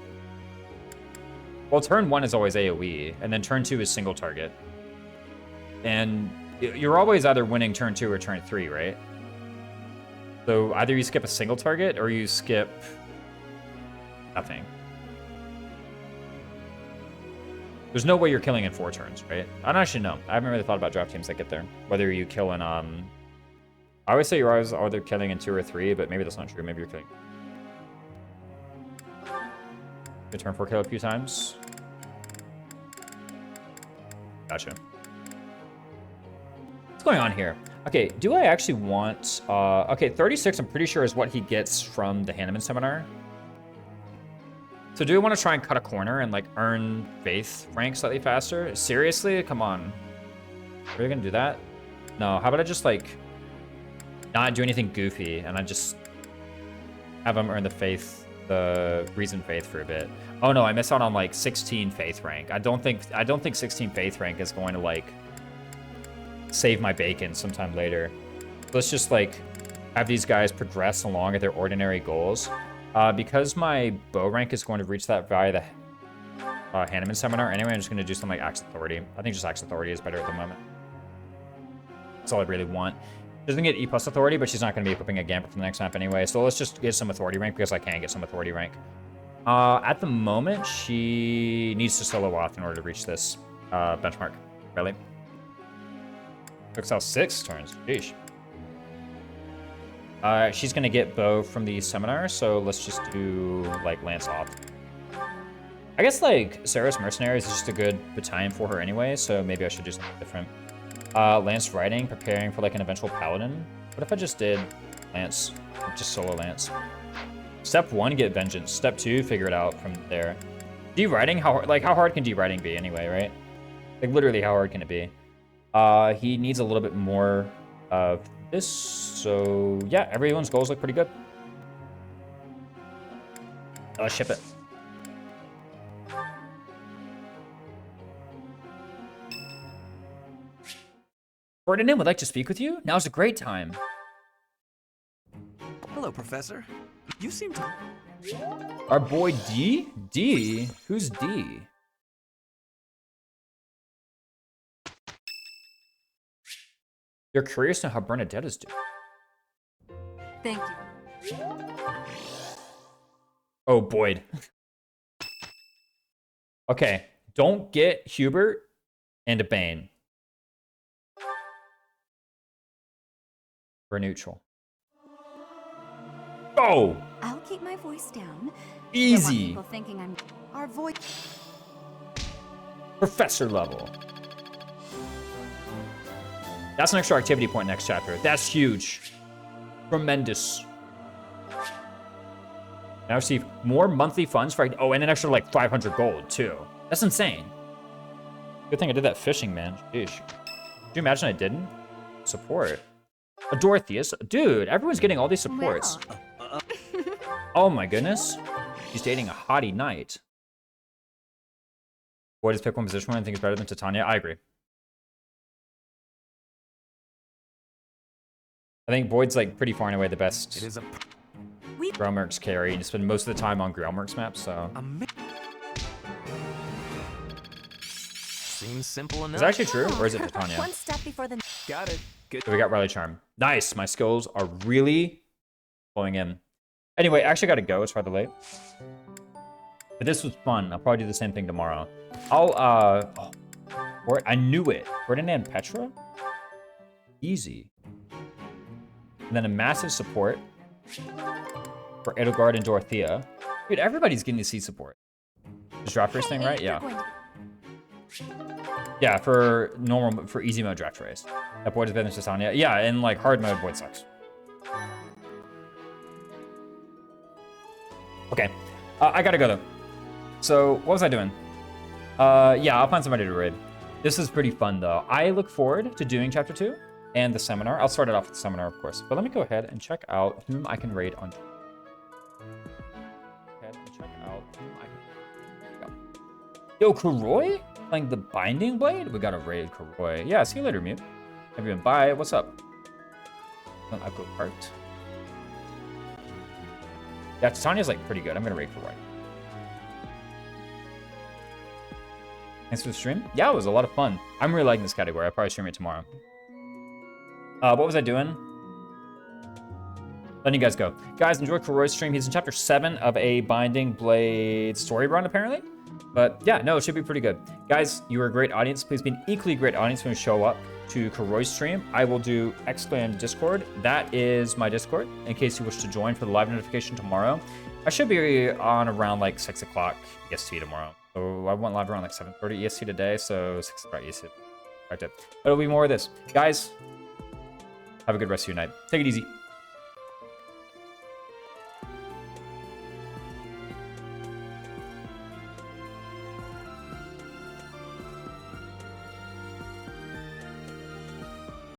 Well, turn 1 is always AoE, and then turn 2 is single target. And you're always either winning turn 2 or turn 3, right? So either you skip a single target or you skip nothing. There's no way you're killing in 4 turns, right? I don't actually know. I haven't really thought about draft teams that get there. Whether you kill in, I always say you're always either killing in 2 or 3, but maybe that's not true. Maybe you're killing. Good turn 4 kill a few times. Gotcha. What's going on here? Okay, do I actually want... okay, 36 I'm pretty sure is what he gets from the Hanneman seminar. So do we want to try and cut a corner and like earn faith rank slightly faster? Seriously? Come on. Are we gonna do that? No, how about I just like not do anything goofy and I just have him earn the faith, the reason faith for a bit. Oh no, I missed out on like 16 faith rank. I don't think 16 faith rank is going to like save my bacon sometime later. Let's just like have these guys progress along at their ordinary goals. Because my bow rank is going to reach that via the Hanneman seminar anyway, I'm just going to do something like Axe Authority. I think just Axe Authority is better at the moment. That's all I really want. She doesn't get E+ Authority, but she's not going to be equipping a Gambit for the next map anyway, so let's just get some Authority rank because I can get some Authority rank. At the moment, she needs to solo off in order to reach this benchmark. Really? Looks out 6 turns. Sheesh. She's gonna get bow from the seminar, so let's just do like Lance off. I guess like Sarah's Mercenaries is just a good battalion for her anyway, so maybe I should do something different. Lance riding, preparing for like an eventual paladin. What if I just did Lance, just solo Lance? Step 1, get vengeance. Step 2, figure it out from there. D-riding, how hard can D-riding be anyway, right? Like literally, how hard can it be? He needs a little bit more of this, so yeah, everyone's goals look pretty good. Let's ship it. Ferdinand would like to speak with you. Now's a great time. Hello, Professor. You seem to... Our boy D? D? Who's D? You're curious to know how Bernadette is doing. Thank you. Oh, Boyd. Okay, don't get Hubert and a Bane. We're neutral. Go! I'll keep my voice down. Easy. Don't want people thinking I'm our voice. Professor level. That's an extra activity point next chapter. That's huge. Tremendous. Now receive more monthly funds for, oh, and an extra like 500 gold too. That's insane. Good thing I did that fishing, man. Sheesh. Could you imagine I didn't? Support. A Dorotheus. Dude, everyone's getting all these supports. Oh my goodness. He's dating a hottie knight. Boy, just pick one position one. I think it's better than Titania. I agree. I think Boyd's like pretty far and away the best. It is a Grelmerk's carry, and you spend most of the time on Grelmerk's map, so. Seems simple enough. Is that actually true, or is it Titania? One step before the. Got it. Good. So we got Riley Charm. Nice. My skills are really flowing in. Anyway, I actually got to go. It's rather late. But this was fun. I'll probably do the same thing tomorrow. I knew it. Ferdinand Petra? Easy. And then a massive support for Edelgard and Dorothea. Dude, everybody's getting to see support. This draft race thing, right? Yeah. Yeah, for normal, for easy mode draft race. That Boyd is better than Titania. Yeah, in like hard mode, Boyd sucks. Okay, I gotta go though. So, what was I doing? Yeah, I'll find somebody to raid. This is pretty fun though. I look forward to doing chapter 2 and the seminar. I'll start it off with the seminar, of course. But let me go ahead and check out whom I can raid on. Yo, Kuroi? Playing the Binding Blade? We gotta raid Kuroi. Yeah, see you later, Mute. Have you been by? What's up? I'll go cart. Yeah, Titania's like pretty good. I'm gonna raid Kuroi. Thanks for the stream. Yeah, it was a lot of fun. I'm really liking this category. I'll probably stream it tomorrow. What was I doing? Letting you guys go. Guys, enjoy Kuroi's stream. He's in chapter 7 of a Binding Blade story run, apparently. But yeah, no, it should be pretty good. Guys, you are a great audience. Please be an equally great audience when you show up to Kuroi's stream. I will do Exclam Discord. That is my Discord, in case you wish to join for the live notification tomorrow. I should be on around like 6 o'clock EST tomorrow. So I went live around like 7:30 EST today, so 6 o'clock EST. But it'll be more of this. Guys, have a good rest of your night. Take it easy.